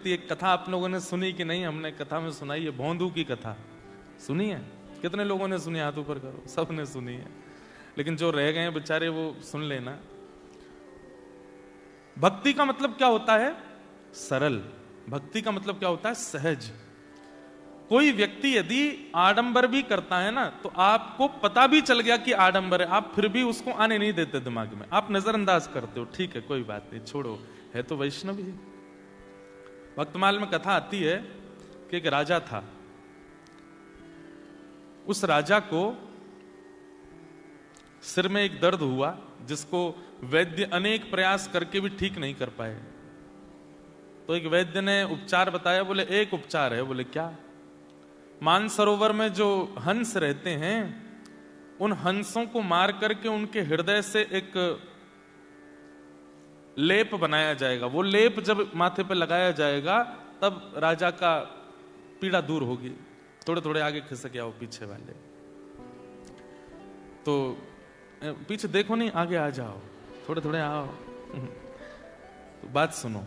एक कथा आप लोगों ने सुनी कि नहीं? हमने कथा में सुनाई है, भोंदू की कथा सुनी है। कितने लोगों ने सुनी? हाथ ऊपर करो। सब ने सुनी है, लेकिन जो रह गए हैं बेचारे वो सुन लेना। भक्ति का मतलब क्या होता है? सरल। भक्ति का मतलब क्या होता है? सहज। कोई व्यक्ति यदि आडंबर भी करता है ना, तो आपको पता भी चल गया कि आडंबर है, आप फिर भी उसको आने नहीं देते दिमाग में, आप नजरअंदाज करते हो, ठीक है कोई बात नहीं, छोड़ो, है तो वैष्णव ही। भक्तमाल में कथा आती है कि एक राजा था। उस राजा को सिर में एक दर्द हुआ जिसको वैद्य अनेक प्रयास करके भी ठीक नहीं कर पाए। तो एक वैद्य ने उपचार बताया। बोले एक उपचार है। बोले क्या? मानसरोवर में जो हंस रहते हैं, उन हंसों को मार करके उनके हृदय से एक लेप बनाया जाएगा। वो लेप जब माथे पे लगाया जाएगा तब राजा का पीड़ा दूर होगी। थोड़े थोड़े आगे खिसक आओ पीछे वाले, तो पीछे देखो नहीं, आगे आ जाओ, थोड़े थोड़े आओ। तो बात सुनो।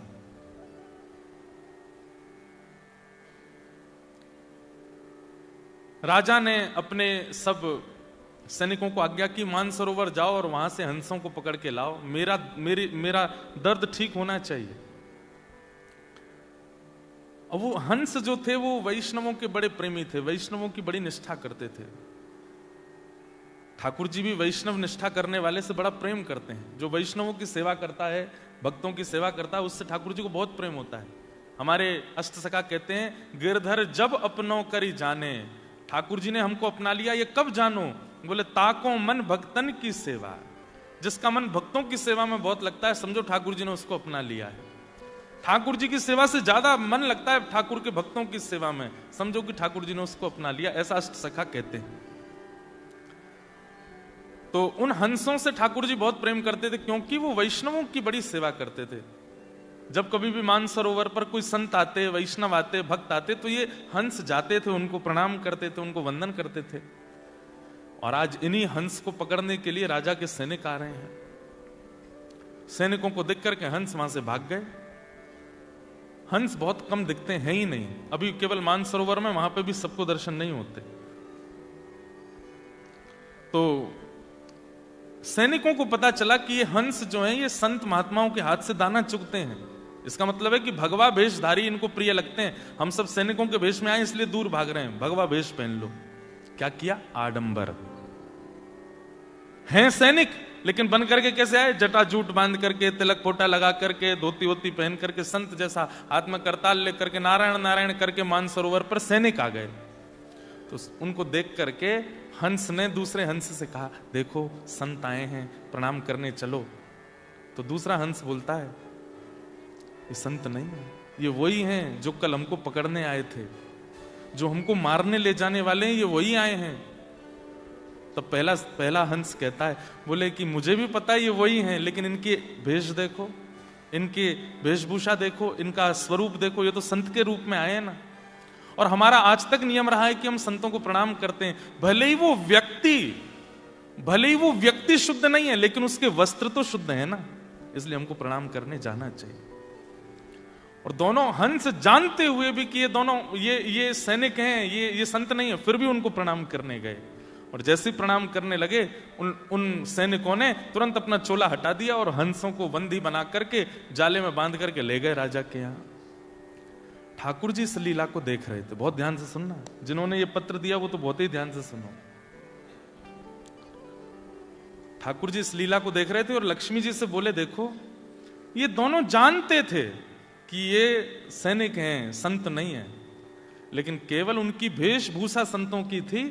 राजा ने अपने सब सैनिकों को आज्ञा की, मानसरोवर जाओ और वहां से हंसों को पकड़ के लाओ, मेरा दर्द ठीक होना चाहिए। अब वो हंस जो थे वो वैष्णवों के बड़े प्रेमी थे, वैष्णवों की बड़ी निष्ठा करते थे। ठाकुर जी भी वैष्णव निष्ठा करने वाले से बड़ा प्रेम करते हैं। जो वैष्णवों की सेवा करता है, भक्तों की सेवा करता है, उससे ठाकुर जी को बहुत प्रेम होता है। हमारे अष्टसखा कहते हैं, गिरधर जब अपनों करी जाने। ठाकुर जी ने हमको अपना लिया, ये कब जानो? बोले ताको मन भक्तन की सेवा। जिसका मन भक्तों की सेवा में बहुत लगता है, समझो ठाकुर जी ने उसको अपना लिया है। ठाकुर जी की सेवा से ज्यादा मन लगता है ठाकुर के भक्तों की सेवा में, समझो कि ठाकुर जी ने उसको अपना लिया। ऐसा अष्टसखा कहते हैं। तो उन हंसों से ठाकुर जी बहुत प्रेम करते थे, क्योंकि वो वैष्णवों की बड़ी सेवा करते थे। जब कभी भी मानसरोवर पर कोई संत आते, वैष्णव आते, भक्त आते, तो ये हंस जाते थे, उनको प्रणाम करते थे, उनको वंदन करते थे। और आज इन्हीं हंस को पकड़ने के लिए राजा के सैनिक आ रहे हैं। सैनिकों को देख करके हंस वहां से भाग गए। हंस बहुत कम दिखते हैं ही नहीं, अभी केवल मानसरोवर में, वहां पे भी सबको दर्शन नहीं होते। तो सैनिकों को पता चला कि ये हंस जो है ये संत महात्माओं के हाथ से दाना चुगते हैं। इसका मतलब है कि भगवा वेशधारी इनको प्रिय लगते हैं। हम सब सैनिकों के वेश में आए इसलिए दूर भाग रहे हैं, भगवा वेश पहन लो। क्या किया? आडंबर। हैं सैनिक, लेकिन बन करके कैसे आए? जटा जूट बांध करके, तिलक फोटा लगा करके, धोती वोती पहन करके, संत जैसा हाथ में करताल लेकर के, नारायण नारायण करके मानसरोवर पर सैनिक आ गए। तो उनको देख करके हंस ने दूसरे हंस से कहा, देखो संत आए हैं, प्रणाम करने चलो। तो दूसरा हंस बोलता है, ये संत नहीं है, ये वही हैं जो कल हमको पकड़ने आए थे, जो हमको मारने ले जाने वाले हैं, ये वही आए हैं। तब पहला हंस कहता है, बोले कि मुझे भी पता है ये वही हैं, लेकिन इनके भेष देखो, इनकी वेशभूषा देखो, इनका स्वरूप देखो, ये तो संत के रूप में आए हैं ना। और हमारा आज तक नियम रहा है कि हम संतों को प्रणाम करते हैं, भले ही वो व्यक्ति शुद्ध नहीं है, लेकिन उसके वस्त्र तो शुद्ध है ना, इसलिए हमको प्रणाम करने जाना चाहिए। और दोनों हंस जानते हुए भी कि ये दोनों ये सैनिक हैं, ये संत नहीं है, फिर भी उनको प्रणाम करने गए। और जैसे ही प्रणाम करने लगे, उन सैनिकों ने तुरंत अपना चोला हटा दिया और हंसों को बंदी बना करके जाले में बांध करके ले गए राजा के यहां। ठाकुर जी इस लीला को देख रहे थे। बहुत ध्यान से सुनना, जिन्होंने ये पत्र दिया वो तो बहुत ही ध्यान से सुनो। ठाकुर जी इस लीला को देख रहे थे और लक्ष्मी जी से बोले, देखो ये दोनों जानते थे कि ये सैनिक हैं, संत नहीं है, लेकिन केवल उनकी वेशभूषा संतों की थी,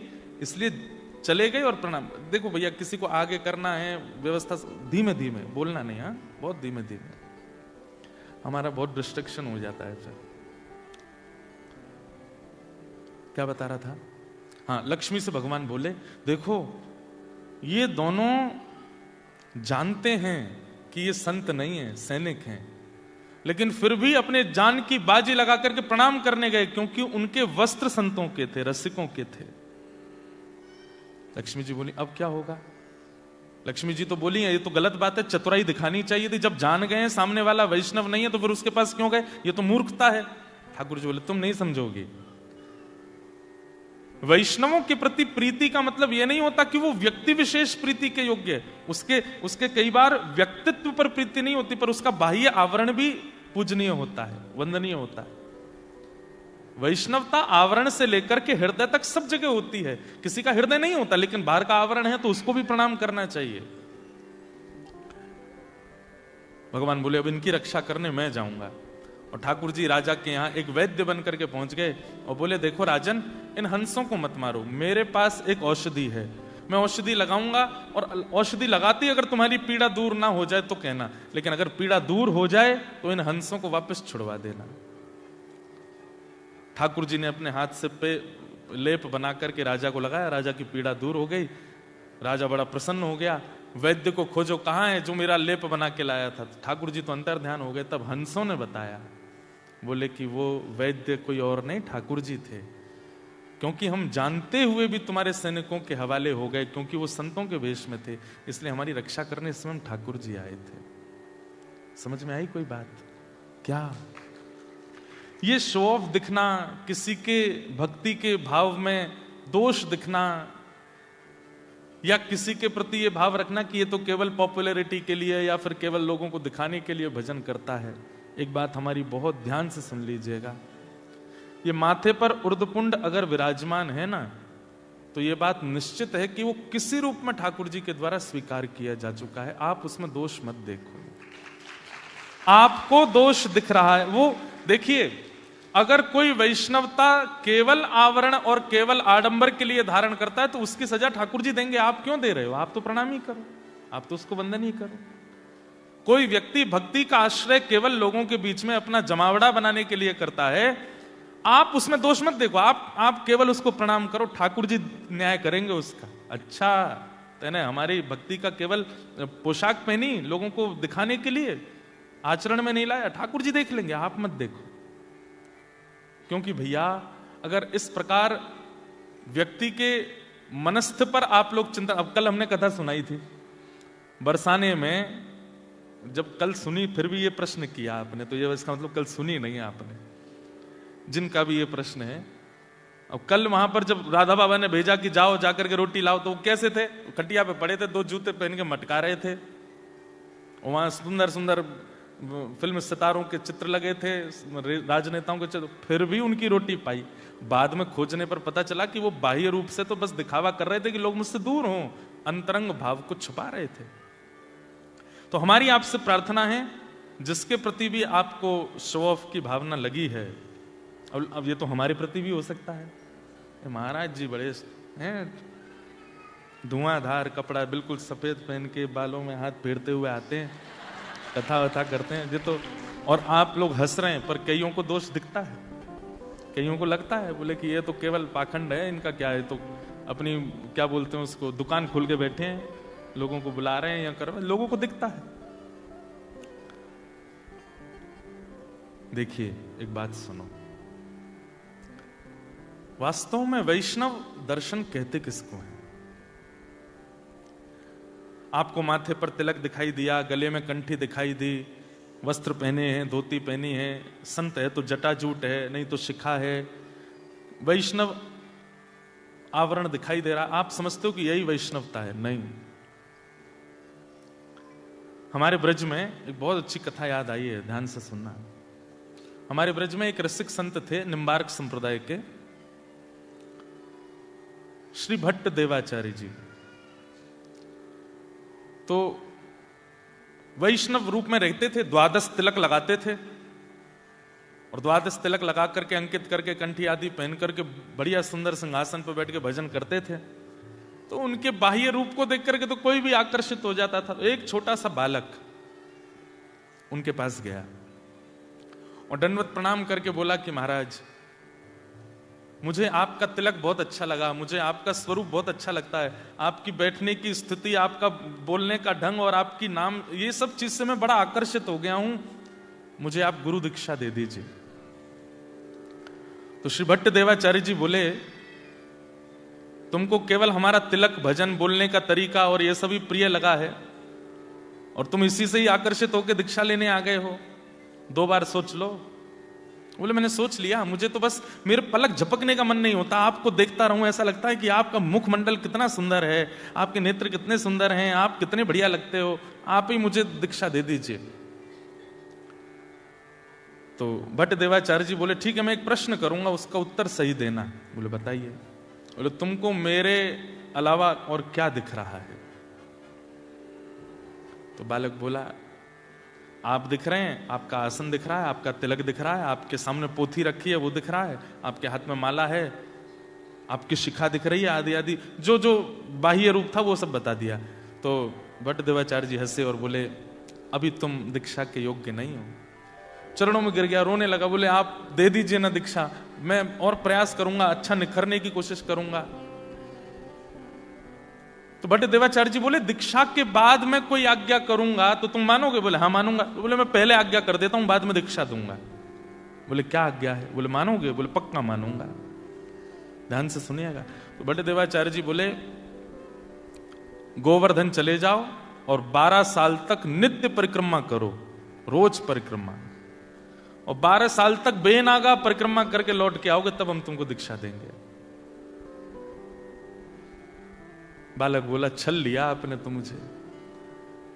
इसलिए चले गए और प्रणाम। देखो भैया, किसी को आगे करना है व्यवस्था, धीमे धीमे बोलना नहीं, हाँ बहुत धीमे धीमे, हमारा बहुत डिस्ट्रक्शन हो जाता है फिर। क्या बता रहा था? हाँ, लक्ष्मी से भगवान बोले, देखो ये दोनों जानते हैं कि ये संत नहीं है, सैनिक हैं, लेकिन फिर भी अपने जान की बाजी लगा करके प्रणाम करने गए, क्योंकि उनके वस्त्र संतों के थे, रसिकों के थे। लक्ष्मी जी बोली, अब क्या होगा? लक्ष्मी जी तो बोली है ये तो गलत बात है, चतुराई दिखानी चाहिए थी, जब जान गए सामने वाला वैष्णव नहीं है तो फिर उसके पास क्यों गए, ये तो मूर्खता है। ठाकुर जी बोले तुम नहीं समझोगे, वैष्णवों के प्रति प्रीति का मतलब यह नहीं होता कि वो व्यक्ति विशेष प्रीति के योग्य है, उसके कई बार व्यक्तित्व पर प्रीति नहीं होती, पर उसका बाह्य आवरण भी पूजनीय होता है, वंदनीय होता है। वैष्णवता आवरण से लेकर के हृदय तक सब जगह होती है। किसी का हृदय नहीं होता लेकिन बाहर का आवरण है तो उसको भी प्रणाम करना चाहिए। भगवान बोले अब इनकी रक्षा करने मैं जाऊंगा। और ठाकुर जी राजा के यहां एक वैद्य बन करके पहुंच गए और बोले देखो राजन, इन हंसों को मत मारो, मेरे पास एक औषधि है, मैं औषधि लगाऊंगा और औषधि लगाती अगर तुम्हारी पीड़ा दूर ना हो जाए तो कहना, लेकिन अगर पीड़ा दूर हो जाए तो इन हंसों को वापस छुड़वा देना। ठाकुर जी ने अपने हाथ से पे लेप बना करके राजा को लगाया, राजा की पीड़ा दूर हो गई, राजा बड़ा प्रसन्न हो गया। वैद्य को खोजो कहां है जो मेरा लेप बना के लाया था। ठाकुर जी तो अंतर ध्यान हो गए, तब हंसों ने बताया, बोले कि वो वैद्य कोई और नहीं ठाकुर जी थे, क्योंकि हम जानते हुए भी तुम्हारे सैनिकों के हवाले हो गए, क्योंकि वो संतों के वेश में थे, इसलिए हमारी रक्षा करने स्वयं ठाकुर जी आए थे। समझ में आई कोई बात क्या? ये शो ऑफ दिखना, किसी के भक्ति के भाव में दोष दिखना, या किसी के प्रति ये भाव रखना कि ये तो केवल पॉपुलैरिटी के लिए या फिर केवल लोगों को दिखाने के लिए भजन करता है, एक बात हमारी बहुत ध्यान से सुन लीजिएगा। ये माथे पर उर्दपुंड अगर विराजमान है ना, तो ये बात निश्चित है कि वो किसी रूप में ठाकुर जी के द्वारा स्वीकार किया जा चुका है। आप उसमें दोष मत देखो, आपको दोष दिख रहा है वो देखिए। अगर कोई वैष्णवता केवल आवरण और केवल आडंबर के लिए धारण करता है तो उसकी सजा ठाकुर जी देंगे। आप क्यों दे रहे हो? आप तो प्रणाम ही करो, आप तो उसको वंदन ही करो। कोई व्यक्ति भक्ति का आश्रय केवल लोगों के बीच में अपना जमावड़ा बनाने के लिए करता है, आप उसमें दोष मत देखो, आप केवल उसको प्रणाम करो, ठाकुर जी न्याय करेंगे उसका। अच्छा तेने हमारी भक्ति का केवल पोशाक पहनी लोगों को दिखाने के लिए, आचरण में नहीं लाया, ठाकुर जी देख लेंगे, आप मत देखो। क्योंकि भैया अगर इस प्रकार व्यक्ति के मनस्थ पर आप लोग चिंता, अब कल हमने कथा सुनाई थी बरसाने में, जब कल सुनी फिर भी ये प्रश्न किया आपने, तो ये इसका मतलब कल सुनी नहीं आपने, जिनका भी ये प्रश्न है। अब कल वहां पर जब राधा बाबा ने भेजा कि जाओ जाकर के रोटी लाओ, तो वो कैसे थे? खटिया पे पड़े थे, 2 जूते पहन के मटका रहे थे, वहां सुंदर सुंदर फिल्म सितारों के चित्र लगे थे, राजनेताओं के चित्र, फिर भी उनकी रोटी पाई। बाद में खोजने पर पता चला कि वो बाह्य रूप से तो बस दिखावा कर रहे थे कि लोग मुझसे दूर हों, अंतरंग भाव को छुपा रहे थे। तो हमारी आपसे प्रार्थना है, जिसके प्रति भी आपको शो ऑफ की भावना लगी है, अब ये तो हमारे प्रति भी हो सकता है, महाराज जी बड़े हैं, धुआंधार कपड़ा बिल्कुल सफेद पहन के बालों में हाथ फेरते हुए आते हैं, कथा वथा करते हैं, ये तो, और आप लोग हंस रहे हैं, पर कईयों को दोष दिखता है, कईयों को लगता है, बोले कि ये तो केवल पाखंड है, इनका क्या है, तो अपनी क्या बोलते हैं उसको, दुकान खोल के बैठे हैं, लोगों को बुला रहे हैं या कर रहे हैं, लोगों को दिखता है। देखिए एक बात सुनो, वास्तव में वैष्णव दर्शन कहते किसको है? आपको माथे पर तिलक दिखाई दिया, गले में कंठी दिखाई दी, वस्त्र पहने हैं, धोती पहनी है, संत है तो जटाजूट है, नहीं तो शिखा है, वैष्णव आवरण दिखाई दे रहा, आप समझते हो कि यही वैष्णवता है? नहीं। हमारे ब्रज में एक बहुत अच्छी कथा याद आई है, ध्यान से सुनना। हमारे ब्रज में एक रसिक संत थे, निम्बार्क संप्रदाय के, श्री भट्ट देवाचार्य जी। तो वैष्णव रूप में रहते थे, 12 तिलक लगाते थे, और 12 तिलक लगा करके अंकित करके कंठी आदि पहन करके बढ़िया सुंदर सिंहासन पर बैठ के भजन करते थे। तो उनके बाह्य रूप को देख करके तो कोई भी आकर्षित हो जाता था। एक छोटा सा बालक उनके पास गया और दंडवत प्रणाम करके बोला कि महाराज, मुझे आपका तिलक बहुत अच्छा लगा, मुझे आपका स्वरूप बहुत अच्छा लगता है, आपकी बैठने की स्थिति, आपका बोलने का ढंग और आपकी नाम, ये सब चीज से मैं बड़ा आकर्षित हो गया हूं, मुझे आप गुरु दीक्षा दे दीजिए। तो श्री भट्ट देवाचार्य जी बोले तुमको केवल हमारा तिलक, भजन, बोलने का तरीका और ये सभी प्रिय लगा है और तुम इसी से ही आकर्षित होकर दीक्षा लेने आ गए हो, 2 बार सोच लो। बोले मैंने सोच लिया, मुझे तो बस मेरे पलक झपकने का मन नहीं होता, आपको देखता रहूं, ऐसा लगता है कि आपका मुखमंडल कितना सुंदर है, आपके नेत्र कितने सुंदर हैं, आप कितने बढ़िया लगते हो, आप ही मुझे दीक्षा दे दीजिए। तो भट्ट देवाचार्य जी बोले ठीक है, मैं एक प्रश्न करूंगा, उसका उत्तर सही देना। बोले बताइए। बोले तुमको मेरे अलावा और क्या दिख रहा है? तो बालक बोला आप दिख रहे हैं, आपका आसन दिख रहा है, आपका तिलक दिख रहा है, आपके सामने पोथी रखी है वो दिख रहा है, आपके हाथ में माला है, आपकी शिखा दिख रही है, आदि आदि जो जो बाह्य रूप था वो सब बता दिया। तो भट्ट देवाचार्य जी हंसे और बोले अभी तुम दीक्षा के योग्य नहीं हो। चरणों में गिर गया, रोने लगा। बोले आप दे दीजिए ना दीक्षा, मैं और प्रयास करूंगा, अच्छा निखरने की कोशिश करूंगा। तो भट्ट देवाचार्य जी बोले दीक्षा के बाद मैं कोई आज्ञा करूंगा तो तुम मानोगे? बोले हाँ मानूंगा। तो बोले मैं पहले आज्ञा कर देता हूं, बाद में दीक्षा दूंगा। बोले क्या आज्ञा है? बोले मानोगे? बोले पक्का मानूंगा। ध्यान से सुनिएगा। तो भट्ट देवाचार्य जी बोले गोवर्धन चले जाओ और 12 साल तक नित्य परिक्रमा करो, रोज परिक्रमा, और 12 साल तक बेनागा परिक्रमा करके लौट के आओगे तब हम तुमको दीक्षा देंगे। बालक बोला छल लिया आपने तो मुझे।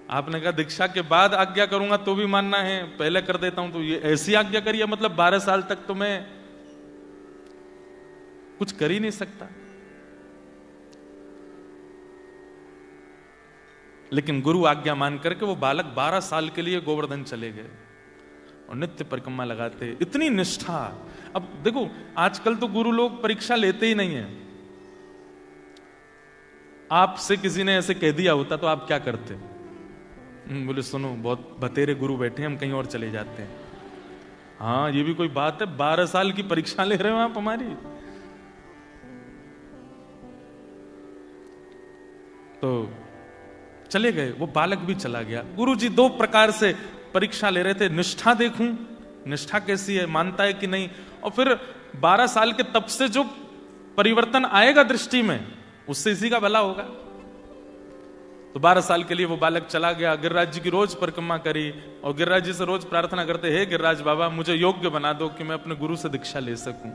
आपने कहा दीक्षा के बाद आज्ञा करूंगा तो भी मानना है, पहले कर देता हूं तो ये ऐसी आज्ञा करिए, मतलब 12 साल तक तो मैं कुछ कर ही नहीं सकता। लेकिन गुरु आज्ञा मान करके वो बालक 12 साल के लिए गोवर्धन चले गए और नित्य परिक्रमा लगाते, इतनी निष्ठा। अब देखो आजकल तो गुरु लोग परीक्षा लेते ही नहीं है। आपसे किसी ने ऐसे कह दिया होता तो आप क्या करते? बोले सुनो बहुत बतेरे गुरु बैठे हैं, हम कहीं और चले जाते हैं। हाँ ये भी कोई बात है, 12 साल की परीक्षा ले रहे हो आप हमारी। तो चले गए, वो बालक भी चला गया। गुरुजी 2 प्रकार से परीक्षा ले रहे थे, निष्ठा देखूं निष्ठा कैसी है, मानता है कि नहीं, और फिर 12 साल के तब से जो परिवर्तन आएगा दृष्टि में उससे इसी का भला होगा। तो 12 साल के लिए वो बालक चला गया, गिरिराज जी की रोज परिक्रमा करी और गिरिराज जी से रोज प्रार्थना करते, हे गिरिराज बाबा मुझे योग्य बना दो कि मैं अपने गुरु से दीक्षा ले सकूं।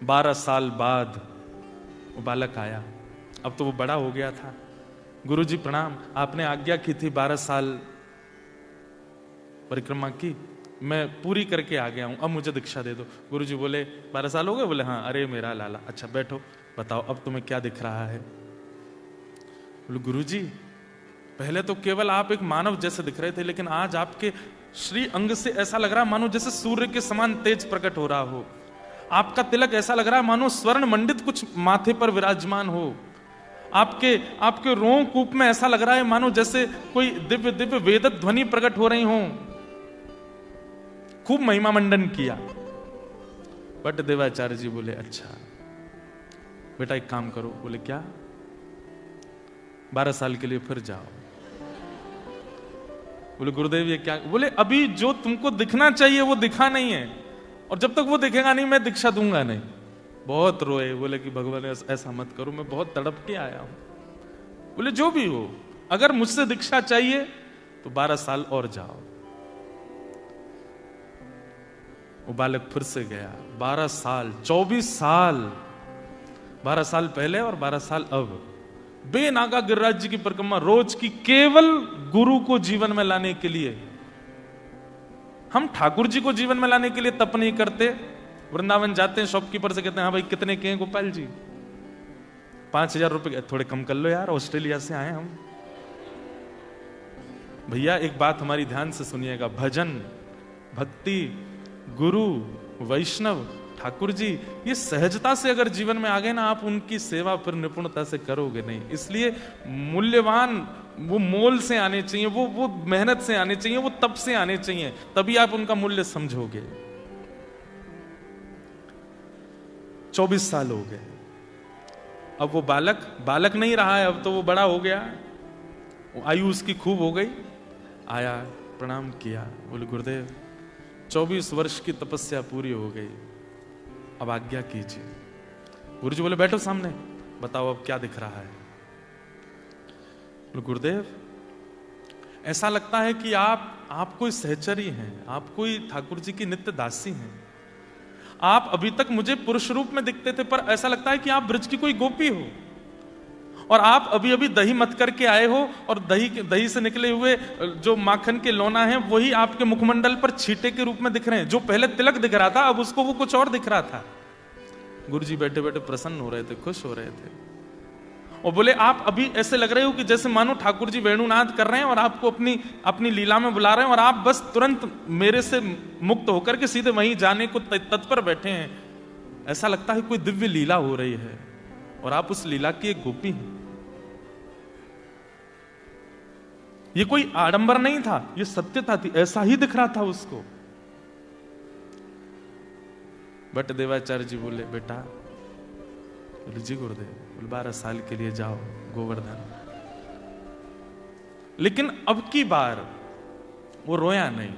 12 साल बाद वो बालक आया, अब तो वो बड़ा हो गया था। गुरुजी प्रणाम, आपने आज्ञा की थी 12 साल परिक्रमा की, मैं पूरी करके आ गया हूं, अब मुझे दीक्षा दे दो। गुरुजी बोले 12 साल हो गए? बोले हाँ। अरे मेरा लाला, अच्छा बैठो, बताओ अब तुम्हें क्या दिख रहा है? बोले गुरुजी पहले तो केवल आप एक मानव जैसे दिख रहे थे, लेकिन आज आपके श्री अंग से ऐसा लग रहा है मानो जैसे सूर्य के समान तेज प्रकट हो रहा हो। आपका तिलक ऐसा लग रहा है मानो स्वर्ण मंडित कुछ माथे पर विराजमान हो। आपके रों कूप में ऐसा लग रहा है मानो जैसे कोई दिव्य दिव्य वेद ध्वनि प्रकट हो रही हो। खूब महिमा मंडन किया। भट्ट देवाचार्य जी बोले अच्छा बेटा एक काम करो। बोले क्या? 12 साल के लिए फिर जाओ। बोले गुरुदेव ये क्या? बोले अभी जो तुमको दिखना चाहिए वो दिखा नहीं है, और जब तक वो दिखेगा नहीं मैं दीक्षा दूंगा नहीं। बहुत रोए, बोले कि भगवान ऐसा मत करो, मैं बहुत तड़प के आया हूं। बोले जो भी हो, अगर मुझसे दीक्षा चाहिए तो 12 साल और जाओ। वो बालक फिर से गया। 12 साल 24 साल, 12 साल पहले और 12 साल अब, बेनागा गिरिराज जी की परिक्रमा रोज की, केवल गुरु को जीवन में लाने के लिए। हम ठाकुर जी को जीवन में लाने के लिए तप नहीं करते। वृंदावन जाते हैं, शॉपकीपर से कहते हैं हाँ भाई कितने के हैं गोपाल जी? 5000 रुपए। थोड़े कम कर लो यार, ऑस्ट्रेलिया से आए हम। भैया एक बात हमारी ध्यान से सुनिएगा, भजन, भक्ति, गुरु, वैष्णव, ठाकुर जी, ये सहजता से अगर जीवन में आ गए ना, आप उनकी सेवा फिर निपुणता से करोगे नहीं। इसलिए मूल्यवान वो मोल से आने चाहिए, वो मेहनत से आने चाहिए, वो तप से आने चाहिए, तभी आप उनका मूल्य समझोगे। 24 साल हो गए, अब वो बालक नहीं रहा है, अब तो वो बड़ा हो गया, आयु उसकी खूब हो गई। आया, प्रणाम किया, बोले गुरुदेव 24 वर्ष की तपस्या पूरी हो गई, अब आज्ञा कीजिए। गुरुजी बोले बैठो सामने, बताओ अब क्या दिख रहा है। गुरुदेव, ऐसा लगता है कि आप कोई सहचरी हैं, आप कोई ठाकुर जी की नित्य दासी हैं। आप अभी तक मुझे पुरुष रूप में दिखते थे, पर ऐसा लगता है कि आप ब्रज की कोई गोपी हो, और आप अभी अभी दही मत करके आए हो, और दही से निकले हुए जो माखन के लोना है वही आपके मुखमंडल पर छींटे के रूप में दिख रहे हैं। जो पहले तिलक दिख रहा था, अब उसको वो कुछ और दिख रहा था। गुरुजी बैठे बैठे प्रसन्न हो रहे थे, खुश हो रहे थे, और बोले आप अभी ऐसे लग रहे हो कि जैसे मानो ठाकुर जी वेणुनाद कर रहे हैं और आपको अपनी लीला में बुला रहे हैं, और आप बस तुरंत मेरे से मुक्त होकर के सीधे वहीं जाने को तत्पर बैठे हैं। ऐसा लगता है कोई दिव्य लीला हो रही है, और आप उस लीला की एक गोपी हैं। ये कोई आडंबर नहीं था, ये सत्यता थी, ऐसा ही दिख रहा था उसको। बट देवाचार्य जी बोले बेटा, बोले जी गुरुदेव, 12 साल के लिए जाओ गोवर्धन। लेकिन अब की बार वो रोया नहीं,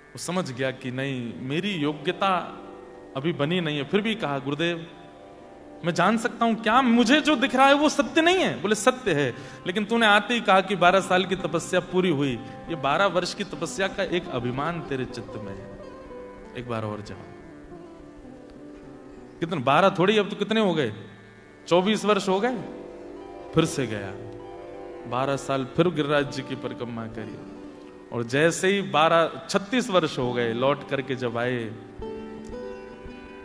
वो समझ गया कि नहीं, मेरी योग्यता अभी बनी नहीं है। फिर भी कहा गुरुदेव, मैं जान सकता हूं क्या मुझे जो दिख रहा है वो सत्य नहीं है? बोले सत्य है, लेकिन तूने आते ही कहा कि 12 साल की तपस्या पूरी हुई। ये 12 वर्ष की तपस्या का एक अभिमान तेरे चित्त में है, एक बार और जाओ। कितने 12 थोड़ी, अब तो कितने हो गए, 24 वर्ष हो गए। फिर से गया, 12 साल फिर गिरिराज जी की परिक्रमा करी, और जैसे ही 36 वर्ष हो गए, लौट करके जब आए,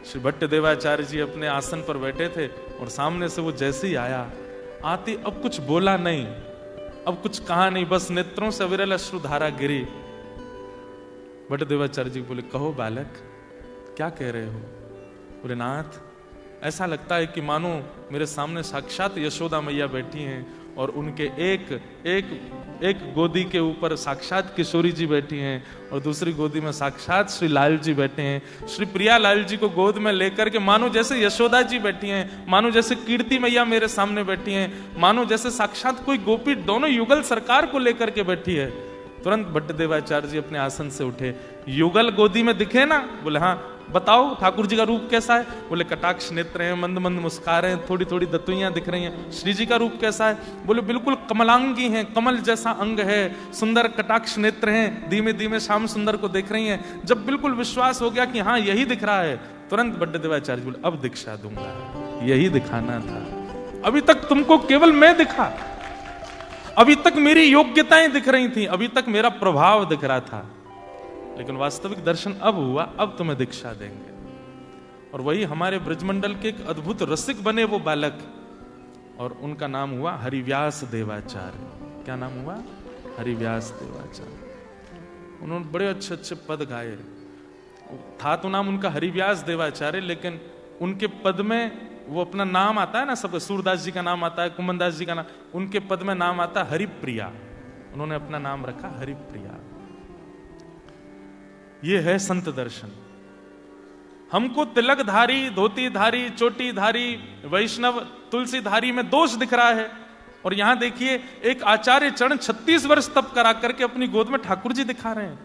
श्री भट्ट देवाचार्य जी अपने आसन पर बैठे थे, और सामने से वो जैसे ही आया, आते अब कुछ बोला नहीं, अब कुछ कहा नहीं, बस नेत्रों से अविरल अश्रुधारा गिरी। भट्ट देवाचार्य जी बोले, कहो बालक, क्या कह रहे हो? बोले नाथ, ऐसा लगता है कि मानो मेरे सामने साक्षात यशोदा मैया बैठी हैं, और उनके एक गोदी के ऊपर साक्षात किशोरी जी बैठी हैं, और दूसरी गोदी में साक्षात श्री लाल जी बैठे हैं। श्री प्रिया लाल जी को गोद में लेकर के मानो जैसे यशोदा जी बैठी हैं, मानो जैसे कीर्ति मैया मेरे सामने बैठी हैं, मानो जैसे साक्षात कोई गोपी दोनों युगल सरकार को लेकर के बैठी है। तुरंत भट्ट देवाचार्य जी अपने आसन से उठे। युगल गोदी में दिखे ना? बोले हाँ। बताओ ठाकुर जी का रूप कैसा है? बोले कटाक्ष नेत्र हैं, मंद मंद मुस्कान हैं, थोड़ी थोड़ी दतुइयां दिख रही हैं। श्री जी का रूप कैसा है? बोले बिल्कुल कमलांगी हैं, कमल जैसा अंग है, सुंदर कटाक्ष नेत्र हैं, धीमे धीमे श्याम सुंदर को देख रही हैं। जब बिल्कुल विश्वास हो गया कि हाँ यही दिख रहा है, तुरंत भट्ट देवाचार्य बोले अब दीक्षा दूंगा, यही दिखाना था। अभी तक तुमको केवल मैं दिखा, अभी तक मेरी योग्यताएं दिख रही थी, अभी तक मेरा प्रभाव दिख रहा था, लेकिन वास्तविक दर्शन अब हुआ, अब तुम्हें दीक्षा देंगे। और वही हमारे ब्रजमंडल के एक अद्भुत रसिक बने वो बालक, और उनका नाम हुआ हरिव्यास देवाचार्य। क्या नाम हुआ? हरिव्यास देवाचार्य। उन्होंने बड़े अच्छे अच्छे पद गाए। था तो नाम उनका हरिव्यास देवाचार्य, लेकिन उनके पद में वो अपना नाम आता है ना, सब सूरदास जी का नाम आता है, कुमनदास जी का नाम, उनके पद में नाम आता है हरिप्रिया। उन्होंने अपना नाम रखा हरिप्रिया। ये है संत दर्शन। हमको तिलकधारी, धोतीधारी, चोटीधारी, वैष्णव, तुलसीधारी में दोष दिख रहा है, और यहां देखिए एक आचार्य चरण 36 वर्ष तप करा करके अपनी गोद में ठाकुर जी दिखा रहे हैं।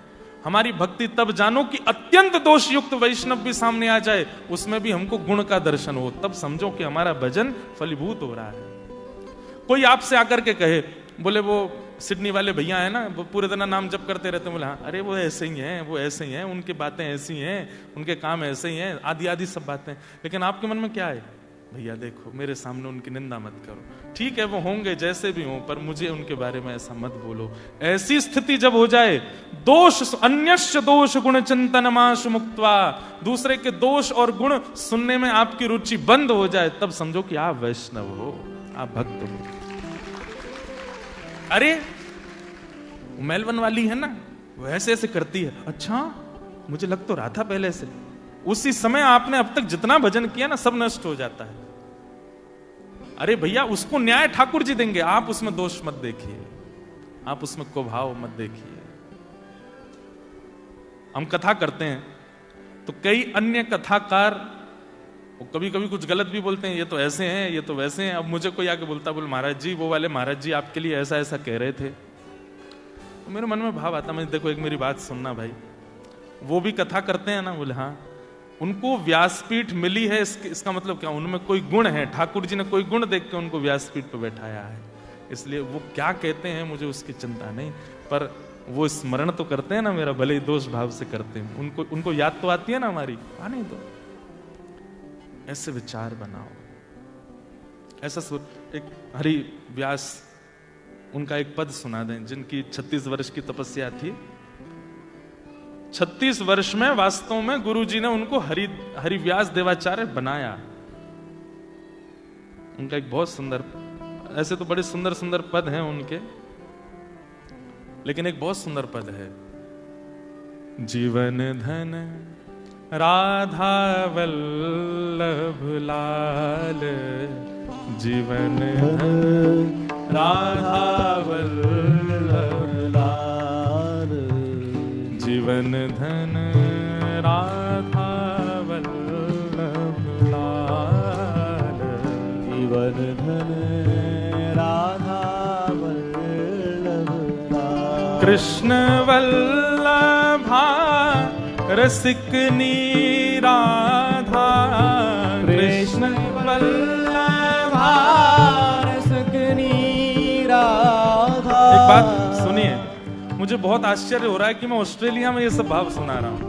हमारी भक्ति तब जानो कि अत्यंत दोष युक्त वैष्णव भी सामने आ जाए, उसमें भी हमको गुण का दर्शन हो, तब समझो कि हमारा भजन फलीभूत हो रहा है। कोई आपसे आकर के कहे, बोले वो सिडनी वाले भैया है ना, वो पूरे दिन नाम जप करते रहते हैं, बोले हाँ, अरे वो ऐसे ही हैं, वो ऐसे ही हैं, उनकी बातें ऐसी हैं, उनके काम ऐसे ही हैं, आदि आदि सब बातें। लेकिन आपके मन में क्या है? भैया देखो, मेरे सामने उनकी निंदा मत करो। ठीक है, वो होंगे जैसे भी हों, पर मुझे उनके बारे में ऐसा मत बोलो। ऐसी स्थिति जब हो जाए, दोष अन्यश्च दोष गुण चिंतन माश मुक्त्वा, दूसरे के दोष और गुण सुनने में आपकी रुचि बंद हो जाए, तब समझो कि आप वैष्णव हो, आप भक्त हो। अरे मेलबर्न वाली है ना, वो ऐसे ऐसे करती है, अच्छा मुझे लग तो रहा था पहले से। उसी समय आपने अब तक जितना भजन किया ना, सब नष्ट हो जाता है। अरे भैया, उसको न्याय ठाकुर जी देंगे, आप उसमें दोष मत देखिए, आप उसमें कुभाव मत देखिए। हम कथा करते हैं तो कई अन्य कथाकार वो कभी कभी कुछ गलत भी बोलते हैं, ये तो ऐसे हैं, ये तो वैसे हैं। अब मुझे कोई आके बोलता, बोल महाराज जी, वो वाले महाराज जी आपके लिए ऐसा ऐसा कह रहे थे, तो मेरे मन में भाव आता, मैं देखो एक मेरी बात सुनना भाई, वो भी कथा करते हैं ना? बोले हाँ। उनको व्यासपीठ मिली है, इसका मतलब क्या? उनमें कोई गुण है, ठाकुर जी ने कोई गुण देख के उनको व्यासपीठ पर बैठाया है। इसलिए वो क्या कहते हैं मुझे उसकी चिंता नहीं, पर वो स्मरण तो करते हैं ना मेरा, भले ही दोष भाव से करते हैं, उनको याद तो आती है ना हमारी, नहीं तो ऐसे विचार बनाओ, ऐसा एक हरि व्यास उनका एक पद सुना दें, जिनकी 36 वर्ष की तपस्या थी। 36 वर्ष में वास्तव में गुरुजी ने उनको हरिव्यास देवाचार्य बनाया। उनका एक बहुत सुंदर, ऐसे तो बड़े सुंदर सुंदर पद हैं उनके, लेकिन एक बहुत सुंदर पद है, जीवन धन राधा वल्लभ लाल, जीवन धन राधा वल्लभ लाल, जीवन धन राधा वल्लभ लाल, जीवन धन राधा वल्लभ लाल, कृष्ण वल्लभा रसिकनी राधा, कृष्ण वल्लभा रसिकनी राधा। एक बात सुनिए, मुझे बहुत आश्चर्य हो रहा है कि मैं ऑस्ट्रेलिया में ये सब भाव सुना रहा हूं।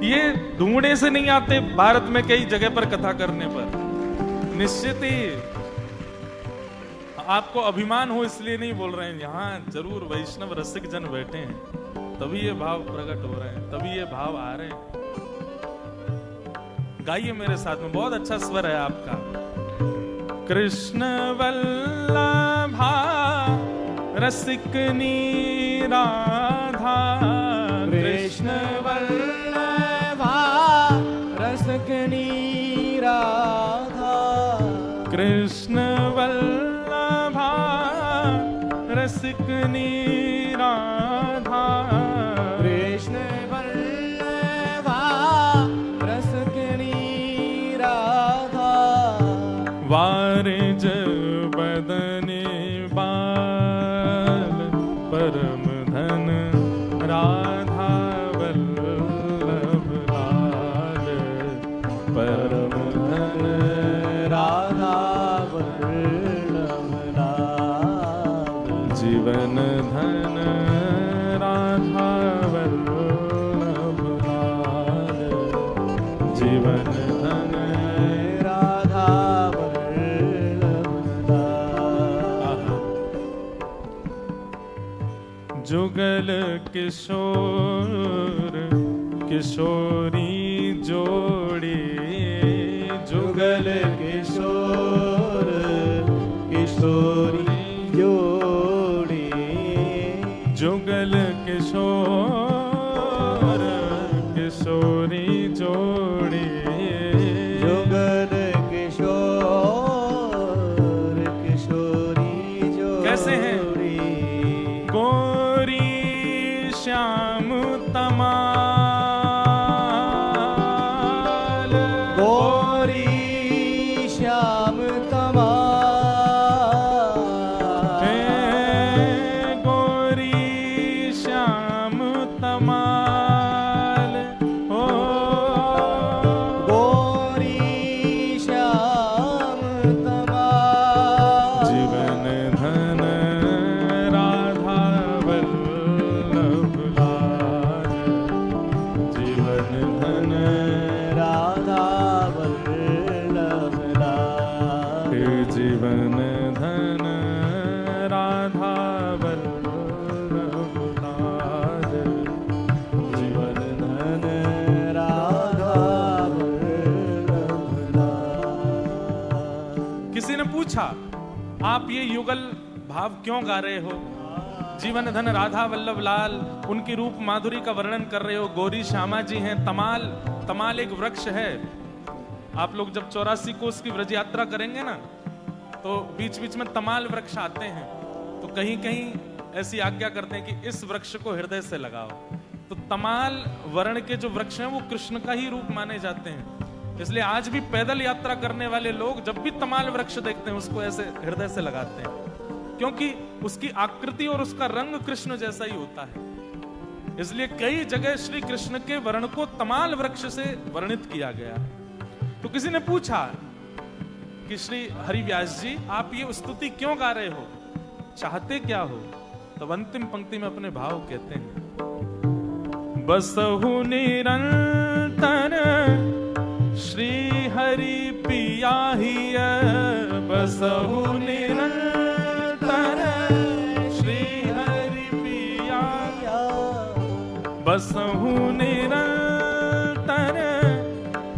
ये ढूंढने से नहीं आते, भारत में कई जगह पर कथा करने पर। निश्चित ही आपको अभिमान हो इसलिए नहीं बोल रहे हैं, यहां जरूर वैष्णव रसिक जन बैठे हैं, तभी ये भाव प्रकट हो रहे हैं, तभी ये भाव आ रहे हैं। गाइए मेरे साथ में, बहुत अच्छा स्वर है आपका। कृष्ण वल्लभा रसिकनी राधा, कृष्ण वल्लभा रसिकनी राधा, कृष्ण वल्लभा रसिकनी राधा, कृष्ण वल्लभा रसिकनी राधा, वारिज बदने बाल परम धन राधा वल्लभ लाल, परम धन राधा वल्लभ लाल, जीवन धन राधा वल्लभ लाल, जीवन धन राधा वल्लभ लाल। जुगल किशोर किशोरी जोड़ी, जुगल किशोर किशोरी जोड़ी, जुगल किशोर किशोरी जोड़ी, जुगल किशोर किशोरी जोड़ी। कैसे हैं? गोरी श्याम तमाल, गोरी श्याम तमाल, गोरी श्याम तमाल, ओ गोरी श्याम तमाल, जीवन धन राधा वल्लभ लाल, जीवन धन राधा वल्लभ लाल, जीवन धन राधा वल्लभ लाल, जीवन धन राधा वल्लभ लाल। किसी ने पूछा, आप ये युगल भाव क्यों गा रहे हो? जीवन धन राधा वल्लभ लाल, उनकी रूप माधुरी का वर्णन कर रहे हो, गोरी श्यामा जी हैं। तमाल, तमाल एक वृक्ष है। आप लोग जब 84 कोस की व्रज यात्रा करेंगे ना, तो बीच बीच में तमाल वृक्ष आते हैं, तो कहीं कहीं ऐसी आज्ञा करते हैं कि इस वृक्ष को हृदय से लगाओ। तो तमाल वर्ण के जो वृक्ष हैं वो कृष्ण का ही रूप माने जाते हैं। इसलिए आज भी पैदल यात्रा करने वाले लोग जब भी तमाल वृक्ष देखते हैं उसको ऐसे हृदय से लगाते हैं, क्योंकि उसकी आकृति और उसका रंग कृष्ण जैसा ही होता है। इसलिए कई जगह श्री कृष्ण के वर्ण को तमाल वृक्ष से वर्णित किया गया। तो किसी ने पूछा कि श्री हरिव्यास जी, आप ये स्तुति क्यों गा रहे हो, चाहते क्या हो? तो अंतिम पंक्ति में अपने भाव कहते हैं, बसहु निरंतर श्री हरि पियाहिय, बसहु निरंतर श्री हरि पियाहिय, बसहु निरंतर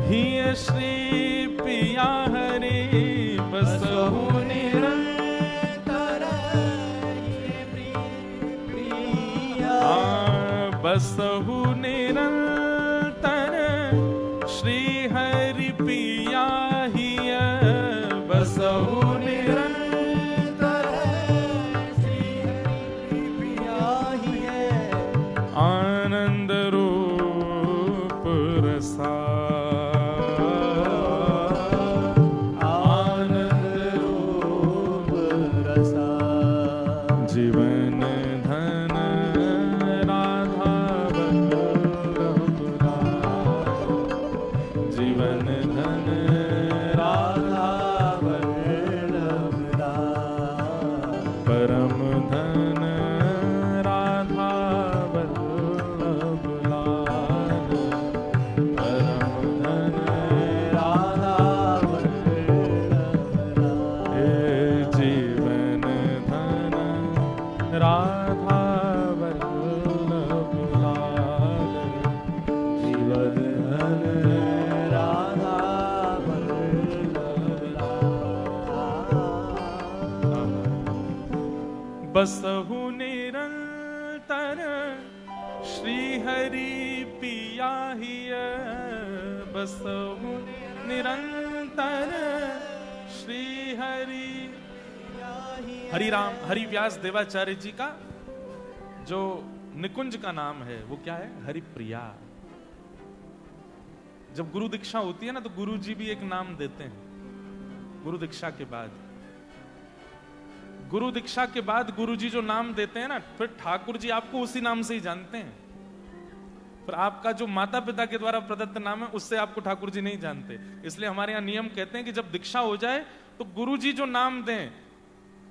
हिय श्री पिया हरि, बसहु निरंतर बसहु निरंतर श्री हरि पियाहिय, बसहु निरंतर श्री हरि पियाहिय, आनंद रूप रसाल, आनंद रूप रसाल, जीवन धन जीवन धन राधा वल्लभ दास, परम धन राधा वल्लभ लाल, परम धन राधा वल्लभ लाल, जीवन धन राधा वल्लभ लाल, जीवन धन बसहु निरंतर श्री हरि पियाहिय, बसहु निरंतर श्री हरि। हरिव्यास देवाचार्य जी का जो निकुंज का नाम है वो क्या है? हरिप्रिया। जब गुरु दीक्षा होती है ना, तो गुरु जी भी एक नाम देते हैं गुरु दीक्षा के बाद। गुरु दीक्षा के बाद गुरुजी जो नाम देते हैं ना, फिर ठाकुर जी आपको उसी नाम से ही जानते हैं। फिर आपका जो माता पिता के द्वारा प्रदत्त नाम है उससे आपको ठाकुर जी नहीं जानते। इसलिए हमारे यहाँ नियम कहते हैं कि जब दीक्षा हो जाए तो गुरुजी जो नाम दें,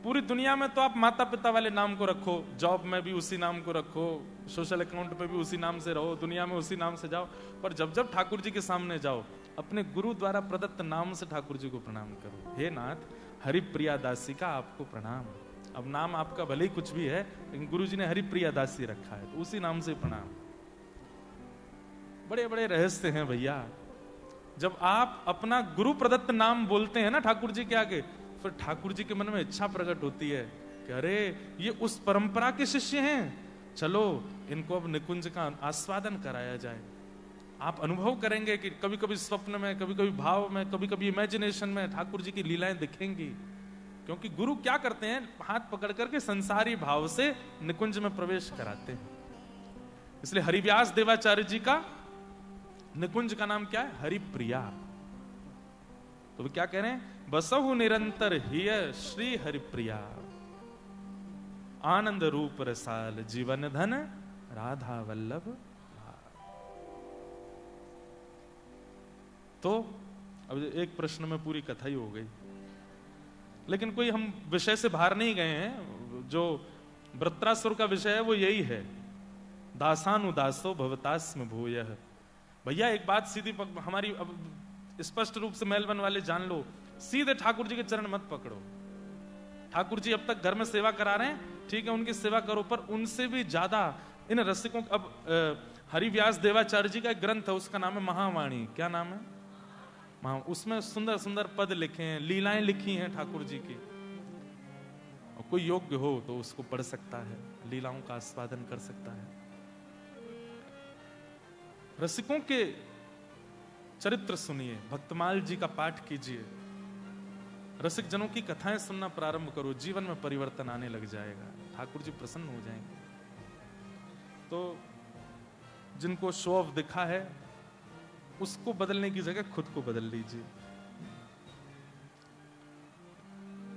पूरी दुनिया में तो आप माता पिता वाले नाम को रखो, जॉब में भी उसी नाम को रखो, सोशल अकाउंट पे भी उसी नाम से रहो, दुनिया में उसी नाम से जाओ, पर जब जब ठाकुर जी के सामने जाओ, अपने गुरु द्वारा प्रदत्त नाम से ठाकुर जी को प्रणाम करो। हे नाथ, हरिप्रिया दासी का आपको प्रणाम। अब नाम आपका भले ही कुछ भी है, लेकिन गुरु जी ने हरिप्रिया दासी रखा है, तो उसी नाम से प्रणाम। बड़े बड़े रहस्य हैं भैया। जब आप अपना गुरु प्रदत्त नाम बोलते हैं ना ठाकुर जी के आगे, फिर ठाकुर जी के मन में इच्छा प्रकट होती है कि अरे ये उस परंपरा के शिष्य हैं, चलो इनको अब निकुंज का आस्वादन कराया जाए। आप अनुभव करेंगे कि कभी कभी स्वप्न में, कभी कभी भाव में, कभी कभी इमेजिनेशन में ठाकुर जी की लीलाएं दिखेंगी। क्योंकि गुरु क्या करते हैं, हाथ पकड़ करके संसारी भाव से निकुंज में प्रवेश कराते हैं। इसलिए हरिव्यास देवाचार्य जी का निकुंज का नाम क्या है? हरिप्रिया। तो वे क्या कह रहे हैं? बसहु निरंतर हिय श्री हरिप्रिया, आनंद रूप रसाल, जीवन धन राधा वल्लभ। तो अब एक प्रश्न में पूरी कथा ही हो गई, लेकिन कोई हम विषय से बाहर नहीं गए हैं। जो वृत्रासुर का विषय है वो यही है, दासानुदासो भवतास्म भूयः। भैया एक बात सीधी हमारी अब स्पष्ट रूप से मेलबर्न वाले जान लो, सीधे ठाकुर जी के चरण मत पकड़ो। ठाकुर जी अब तक घर में सेवा करा रहे हैं, ठीक है, उनकी सेवा करो, पर उनसे भी ज्यादा इन रसिकों। अब हरिव्यास देवाचार्य जी का एक ग्रंथ है, उसका नाम है महावाणी। क्या नाम है? उसमें सुंदर सुंदर पद लिखे हैं, लीलाएं लिखी हैं ठाकुर जी की। और कोई योग्य हो तो उसको पढ़ सकता है, लीलाओं का आस्वादन कर सकता है। रसिकों के चरित्र सुनिए, भक्तमाल जी का पाठ कीजिए, रसिक जनों की कथाएं सुनना प्रारंभ करो, जीवन में परिवर्तन आने लग जाएगा, ठाकुर जी प्रसन्न हो जाएंगे। तो जिनको शो ऑफ दिखा है उसको बदलने की जगह खुद को बदल लीजिए।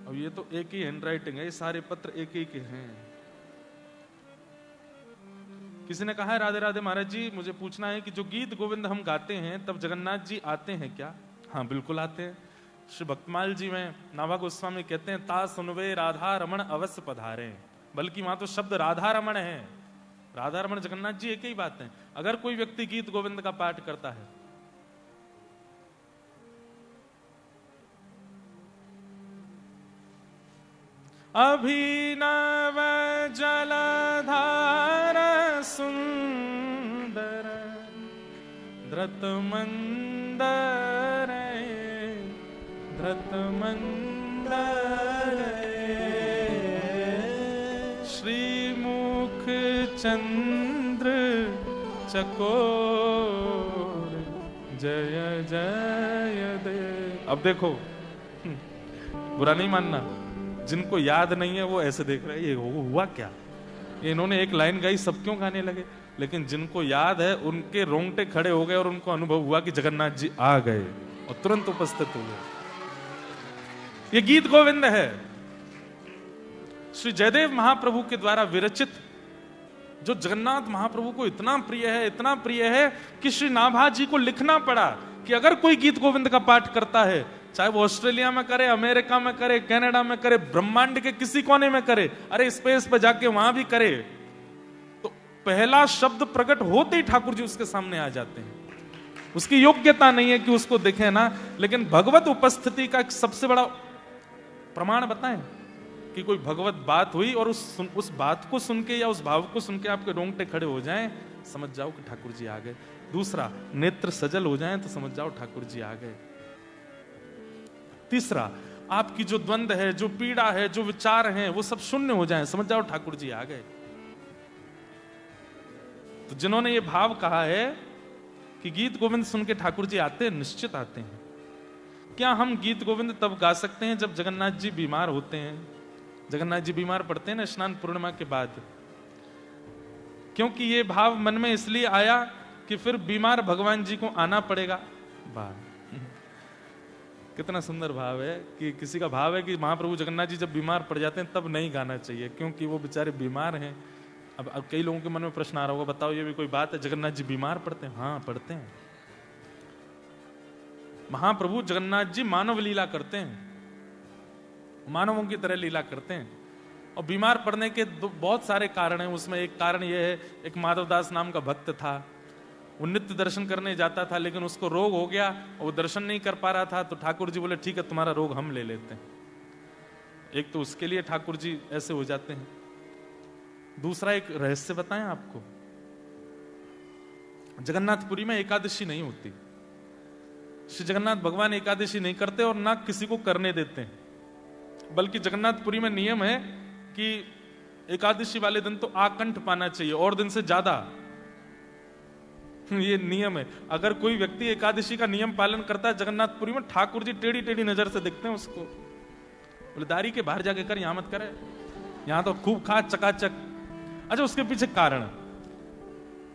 अब ये तो एक ही हैंडराइटिंग है, ये सारे पत्र एक ही के हैं। किसी ने कहा है राधे राधे महाराज जी, मुझे पूछना है कि जो गीत गोविंद हम गाते हैं तब जगन्नाथ जी आते हैं क्या? हाँ बिल्कुल आते हैं। श्री भक्तमाल जी में नाभा गोस्वामी कहते हैं ता सुनवे राधा रमण अवश्य पधारे, बल्कि वहां तो शब्द राधा रमण है। राधा रमण जगन्नाथ जी एक ही बात है। अगर कोई व्यक्ति गीत गोविंद का पाठ करता है, अभिनव जलधार सुंदर धृत मंदर धृत मंदर श्रीमुख चंद्र चकोर जय जय दे। अब देखो, बुरा नहीं मानना, जिनको याद नहीं है वो ऐसे देख रहे हैं ये हुआ क्या, ये इन्होंने एक लाइन गाई सब क्यों गाने लगे। लेकिन जिनको याद है उनके रोंगटे खड़े हो गए और उनको अनुभव हुआ कि जगन्नाथ जी आ गए और तुरंत उपस्थित हो गए। ये गीत गोविंद है, श्री जयदेव महाप्रभु के द्वारा विरचित, जो जगन्नाथ महाप्रभु को इतना प्रिय है कि श्री नाभा जी को लिखना पड़ा कि अगर कोई गीत गोविंद का पाठ करता है, चाहे वो ऑस्ट्रेलिया में करे, अमेरिका में करे, कनाडा में करे, ब्रह्मांड के किसी कोने में करे, अरे स्पेस पे जाके वहां भी करे, तो पहला शब्द प्रकट होते ही ठाकुर जी उसके सामने आ जाते हैं। उसकी योग्यता नहीं है कि उसको देखे ना, लेकिन भगवत उपस्थिति का एक सबसे बड़ा प्रमाण बताएं कि कोई भगवत बात हुई और उस बात को सुन के या उस भाव को सुन के आपके रोंगटे खड़े हो जाएं, समझ जाओ कि ठाकुर जी आ गए। दूसरा, नेत्र सजल हो जाएं तो समझ जाओ ठाकुर जी आ गए। तीसरा, आपकी जो द्वंद्व है, जो पीड़ा है, जो विचार हैं, वो सब शून्य हो जाएं, समझ जाओ ठाकुर जी आ गए। तो जिन्होंने ये भाव कहा है कि गीत गोविंद सुन के ठाकुर जी आते हैं, निश्चित आते हैं। क्या हम गीत गोविंद तब गा सकते हैं जब जगन्नाथ जी बीमार होते हैं? जगन्नाथ जी बीमार पड़ते हैं ना स्नान पूर्णिमा के बाद, क्योंकि ये भाव मन में इसलिए आया कि फिर बीमार भगवान जी को आना पड़ेगा। वाह, कितना सुंदर भाव है कि किसी का भाव है कि महाप्रभु जगन्नाथ जी जब बीमार पड़ जाते हैं तब नहीं गाना चाहिए, क्योंकि वो बेचारे बीमार हैं। अब कई लोगों के मन में प्रश्न आ रहा होगा, बताओ ये भी कोई बात है, जगन्नाथ जी बीमार पड़ते हैं? हाँ पड़ते हैं। महाप्रभु जगन्नाथ जी मानव लीला करते हैं, मानवों की तरह लीला करते हैं, और बीमार पड़ने के बहुत सारे कारण हैं। उसमें एक कारण यह है, एक माधवदास नाम का भक्त था, वो नित्य दर्शन करने जाता था, लेकिन उसको रोग हो गया और वो दर्शन नहीं कर पा रहा था। तो ठाकुर जी बोले ठीक है, तुम्हारा रोग हम ले लेते हैं। एक तो उसके लिए ठाकुर जी ऐसे हो जाते हैं। दूसरा, एक रहस्य बताएं आपको, जगन्नाथपुरी में एकादशी नहीं होती। श्री जगन्नाथ भगवान एकादशी नहीं करते और ना किसी को करने देते हैं, बल्कि जगन्नाथपुरी में नियम है कि एकादशी वाले दिन तो आकंठ पाना चाहिए और दिन से ज्यादा, ये नियम है। अगर कोई व्यक्ति एकादशी का नियम पालन करता है जगन्नाथपुरी में, ठाकुर जी टेढ़ी टेढ़ी नजर से देखते हैं उसको, बोले दारी के बाहर जाके कर, यहां मत करे, यहां तो खूब खा चकाचक। अच्छा, उसके पीछे कारण,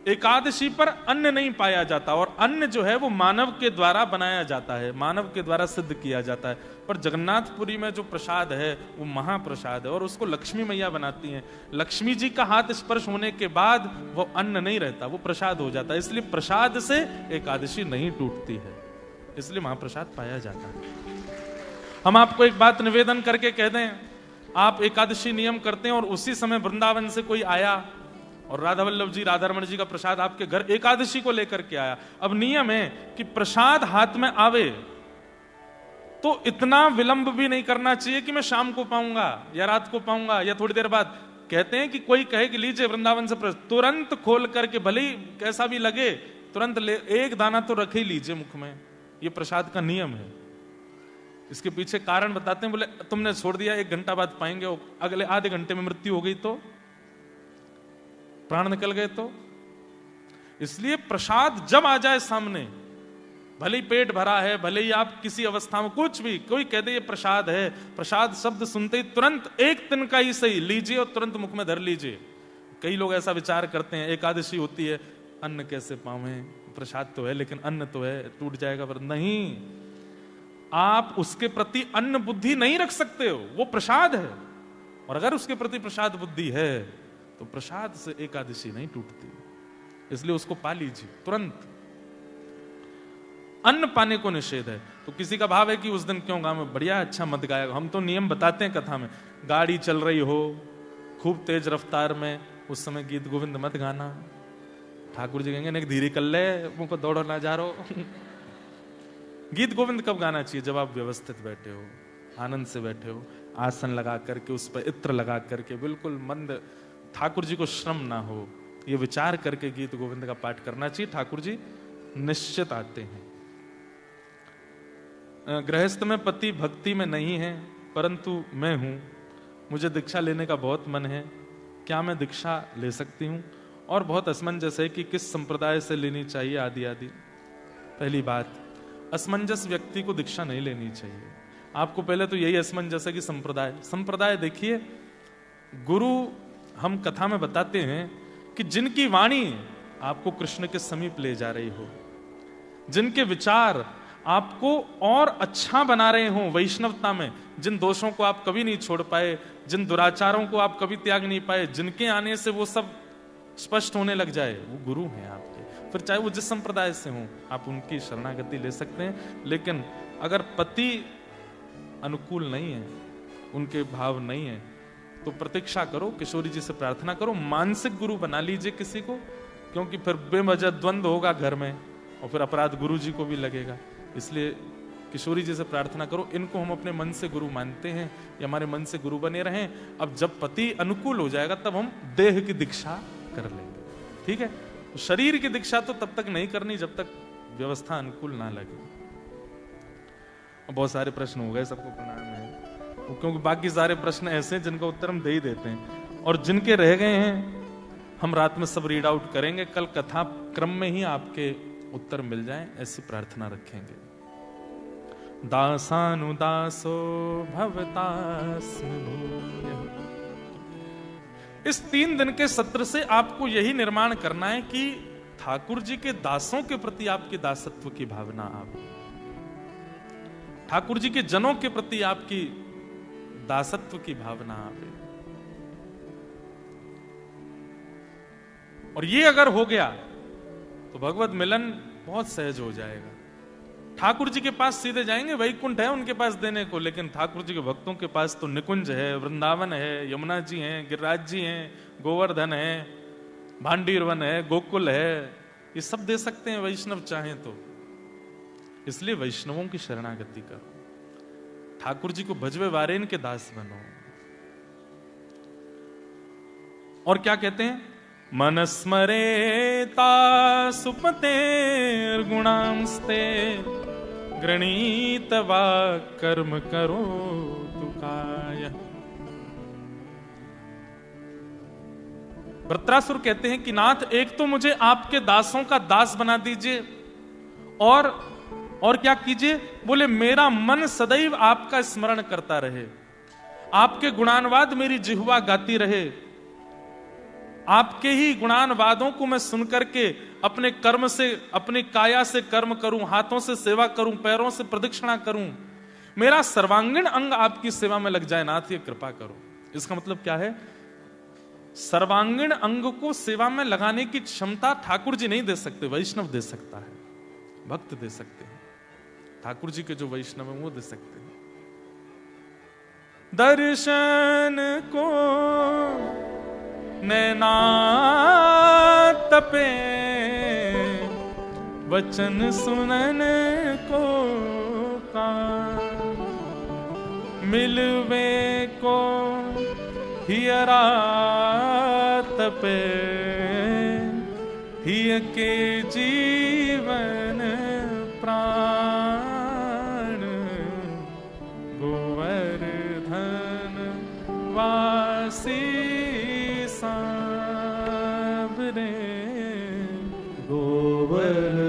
एकादशी पर अन्न नहीं पाया जाता, और अन्न जो है वो मानव के द्वारा बनाया जाता है, मानव के द्वारा सिद्ध किया जाता है। पर जगन्नाथपुरी में जो प्रसाद है वो महाप्रसाद है, और उसको लक्ष्मी मैया बनाती हैं। लक्ष्मी जी का हाथ स्पर्श होने के बाद वो अन्न नहीं रहता, वो प्रसाद हो जाता है। इसलिए प्रसाद से एकादशी नहीं टूटती है, इसलिए महाप्रसाद पाया जाता है। हम आपको एक बात निवेदन करके कह दें, आप एकादशी नियम करते हैं और उसी समय वृंदावन से कोई आया और राधा वल्लभ जी, राधा रमण जी का प्रसाद आपके घर एकादशी को लेकर के आया। अब नियम है कि प्रसाद हाथ में आवे तो इतना विलंब भी नहीं करना चाहिए कि मैं शाम को पाऊंगा या रात को पाऊंगा या थोड़ी देर बाद। कहते हैं कि कोई कहे कि लीजिए वृंदावन से प्रसाद, तुरंत खोल करके, भले ही कैसा भी लगे, तुरंत ले, एक दाना तो रख ही लीजिए मुख में। ये प्रसाद का नियम है। इसके पीछे कारण बताते हैं, बोले तुमने छोड़ दिया, 1 घंटा बाद पाएंगे, अगले आधे घंटे में मृत्यु हो गई तो, प्राण निकल गए तो। इसलिए प्रसाद जब आ जाए सामने, भले ही पेट भरा है, भले ही आप किसी अवस्था में, कुछ भी, कोई कह दे ये प्रसाद है, प्रसाद शब्द सुनते ही तुरंत एक तिनका ही सही लीजिए और तुरंत मुख में धर लीजिए। कई लोग ऐसा विचार करते हैं, एकादशी होती है, अन्न कैसे पावे, प्रसाद तो है लेकिन अन्न तो है, टूट जाएगा। पर नहीं, आप उसके प्रति अन्न बुद्धि नहीं रख सकते हो, वो प्रसाद है। और अगर उसके प्रति प्रसाद बुद्धि है तो प्रसाद से एकादशी नहीं टूटती। इसलिए उसको पा लीजिए तुरंत। अन्न पाने को निषेध है। तो किसी का भाव है कि उस दिन क्यों गाँव में बढ़िया अच्छा मत गाएगा, हम तो नियम बताते हैं कथा में, गाड़ी चल रही हो खूब तेज रफ्तार में, उस समय गीत गोविंद मत गाना। ठाकुर जी कहेंगे नहीं धीरे कर ले, मुझको दौड़ो ना जा रो। गीत गोविंद कब गाना चाहिए? जब आप व्यवस्थित बैठे हो, आनंद से बैठे हो, आसन लगा करके उस पर इत्र लगा करके बिल्कुल मंद, ठाकुर जी को श्रम ना हो, ये विचार करके गीत गोविंद का पाठ करना चाहिए। ठाकुर जी निश्चित आते हैं। गृहस्थ में पति भक्ति में नहीं है, परंतु मैं हूं, मुझे दीक्षा लेने का बहुत मन है, क्या मैं दीक्षा ले सकती हूं? और बहुत असमंजस है कि किस संप्रदाय से लेनी चाहिए आदि आदि। पहली बात, असमंजस व्यक्ति को दीक्षा नहीं लेनी चाहिए। आपको पहले तो यही असमंजस है कि संप्रदाय देखिए, गुरु हम कथा में बताते हैं कि जिनकी वाणी आपको कृष्ण के समीप ले जा रही हो, जिनके विचार आपको और अच्छा बना रहे हो वैष्णवता में, जिन दोषों को आप कभी नहीं छोड़ पाए, जिन दुराचारों को आप कभी त्याग नहीं पाए, जिनके आने से वो सब स्पष्ट होने लग जाए, वो गुरु हैं आपके। फिर चाहे वो जिस संप्रदाय से हो, आप उनकी शरणागति ले सकते हैं। लेकिन अगर पति अनुकूल नहीं है, उनके भाव नहीं है, तो प्रतीक्षा करो, किशोरी जी से प्रार्थना करो, मानसिक गुरु बना लीजिए किसी को, क्योंकि फिर बेवजह द्वंद्व होगा घर में और फिर अपराध गुरु जी को भी लगेगा। इसलिए किशोरी जी से प्रार्थना करो, इनको हम अपने मन से गुरु मानते हैं, ये हमारे मन से गुरु बने रहें। अब जब पति अनुकूल हो जाएगा तब हम देह की दीक्षा कर लेंगे, ठीक है? तो शरीर की दीक्षा तो तब तक नहीं करनी जब तक व्यवस्था अनुकूल ना लगे। बहुत सारे प्रश्न हो गए, सबको प्रणाम है, क्योंकि बाकी सारे प्रश्न ऐसे हैं जिनका उत्तर हम दे ही देते हैं, और जिनके रह गए हैं हम रात में सब रीड आउट करेंगे, कल कथा क्रम में ही आपके उत्तर मिल जाएं, ऐसी प्रार्थना रखेंगे। दासानुदासो भवतास्मि भूयः। इस 3 दिन के सत्र से आपको यही निर्माण करना है कि ठाकुर जी के दासों के प्रति आपकी दासत्व की भावना आवे, ठाकुर जी के जनों के प्रति आपकी दासत्व की भावना आवे। और ये अगर हो गया तो भगवत मिलन बहुत सहज हो जाएगा। ठाकुर जी के पास सीधे जाएंगे, वैकुंठ है उनके पास देने को, लेकिन ठाकुर जी के भक्तों के पास तो निकुंज है, वृंदावन है, यमुना जी हैं, गिरिराज जी हैं, गोवर्धन है, भांडीरवन है, गोकुल है, ये सब दे सकते हैं वैष्णव चाहें तो। इसलिए वैष्णवों की शरणागति करो, ठाकुर जी को भजवे वारेन के दास बनो। और क्या कहते हैं? मनस्मरेता सुपतेर गुणांस्ते गृणीत वा कर्म करो तुकाय। वृत्रासुर कहते हैं कि नाथ, एक तो मुझे आपके दासों का दास बना दीजिए, और क्या कीजिए? बोले मेरा मन सदैव आपका स्मरण करता रहे, आपके गुणानुवाद मेरी जिह्वा गाती रहे, आपके ही गुणानुवादों को मैं सुन करके अपने कर्म से, अपनी काया से कर्म करूं, हाथों से सेवा करूं, पैरों से प्रदक्षिणा करूं, मेरा सर्वांगीण अंग आपकी सेवा में लग जाए, नाथ ये कृपा करो। इसका मतलब क्या है? सर्वांगीण अंग को सेवा में लगाने की क्षमता ठाकुर जी नहीं दे सकते, वैष्णव दे सकता है, भक्त दे सकते हैं, ठाकुर जी के जो वैष्णव हैं वो दे सकते हैं। दर्शन को नैना तपे, वचन सुनन को कान, मिलवे को हियरा तपे, हिय के जीवन प्राण, गोवर्धन वासी साबरे, गोवर्धन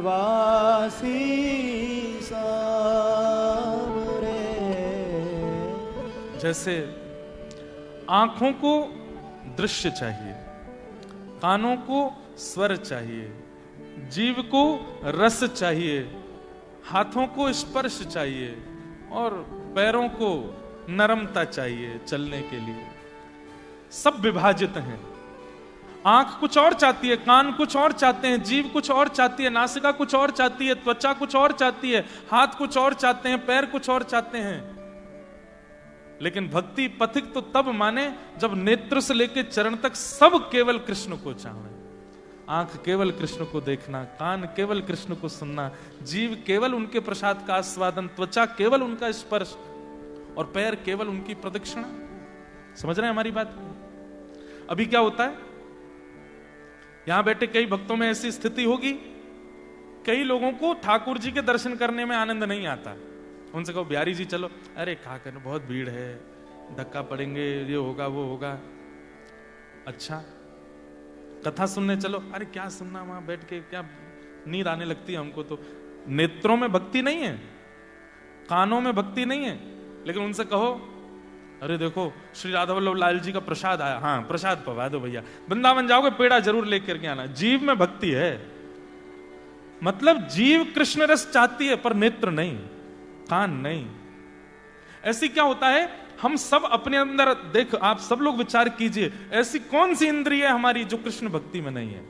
वासी साबरे। जैसे आंखों को दृश्य चाहिए, कानों को स्वर चाहिए, जीव को रस चाहिए, हाथों को स्पर्श चाहिए और पैरों को नरमता चाहिए चलने के लिए, सब विभाजित हैं। आंख कुछ और चाहती है, कान कुछ और चाहते हैं, जीभ कुछ और चाहती है, नासिका कुछ और चाहती है, त्वचा कुछ और चाहती है, हाथ कुछ और चाहते हैं, पैर कुछ और चाहते हैं। लेकिन भक्ति पथिक तो तब माने जब नेत्र से लेकर चरण तक सब केवल कृष्ण को चाहे। आंख केवल कृष्ण को देखना, कान केवल कृष्ण को सुनना, जीव केवल उनके प्रसाद का आस्वादन, त्वचा केवल उनका स्पर्श और पैर केवल उनकी प्रदक्षिणा। समझ रहे हैं हमारी बात? अभी क्या होता है, यहां बैठे कई भक्तों में ऐसी स्थिति होगी, कई लोगों को ठाकुर जी के दर्शन करने में आनंद नहीं आता। उनसे कहो बिहारी जी चलो, अरे कहा करने, बहुत भीड़ है, धक्का पड़ेंगे, ये होगा वो होगा। अच्छा कथा सुनने चलो, अरे क्या सुनना वहां बैठ के, क्या नींद आने लगती है हमको तो। नेत्रों में भक्ति नहीं है, कानों में भक्ति नहीं है, लेकिन उनसे कहो अरे देखो श्री राधा वल्लभ लाल जी का प्रसाद आया, हाँ प्रसाद पवा दो भैया, वृंदावन जाओगे पेड़ा जरूर लेकर के आना। जीव में भक्ति है, मतलब जीव कृष्ण रस चाहती है पर नेत्र नहीं, कान नहीं। ऐसी क्या होता है, हम सब अपने अंदर देख, आप सब लोग विचार कीजिए, ऐसी कौन सी इंद्रिय है हमारी जो कृष्ण भक्ति में नहीं है।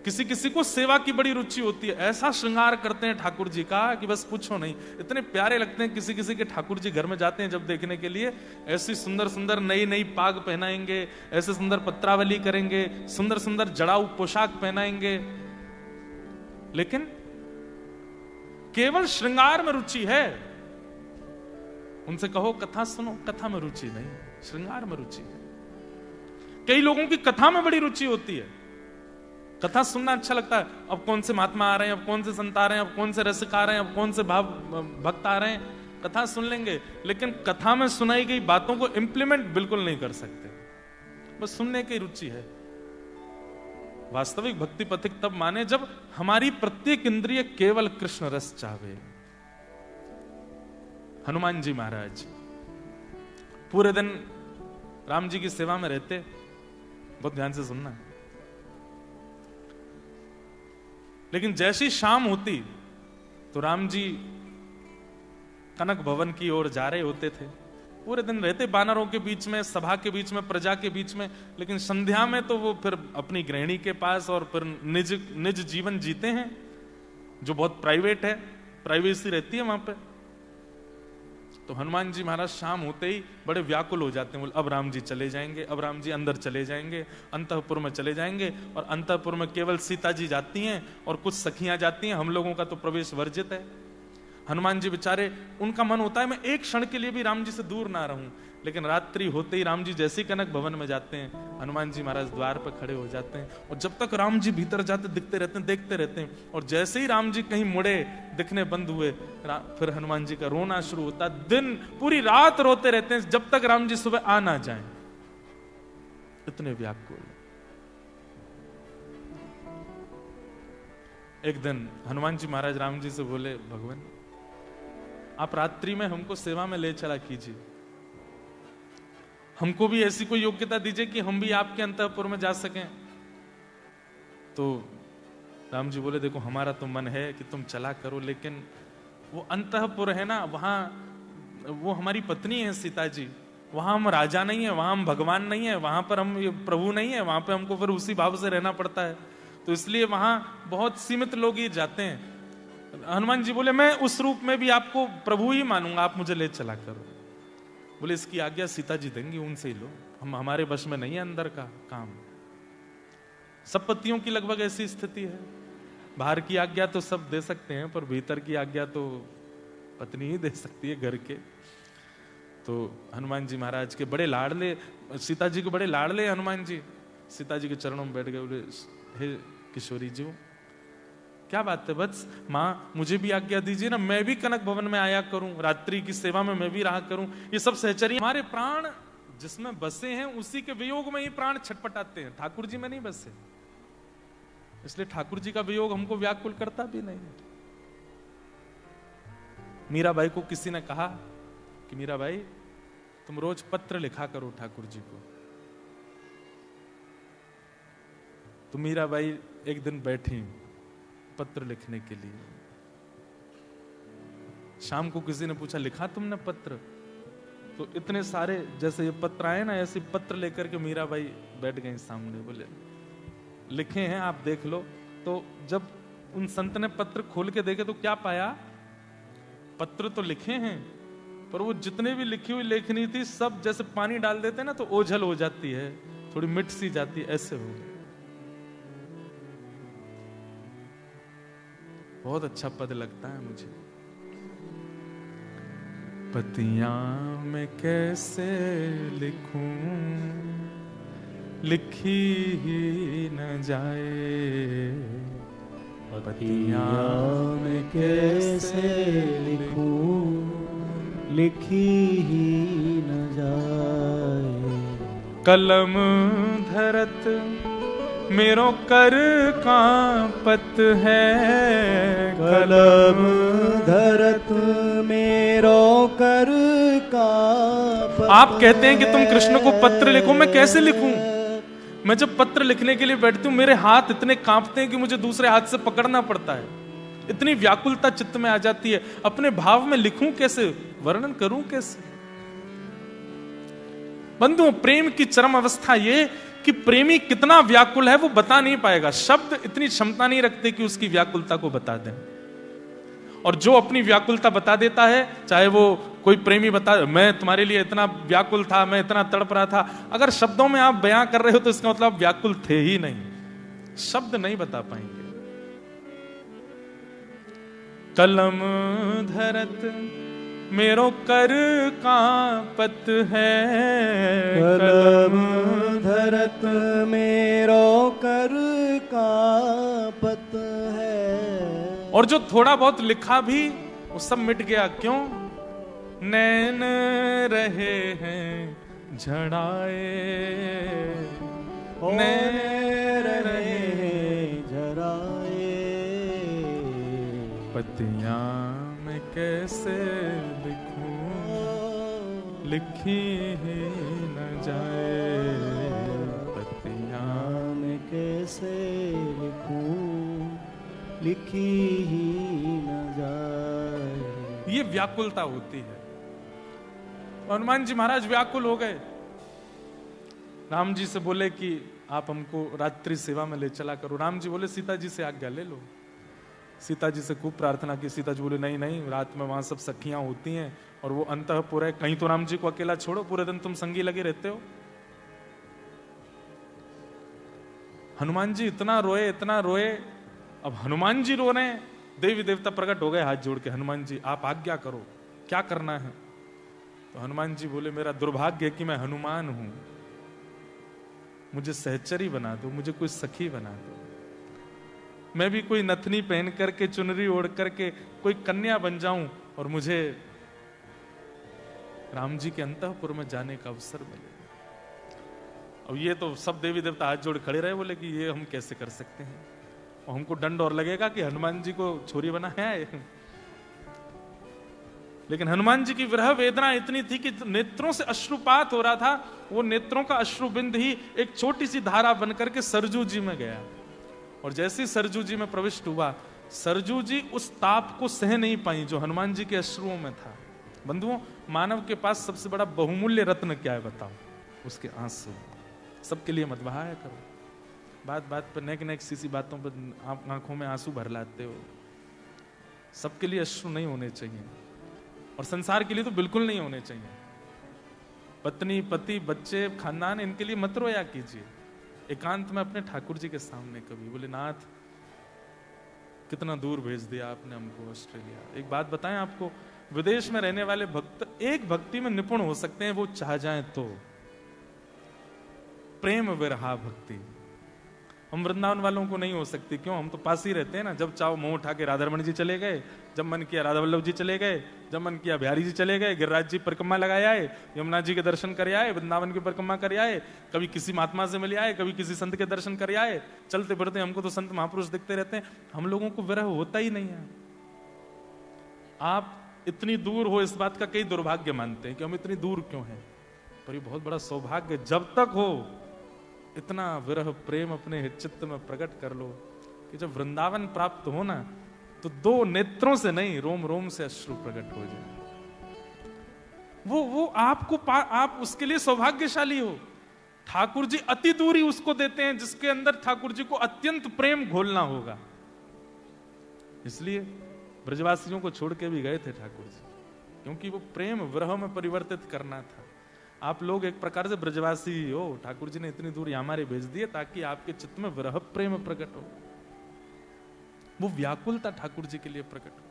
किसी किसी को सेवा की बड़ी रुचि होती है, ऐसा श्रृंगार करते हैं ठाकुर जी का कि बस पूछो नहीं, इतने प्यारे लगते हैं। किसी किसी के ठाकुर जी घर में जाते हैं जब देखने के लिए, ऐसी सुंदर सुंदर नई नई पाग पहनाएंगे, ऐसे सुंदर पत्रावली करेंगे, सुंदर सुंदर जड़ाऊ पोशाक पहनाएंगे, लेकिन केवल श्रृंगार में रुचि है। उनसे कहो कथा सुनो, कथा में रुचि नहीं, श्रृंगार में रुचि है। कई लोगों की कथा में बड़ी रुचि होती है, कथा सुनना अच्छा लगता है। अब कौन से महात्मा आ रहे हैं, अब कौन से संत आ रहे हैं, अब कौन से रसिक आ रहे हैं, अब कौन से भाव भक्त आ रहे हैं, कथा सुन लेंगे, लेकिन कथा में सुनाई गई बातों को इंप्लीमेंट बिल्कुल नहीं कर सकते, बस सुनने की रुचि है। वास्तविक भक्ति पथिक तब माने जब हमारी प्रत्येक इंद्रिय केवल कृष्ण रस चाहे। हनुमान जी महाराज पूरे दिन राम जी की सेवा में रहते, बहुत ध्यान से सुनना, लेकिन जैसी शाम होती तो राम जी कनक भवन की ओर जा रहे होते थे। पूरे दिन रहते बानरों के बीच में, सभा के बीच में, प्रजा के बीच में, लेकिन संध्या में तो वो फिर अपनी गृहिणी के पास और फिर निज जीवन जीते हैं जो बहुत प्राइवेट है, प्राइवेसी रहती है वहां पे। तो हनुमान जी महाराज शाम होते ही बड़े व्याकुल हो जाते हैं, बोले अब राम जी चले जाएंगे, अब राम जी अंदर चले जाएंगे, अंतःपुर में चले जाएंगे, और अंतःपुर में केवल सीता जी जाती हैं और कुछ सखियां जाती हैं, हम लोगों का तो प्रवेश वर्जित है। हनुमान जी बेचारे, उनका मन होता है मैं एक क्षण के लिए भी राम जी से दूर ना रहूं, लेकिन रात्रि होते ही राम जी जैसे ही कनक भवन में जाते हैं, हनुमान जी महाराज द्वार पर खड़े हो जाते हैं, और जब तक राम जी भीतर जाते दिखते रहते हैं, देखते रहते हैं, और जैसे ही राम जी कहीं मुड़े, दिखने बंद हुए, फिर हनुमान जी का रोना शुरू होता। दिन पूरी रात रोते रहते हैं जब तक राम जी सुबह आ ना जाएं, इतने व्याकुल। एक दिन हनुमान जी महाराज राम जी से बोले, भगवान आप रात्रि में हमको सेवा में ले चला कीजिए, हमको भी ऐसी कोई योग्यता दीजिए कि हम भी आपके अंतःपुर में जा सकें। तो राम जी बोले, देखो हमारा तो मन है कि तुम चला करो, लेकिन वो अंतःपुर है ना, वहां वो हमारी पत्नी है सीता जी, वहां हम राजा नहीं है, वहां हम भगवान नहीं है, वहां पर हम प्रभु नहीं है, वहां पे हमको फिर उसी भाव से रहना पड़ता है, तो इसलिए वहां बहुत सीमित लोग ही जाते हैं। हनुमान जी बोले, मैं उस रूप में भी आपको प्रभु ही मानूंगा, आप मुझे ले चला करो। बोले इसकी आज्ञा सीता जी देंगी, उनसे ही लो, हम हमारे वश में नहीं है अंदर का काम। सब पतियों की लगभग ऐसी स्थिति है, बाहर की आज्ञा तो सब दे सकते हैं, पर भीतर की आज्ञा तो पत्नी ही दे सकती है घर के। तो हनुमान जी महाराज के बड़े लाडले, सीता जी के बड़े लाडले हनुमान जी, सीता जी के चरणों में बैठ गए, बोले हे किशोरी जी, क्या बात है वत्स, माँ मुझे भी आज्ञा दीजिए ना, मैं भी कनक भवन में आया करूं, रात्रि की सेवा में मैं भी रहा करूं। ये सब सहचर्य, हमारे प्राण जिसमें बसे हैं उसी के वियोग में ही प्राण छटपटाते हैं, ठाकुर जी में नहीं बसे, इसलिए ठाकुर जी का वियोग हमको व्याकुल करता भी नहीं। मीराबाई को किसी ने कहा कि मीराबाई तुम रोज पत्र लिखा करो ठाकुर जी को। तो मीराबाई एक दिन बैठी पत्र लिखने के लिए, शाम को किसी ने पूछा लिखा तुमने पत्र? तो इतने सारे जैसे ये पत्र आए ना, ऐसे पत्र लेकर के मीराबाई बैठ गई सामने, बोले लिखे हैं आप देख लो। तो जब उन संत ने पत्र खोल के देखे तो क्या पाया, पत्र तो लिखे हैं पर वो जितने भी लिखी हुई लेखनी थी सब जैसे पानी डाल देते ना तो ओझल हो जाती है, थोड़ी मिट सी जाती है, ऐसे हो। बहुत अच्छा पद लगता है मुझे। पतियां मैं कैसे लिखूं, लिखी ही न जाए। पतियां मैं कैसे लिखूं, लिखी ही न जाए। कलम धरत मेरो कर कांपत है, कलम धरत मेरो कर कांपत। आप कहते हैं कि तुम कृष्ण को पत्र लिखो, मैं कैसे लिखूं? मैं जब पत्र लिखने के लिए बैठती हूँ मेरे हाथ इतने कांपते हैं कि मुझे दूसरे हाथ से पकड़ना पड़ता है। इतनी व्याकुलता चित्त में आ जाती है, अपने भाव में लिखूं कैसे, वर्णन करूं कैसे? बंधुओं, प्रेम की चरम अवस्था ये कि प्रेमी कितना व्याकुल है वो बता नहीं पाएगा। शब्द इतनी क्षमता नहीं रखते कि उसकी व्याकुलता को बता दें। और जो अपनी व्याकुलता बता देता है, चाहे वो कोई प्रेमी बता, मैं तुम्हारे लिए इतना व्याकुल था, मैं इतना तड़प रहा था, अगर शब्दों में आप बयां कर रहे हो तो इसका मतलब आप व्याकुल थे ही नहीं। शब्द नहीं बता पाएंगे। कलम धरत मेरो कर कांपत है, कलम धरत मेरो कर कांपत है। और जो थोड़ा बहुत लिखा भी वो सब मिट गया। क्यों? नैन रहे हैं झड़ाए, नैन रहे हैं झड़ाए। पतियां मैं कैसे लिखूं, लिखी ही न जाए। पतियां मैं कैसे लिखूं, लिखी ही न जाए। ये व्याकुलता होती है। हनुमान जी महाराज व्याकुल हो गए। राम जी से बोले कि आप हमको रात्रि सेवा में ले चला करो। राम जी बोले सीता जी से आज्ञा ले लो। सीता जी से खूब प्रार्थना की। सीता जी बोले नहीं नहीं, रात में वहां सब सखियां होती हैं और वो अंतःपुर है, कहीं तो राम जी को अकेला छोड़ो, पूरे दिन तुम संगी लगे रहते हो। हनुमान जी इतना रोए इतना रोए। अब हनुमान जी रो रहे हैं, देवी देवता प्रकट हो गए हाथ जोड़ के, हनुमान जी आप आज्ञा करो, क्या करना है? तो हनुमान जी बोले मेरा दुर्भाग्य है कि मैं हनुमान हूं, मुझे सहचरी बना दो, मुझे कोई सखी बना दो। मैं भी कोई नथनी पहन करके, चुनरी ओढ़ करके कोई कन्या बन जाऊं और मुझे राम जी के अंतःपुर में जाने का अवसर मिले। अब ये तो सब देवी देवता हाथ जोड़ खड़े रहे, बोले कि ये हम कैसे कर सकते हैं, और हमको दंड और लगेगा कि हनुमान जी को छोरी बनाया है। लेकिन हनुमान जी की विरह वेदना इतनी थी कि नेत्रों से अश्रुपात हो रहा था। वो नेत्रों का अश्रुबिंद ही एक छोटी सी धारा बनकर के सरजू जी में गया, और जैसे ही सरजू जी में प्रविष्ट हुआ, सरजू जी उस ताप को सह नहीं पाई जो हनुमान जी के अश्रुओं में था। बंधुओं, मानव के पास सबसे बड़ा बहुमूल्य रत्न क्या है बताओ? उसके आंसू। सबके लिए मत बहाया करो। बात बात पर नेक नेक सी बातों पर आप आंखों में आंसू भर लाते हो। सबके लिए अश्रु नहीं होने चाहिए, और संसार के लिए तो बिल्कुल नहीं होने चाहिए। पत्नी, पति, बच्चे, खानदान, इनके लिए मत रोया कीजिए। एकांत में अपने ठाकुर जी के सामने कभी बोले, नाथ कितना दूर भेज दिया आपने हमको ऑस्ट्रेलिया। एक बात बताएं आपको, विदेश में रहने वाले भक्त एक भक्ति में निपुण हो सकते हैं, वो चाह जाएं तो, प्रेम विरहा भक्ति। हम वृंदावन वालों को नहीं हो सकती। क्यों? हम तो पास ही रहते हैं ना। जब चाहो मुंह उठा के राधारमण जी चले गए, जब मन किया राधा वल्लभ जी चले गए, जब मन किया बिहारी जी चले गए, गिरिराज जी परिक्रमा लगाए आए, यमुना जी के दर्शन कर आए, वृंदावन की परिक्रमा कर आए, कभी किसी महात्मा से मिले आए, कभी किसी संत के दर्शन कर आए। चलते फिरते हमको तो संत महापुरुष दिखते रहते हैं, हम लोगों को विरह होता ही नहीं है। आप इतनी दूर हो इस बात का कई दुर्भाग्य मानते हैं कि हम इतनी दूर क्यों हैं, पर ये बहुत बड़ा सौभाग्य। जब तक हो इतना विरह प्रेम अपने चित्त में प्रकट कर लो कि जब वृंदावन प्राप्त हो ना, तो दो नेत्रों से नहीं, रोम रोम से अश्रु प्रकट हो जाए। वो आप उसके लिए सौभाग्यशाली हो। ठाकुर जी अति दूरी उसको देते हैं जिसके अंदर ठाकुर जी को अत्यंत प्रेम घोलना होगा। इसलिए ब्रजवासियों को छोड़ के भी गए थे ठाकुर जी, क्योंकि वो प्रेम विरह में परिवर्तित करना था। आप लोग एक प्रकार से ब्रजवासी ही हो, ठाकुर जी ने इतनी दूर हमारे भेज दिए ताकि आपके चित्त में विरह प्रेम प्रकट हो, वो व्याकुलता ठाकुर जी के लिए प्रकट हो।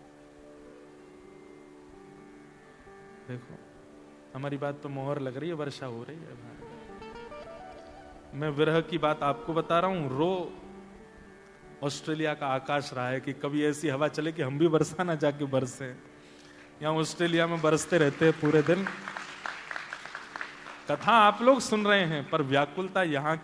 देखो हमारी बात पे मोहर लग रही है, वर्षा हो रही है। मैं विरह की बात आपको बता रहा हूं। रो ऑस्ट्रेलिया का आकाश रहा है कि कभी ऐसी हवा चले कि हम भी बरसा ना जाके बरसे। यहां ऑस्ट्रेलिया में बरसते रहते हैं पूरे दिन। कथा आप लोग सुन रहे हैं, पर व्याकुलता यहाँ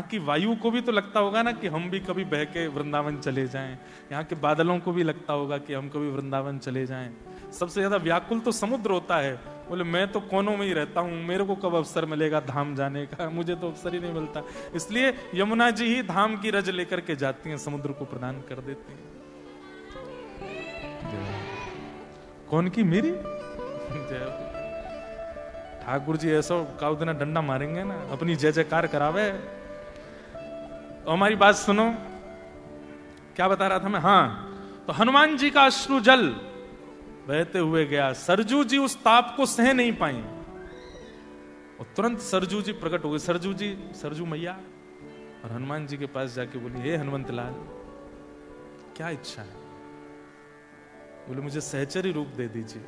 की वायु को भी तो लगता होगा ना कि हम भी कभी बह के वृंदावन चले जाएं। यहाँ के बादलों को भी लगता होगा कि हम कभी वृंदावन चले जाएं। सबसे ज्यादा व्याकुल तो समुद्र होता है। बोले मैं तो कोनों में ही रहता हूं, मेरे को कब अवसर मिलेगा धाम जाने का, मुझे तो अवसर ही नहीं मिलता। इसलिए यमुना जी ही धाम की रज लेकर के जाती हैं, समुद्र को प्रदान कर देती हैं। कौन की? मेरी जय। ठाकुर जी ऐसा काउ दिन डंडा मारेंगे ना, अपनी जय जयकार करावे। तो हमारी बात सुनो, क्या बता रहा था मैं? हाँ, तो हनुमान जी का अश्रु जल बहते हुए गया। सरजू जी उस ताप को सह नहीं पाई और तुरंत सरजू जी प्रकट हो गए। सरजू मैया, और हनुमान जी के पास जाके बोली, हे हनुमंत लाल, क्या इच्छा है? बोले मुझे सहचरी रूप दे दीजिए।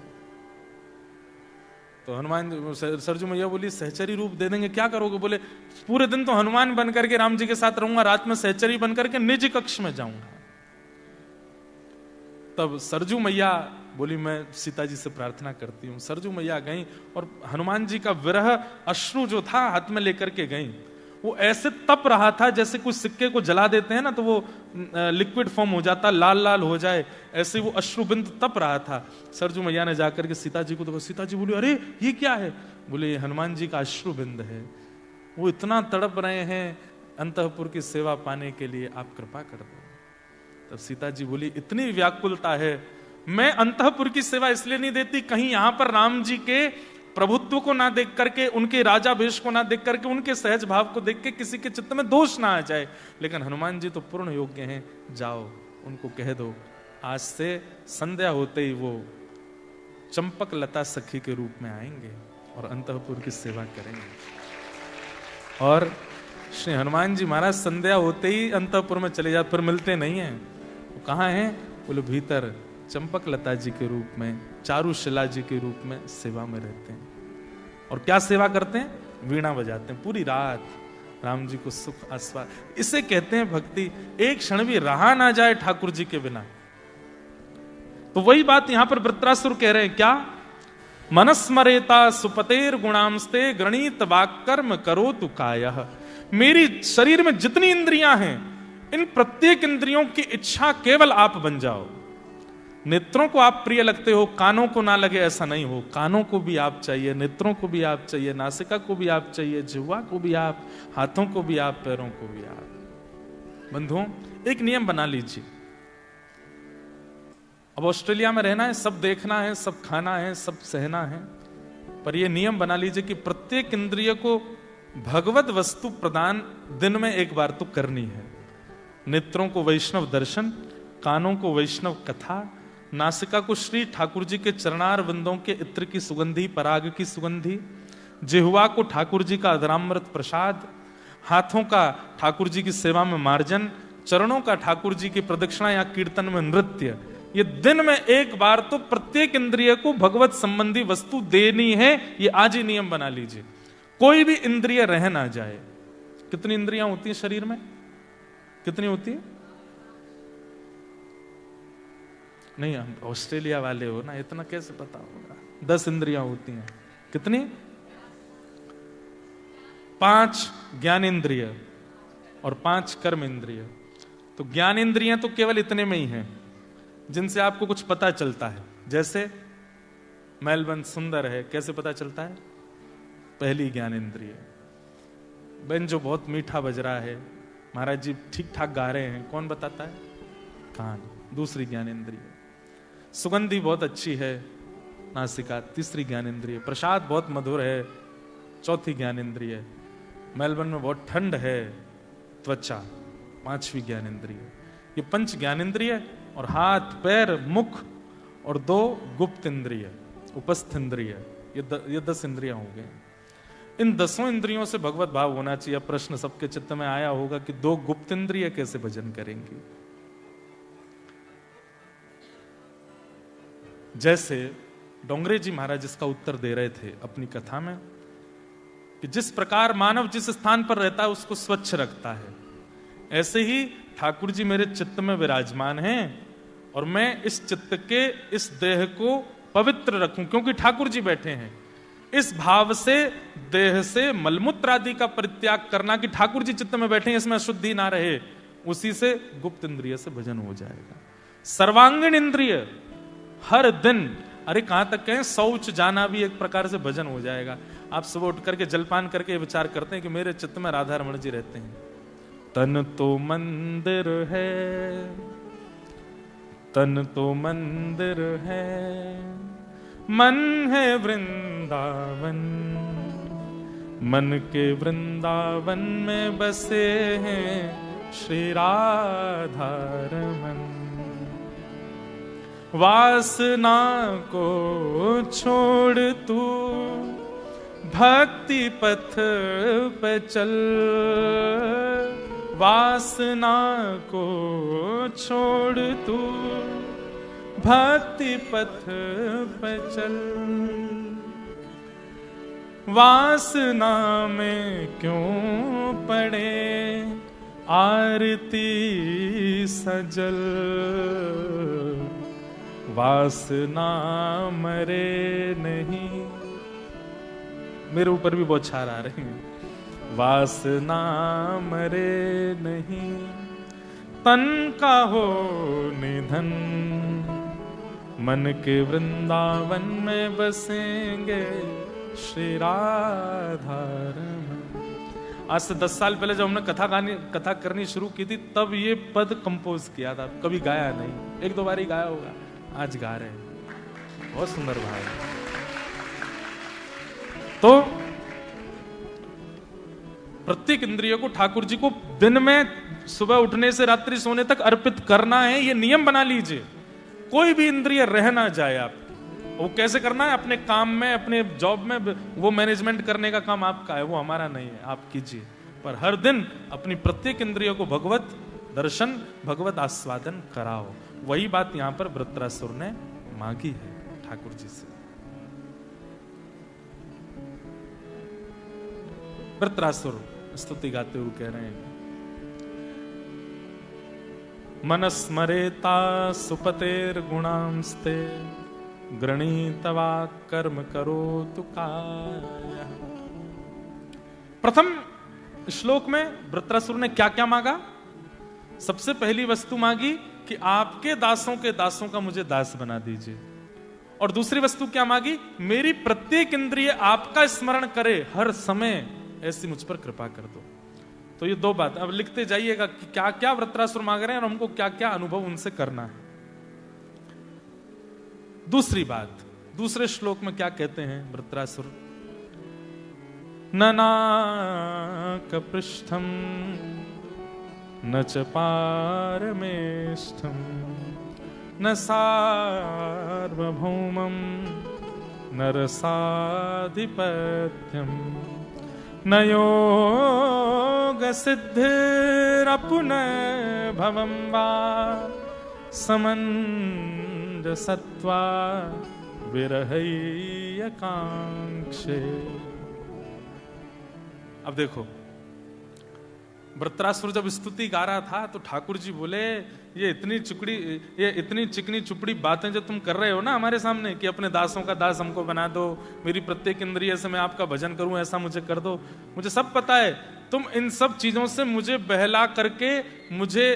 तो सरजू मैया बोली, सहचरी रूप दे देंगे, क्या करोगे? बोले पूरे दिन तो हनुमान बन करके राम जी के साथ रहूंगा, रात में सहचरी बन करके निज कक्ष में जाऊंगा। तब सरजू मैया बोली, मैं सीता जी से प्रार्थना करती हूँ। सरजू मैया गई और हनुमान जी का विरह अश्रु जो था हाथ में लेकर के गई। वो ऐसे तप रहा था जैसे कुछ सिक्के को जला देते हैं ना तो वो लिक्विड फॉर्म हो जाता, लाल लाल हो जाए, ऐसे वो अश्रु बिंद तप रहा था। सरजू मैया ने जाकर के सीता जी को तो सीता जी बोली, अरे ये क्या है? बोले हनुमान जी का अश्रु बिंद है, वो इतना तड़प रहे हैं अंतःपुर की सेवा पाने के लिए, आप कृपा कर दो। तब सीता जी बोली, इतनी व्याकुलता है, मैं अंतःपुर की सेवा इसलिए नहीं देती कहीं यहां पर राम जी के प्रभुत्व को ना देख करके, उनके राजा वेश को ना देख करके, उनके सहज भाव को देख के किसी के चित्त में दोष ना आ जाए। लेकिन हनुमान जी तो पूर्ण योग्य हैं, जाओ उनको कह दो आज से संध्या होते ही वो चंपक लता सखी के रूप में आएंगे और अंतःपुर की सेवा करेंगे। और श्री हनुमान जी महाराज संध्या होते ही अंतःपुर में चले जाते, फिर मिलते नहीं है। वो कहाँ हैं? बोले भीतर चंपक लता जी के रूप में, चारुशिला जी के रूप में सेवा में रहते हैं। और क्या सेवा करते हैं? वीणा बजाते हैं पूरी रात, राम जी को सुख आस्वाद। इसे कहते हैं भक्ति। एक क्षण भी रहा ना जाए ठाकुर जी के बिना। तो वही बात यहां पर वृत्रासुर कह रहे हैं, क्या? मनस्मरेता सुपतेर गुणांस्ते गणित वाक्कर्म करो तु कायः। मेरी शरीर में जितनी इंद्रियां हैं, इन प्रत्येक इंद्रियों की इच्छा केवल आप बन जाओ। नेत्रों को आप प्रिय लगते हो, कानों को ना लगे ऐसा नहीं हो। कानों को भी आप चाहिए, नेत्रों को भी आप चाहिए, नासिका को भी आप चाहिए, जिह्वा को भी आप, हाथों को भी आप, पैरों को भी आप। बंधुओं, एक नियम बना लीजिए। अब ऑस्ट्रेलिया में रहना है, सब देखना है, सब खाना है, सब सहना है, पर यह नियम बना लीजिए कि प्रत्येक इंद्रिय को भगवत वस्तु प्रदान दिन में एक बार तो करनी है। नेत्रों को वैष्णव दर्शन, कानों को वैष्णव कथा, नासिका को श्री ठाकुर जी के चरणार विंदों के इत्र की सुगंधी, पराग की सुगंधी, जिह्वा को ठाकुर जी का अधरामृत प्रसाद, हाथों का ठाकुर जी की सेवा में मार्जन, चरणों का ठाकुर जी की प्रदक्षिणा या कीर्तन में नृत्य। ये दिन में एक बार तो प्रत्येक इंद्रिय को भगवत संबंधी वस्तु देनी है। ये आज ही नियम बना लीजिए, कोई भी इंद्रिय रह ना जाए। कितनी इंद्रियां होती हैं शरीर में? कितनी होती है? नहीं, हम ऑस्ट्रेलिया वाले हो ना, इतना कैसे पता होगा? 10 इंद्रियां होती हैं। कितनी? 5 ज्ञान इंद्रिय और 5 कर्म इंद्रिय। तो ज्ञान इंद्रियां तो केवल इतने में ही हैं जिनसे आपको कुछ पता चलता है। जैसे मेलबर्न सुंदर है, कैसे पता चलता है? पहली ज्ञान इंद्रिय। बेंजो बहुत मीठा बज रहा है, महाराज जी ठीक ठाक गा रहे हैं, कौन बताता है? कान, दूसरी ज्ञान इंद्रिय। सुगंधी बहुत अच्छी है, नासिका तीसरी ज्ञान इंद्रिय, प्रसाद बहुत मधुर है चौथी ज्ञान इंद्रिय, मेलबर्न में बहुत ठंड है त्वचा पांचवी ज्ञान इंद्रिय। ये पंच ज्ञान इंद्रिय और हाथ पैर मुख और 2 गुप्त इंद्रिय उपस्थ इंद्रिय, ये 10 इंद्रियां हो गए। इन 10 इंद्रियों से भगवत भाव होना चाहिए। प्रश्न सबके चित्त में आया होगा कि 2 गुप्त इंद्रिय कैसे भजन करेंगी। जैसे डोंगरे जी महाराज इसका उत्तर दे रहे थे अपनी कथा में कि जिस प्रकार मानव जिस स्थान पर रहता है उसको स्वच्छ रखता है, ऐसे ही ठाकुर जी मेरे चित्त में विराजमान हैं और मैं इस चित्त के इस देह को पवित्र रखूं क्योंकि ठाकुर जी बैठे हैं। इस भाव से देह से मलमूत्र आदि का परित्याग करना कि ठाकुर जी चित्त में बैठे हैं, इसमें अशुद्धि ना रहे, उसी से गुप्त इंद्रिय से भजन हो जाएगा। सर्वांगीण इंद्रिय हर दिन, अरे कहां तक कहें, शौच जाना भी एक प्रकार से भजन हो जाएगा। आप सुबह उठ करके जलपान करके विचार करते हैं कि मेरे चित्त में राधा रमण जी रहते हैं। तन तो मंदिर है, तन तो मंदिर है, मन है वृंदावन, मन के वृंदावन में बसे हैं श्री राधा रमन। वासना को छोड़ तू भक्ति पथ पे चल, वासना को छोड़ तू भक्ति पथ पे चल। वासना में क्यों पड़े आरती सजल, वासना मरे नहीं। मेरे ऊपर भी बहुत छार आ रहे हैं। वासना मरे नहीं, तन का हो निधन, मन के वृंदावन में बसेंगे श्री राधा रमन। आज से 10 साल पहले जब हमने कथा करनी शुरू की थी तब ये पद कंपोज किया था, कभी गाया नहीं, 1-2 बार ही गाया होगा, आज गा रहे हैं। बहुत सुंदर भाव है। तो प्रत्येक इंद्रिय को ठाकुर जी को दिन में सुबह उठने से रात्रि सोने तक अर्पित करना है, ये नियम बना लीजिए। कोई भी इंद्रिय रह ना जाए आप। वो कैसे करना है? अपने काम में, अपने जॉब में, वो मैनेजमेंट करने का काम आपका है, वो हमारा नहीं है, आप कीजिए। पर हर दिन अपनी प्रत्येक इंद्रियों को भगवत दर्शन, भगवत आस्वादन कराओ। वही बात यहां पर वृत्रासुर ने मांगी है ठाकुर जी से। वृत्रासुर स्तुति गाते हुए कह रहे हैं, मनस्मरेता सुपतेर गुणांस्ते गृणीतवा कर्म करो तुकाय। प्रथम श्लोक में वृत्रासुर ने क्या क्या मांगा? सबसे पहली वस्तु मांगी कि आपके दासों के दासों का मुझे दास बना दीजिए। और दूसरी वस्तु क्या मांगी? मेरी प्रत्येक इंद्रिय आपका स्मरण करे हर समय, ऐसी मुझ पर कृपा कर दो। तो ये 2 बात अब लिखते जाइएगा कि क्या क्या वृत्रासुर मांग रहे हैं और हमको क्या क्या अनुभव उनसे करना है। दूसरी बात, दूसरे श्लोक में क्या कहते हैं वृत्रासुर? न नाकपृष्ठम न च पारमेष्ठम न सार्वभौमम न रसाधिपत्यम न योग सिद्धिरपुनर्भवं वा समञ्जसत्वा विरहैकांक्षे। अब देखो, वृत्रासुर जब स्तुति गा रहा था तो ठाकुर जी बोले, ये इतनी चिकनी चुपड़ी बातें जो तुम कर रहे हो ना हमारे सामने कि अपने दासों का दास हमको बना दो, मेरी प्रत्येक इंद्रिय से मैं आपका भजन करूं, ऐसा मुझे कर दो, मुझे सब पता है। तुम इन सब चीजों से मुझे बहला करके, मुझे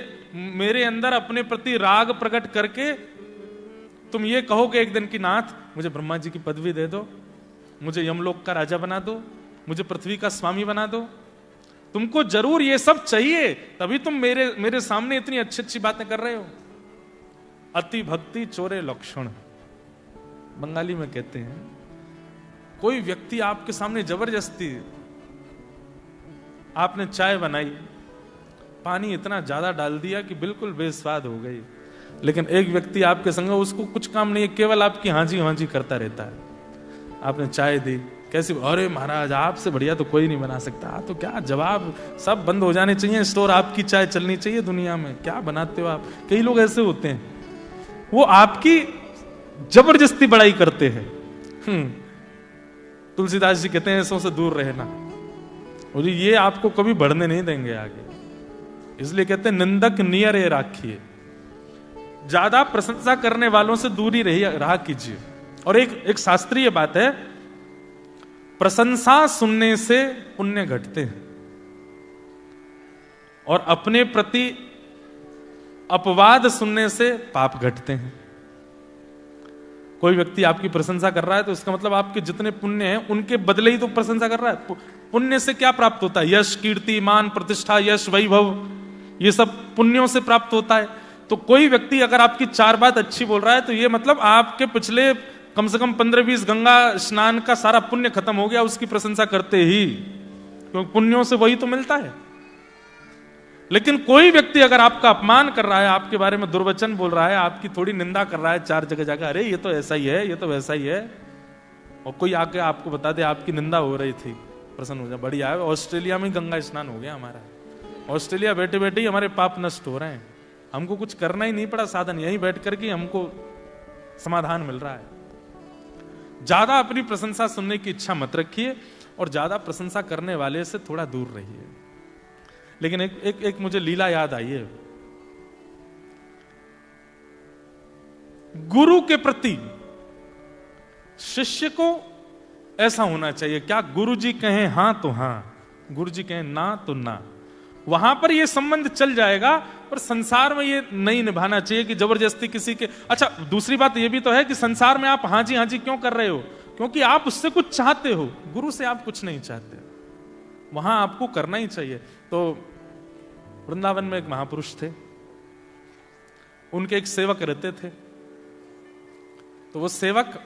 मेरे अंदर अपने प्रति राग प्रकट करके तुम ये कहोगे एक दिन की नाथ मुझे ब्रह्मा जी की पदवी दे दो, मुझे यमलोक का राजा बना दो, मुझे पृथ्वी का स्वामी बना दो। तुमको जरूर ये सब चाहिए, तभी तुम मेरे सामने इतनी अच्छी अच्छी बातें कर रहे हो। अति भक्ति चोरे लक्षण। बंगाली में कहते हैं, कोई व्यक्ति आपके सामने जबरदस्ती, आपने चाय बनाई, पानी इतना ज्यादा डाल दिया कि बिल्कुल बेस्वाद हो गई, लेकिन एक व्यक्ति आपके संग, उसको कुछ काम नहीं है, केवल आपकी हांजी हांजी करता रहता है। आपने चाय दी, कैसी, अरे महाराज आपसे बढ़िया तो कोई नहीं बना सकता, तो क्या जवाब, सब बंद हो जाने चाहिए स्टोर, आपकी चाय चलनी चाहिए दुनिया में, क्या बनाते हो आप। कई लोग ऐसे होते हैं, वो आपकी जबरदस्ती बड़ाई करते हैं। तुलसीदास जी कहते हैं ऐसों से दूर रहना, और ये आपको कभी बढ़ने नहीं देंगे आगे, इसलिए कहते हैं निंदक नियर राखिए, ज्यादा प्रशंसा करने वालों से दूरी रहा कीजिए। और एक शास्त्रीय बात है, प्रशंसा सुनने से पुण्य घटते हैं और अपने प्रति अपवाद सुनने से पाप घटते हैं। कोई व्यक्ति आपकी प्रशंसा कर रहा है तो इसका मतलब आपके जितने पुण्य हैं उनके बदले ही तो प्रशंसा कर रहा है। पुण्य से क्या प्राप्त होता है? यश, कीर्ति, मान, प्रतिष्ठा, यश, वैभव, ये सब पुण्यों से प्राप्त होता है। तो कोई व्यक्ति अगर आपकी 4 बात अच्छी बोल रहा है तो ये मतलब आपके पिछले कम से कम 15-20 गंगा स्नान का सारा पुण्य खत्म हो गया उसकी प्रशंसा करते ही, क्योंकि पुण्यों से वही तो मिलता है। लेकिन कोई व्यक्ति अगर आपका अपमान कर रहा है, आपके बारे में दुर्वचन बोल रहा है, आपकी थोड़ी निंदा कर रहा है 4 जगह जाकर, अरे ये तो ऐसा ही है, ये तो वैसा ही है, और कोई आके आपको बता दे आपकी निंदा हो रही थी, प्रसन्न हो जाए, बढ़िया है। ऑस्ट्रेलिया में गंगा स्नान हो गया हमारा, ऑस्ट्रेलिया बैठे बैठे ही हमारे पाप नष्ट हो रहे हैं, हमको कुछ करना ही नहीं पड़ा, साधन यहीं बैठ करके हमको समाधान मिल रहा है। ज्यादा अपनी प्रशंसा सुनने की इच्छा मत रखिए और ज्यादा प्रशंसा करने वाले से थोड़ा दूर रहिए। लेकिन एक मुझे लीला याद आई है। गुरु के प्रति शिष्य को ऐसा होना चाहिए, क्या गुरु जी कहें हां तो हां, गुरु जी कहें ना तो ना, वहां पर यह संबंध चल जाएगा। पर संसार में ये नहीं निभाना चाहिए कि जबरदस्ती किसी के। अच्छा, दूसरी बात यह भी तो है कि संसार में आप हां जी क्यों कर रहे हो? क्योंकि आप उससे कुछ चाहते हो, गुरु से आप कुछ नहीं चाहते, वहां आपको करना ही चाहिए। तो वृंदावन में एक महापुरुष थे, उनके एक सेवक रहते थे। तो वो सेवक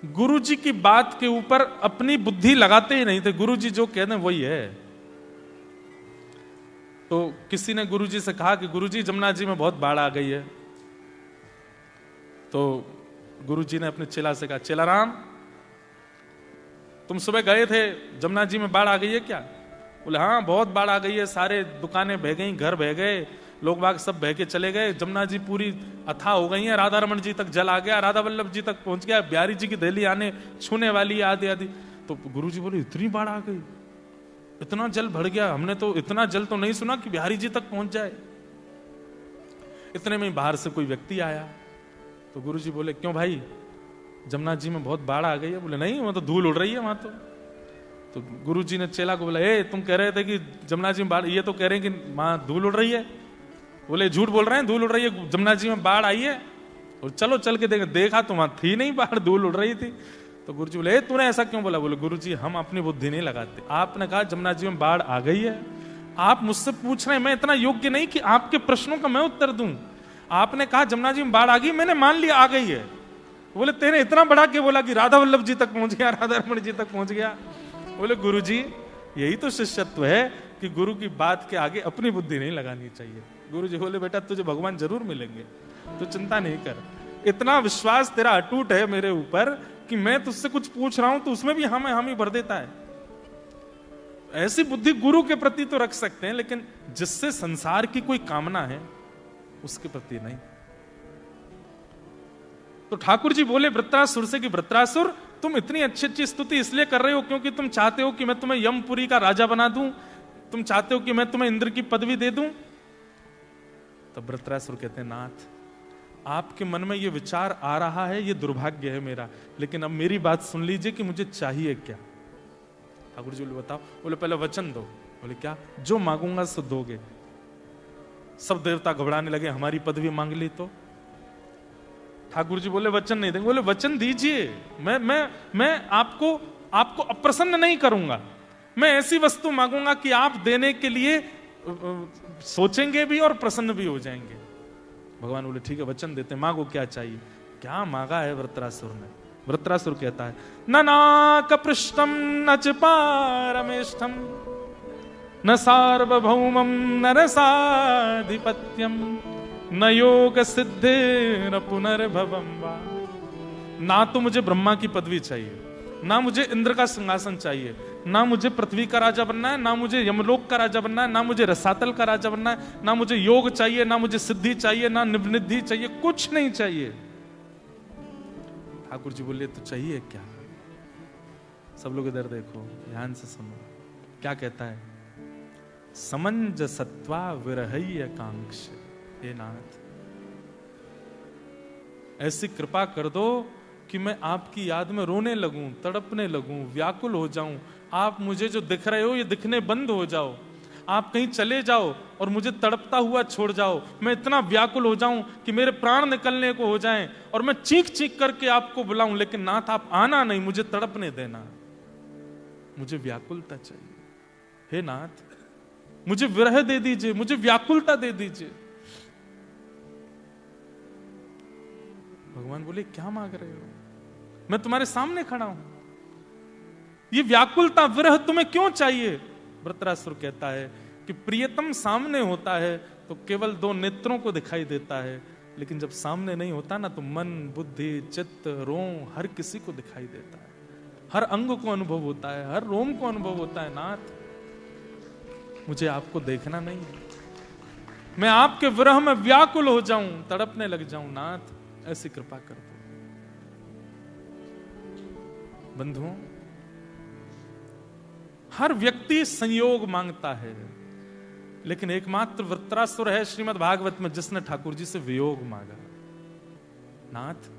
गुरु जी की बात के ऊपर अपनी बुद्धि लगाते ही नहीं थे, गुरु जी जो कहते हैं वही है। तो किसी ने गुरुजी से कहा कि गुरुजी जमुना जी में बहुत बाढ़ आ गई है। तो गुरुजी ने अपने चेला से कहा, चेला राम तुम सुबह गए थे जमुना जी में बाढ़ आ गई है क्या? बोले हाँ बहुत बाढ़ आ गई है, सारे दुकानें बह गई, घर बह गए, लोग बाग सब बह के चले गए, जमुना जी पूरी अथाह हो गई है, राधा रमन जी तक जल आ गया, राधा वल्लभ जी तक पहुंच गया, बिहारी जी की दहली आने छूने वाली है आदि आदि। तो गुरुजी बोले इतनी बाढ़ आ गई, इतना जल भर गया, हमने तो इतना जल तो नहीं सुना कि बिहारी जी तक पहुंच जाए। इतने में बाहर से कोई व्यक्ति आया। तो गुरुजी बोले क्यों भाई, जमुना जी में बहुत बाढ़ आ गई है? बोले नहीं, वहां तो धूल उड़ रही है वहां तो गुरुजी ने चेला को बोला, ए तुम कह रहे थे कि जमुना जी में बाढ़, ये तो कह रहे हैं कि वहां धूल उड़ रही है। बोले झूठ बोल रहे हैं, धूल उड़ रही है, जमुना जी में बाढ़ आई है। और चलो चल के देखा तो वहां थी नहीं बाढ़, धूल उड़ रही थी। तो गुरुजी बोले तूने ऐसा क्यों बोला? बोले गुरुजी हम अपनी बुद्धि नहीं लगाते, आपने कहा जमुना जी में बाढ़ आ गई है, आप मुझसे पूछ रहे हैं, मैं इतना योग्य नहीं कि आपके प्रश्नों का मैं उत्तर दूं। आपने कहा जमुना जी में बाढ़ आ गई, मैंने मान लिया आ गई है। बोले तेने इतना बढ़ा के बोला कि राधा वल्लभ जी तक पहुंच गया, राधा रमन जी तक पहुंच गया। बोले गुरुजी यही तो शिष्यत्व है कि गुरु की बात के आगे अपनी बुद्धि नहीं लगानी चाहिए। गुरुजी बोले बेटा तुझे भगवान जरूर मिलेंगे, तू चिंता नहीं कर, इतना विश्वास तेरा अटूट है मेरे ऊपर कि मैं तुझसे कुछ पूछ रहा हूं तो उसमें भी हम ही भर देता है। ऐसी बुद्धि गुरु के प्रति तो रख सकते हैं, लेकिन जिससे संसार की कोई कामना है उसके प्रति नहीं। तो ठाकुर जी बोले वृत्रासुर से कि वृत्रासुर तुम इतनी अच्छी अच्छी स्तुति इसलिए कर रहे हो क्योंकि तुम चाहते हो कि मैं तुम्हें यमपुरी का राजा बना दूं, तुम चाहते हो कि मैं तुम्हें इंद्र की पदवी दे दूं। तब वृत्रासुर कहते हैं नाथ आपके मन में ये विचार आ रहा है, ये दुर्भाग्य है मेरा, लेकिन अब मेरी बात सुन लीजिए कि मुझे चाहिए क्या। ठाकुर जी बोले बताओ। बोले पहले वचन दो। बोले क्या? जो मांगूंगा सो दोगे। सब देवता घबराने लगे, हमारी पदवी मांग ली तो? ठाकुर जी बोले वचन नहीं देंगे। बोले वचन दीजिए, मैं आपको अप्रसन्न नहीं करूंगा, मैं ऐसी वस्तु मांगूंगा कि आप देने के लिए सोचेंगे भी और प्रसन्न भी हो जाएंगे। भगवान बोले ठीक है वचन देते, मांगो क्या चाहिए। क्या मांगा है वृत्रासुर ने? वृत्रासुर कहता है, न नाक पृष्ठम न च पारमेष्ठम न सार्वभौमम न रसाधिपत्यम न योग सिद्धिर पुनर्भवम वा। ना तो मुझे ब्रह्मा की पदवी चाहिए, ना मुझे इंद्र का सिंहासन चाहिए, ना मुझे पृथ्वी का राजा बनना है, ना मुझे यमलोक का राजा बनना है, ना मुझे रसातल का राजा बनना है, ना मुझे योग चाहिए, ना मुझे सिद्धि चाहिए, ना निवृद्धि चाहिए, कुछ नहीं चाहिए। ठाकुर जी बोले तो चाहिए क्या? सब लोग इधर देखो, ध्यान से सुनो, क्या कहता है? समंजसत्वा विरहय कांक्ष। हे नाथ, ऐसी कृपा कर दो कि मैं आपकी याद में रोने लगूं, तड़पने लगूं, व्याकुल हो जाऊं। आप मुझे जो दिख रहे हो ये दिखने बंद हो जाओ, आप कहीं चले जाओ और मुझे तड़पता हुआ छोड़ जाओ। मैं इतना व्याकुल हो जाऊं कि मेरे प्राण निकलने को हो जाएं और मैं चीख चीख करके आपको बुलाऊं, लेकिन नाथ आप आना नहीं, मुझे तड़पने देना, मुझे व्याकुलता चाहिए। हे नाथ, मुझे विरह दे दीजिए, मुझे व्याकुलता दे दीजिए। भगवान बोले, क्या मांग रहे हो? मैं तुम्हारे सामने खड़ा हूं, ये व्याकुलता विरह तुम्हें क्यों चाहिए? वृत्रासुर कहता है कि प्रियतम सामने होता है तो केवल दो नेत्रों को दिखाई देता है, लेकिन जब सामने नहीं होता ना तो मन, बुद्धि, चित्त, रोम हर किसी को दिखाई देता है, हर अंग को अनुभव होता है, हर रोम को अनुभव होता है। नाथ, मुझे आपको देखना नहीं है, मैं आपके विरह में व्याकुल हो जाऊं, तड़पने लग जाऊं। नाथ, ऐसी कृपा कर दो। बंधुओं, हर व्यक्ति संयोग मांगता है, लेकिन एकमात्र वृत्रासुर है श्रीमद् भागवत में जिसने ठाकुर जी से वियोग मांगा। नाथ,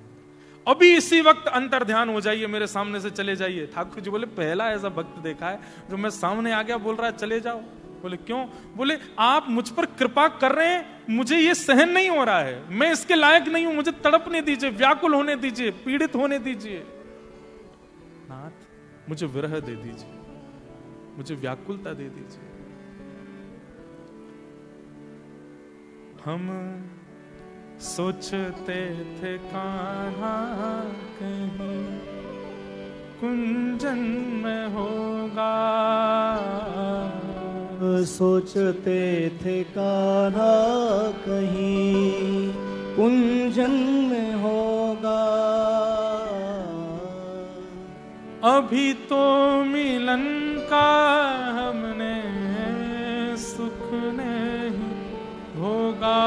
अभी इसी वक्त अंतर ध्यान हो जाइए, मेरे सामने से चले जाइए। ठाकुर जी बोले, पहला ऐसा भक्त देखा है जो मैं सामने आ गया बोल रहा है चले जाओ। बोले क्यों? बोले आप मुझ पर कृपा कर रहे हैं, मुझे ये सहन नहीं हो रहा है, मैं इसके लायक नहीं हूं, मुझे तड़पने दीजिए, व्याकुल होने दीजिए, पीड़ित होने दीजिए। नाथ, मुझे विरह दे दीजिए, मुझे व्याकुलता दे दीजिए। हम सोचते थे कान्हा कहीं कुंजन में होगा, सोचते थे कान्हा कहीं कुंजन में होगा, अभी तो मिलन का हमने सुख नहीं भोगा।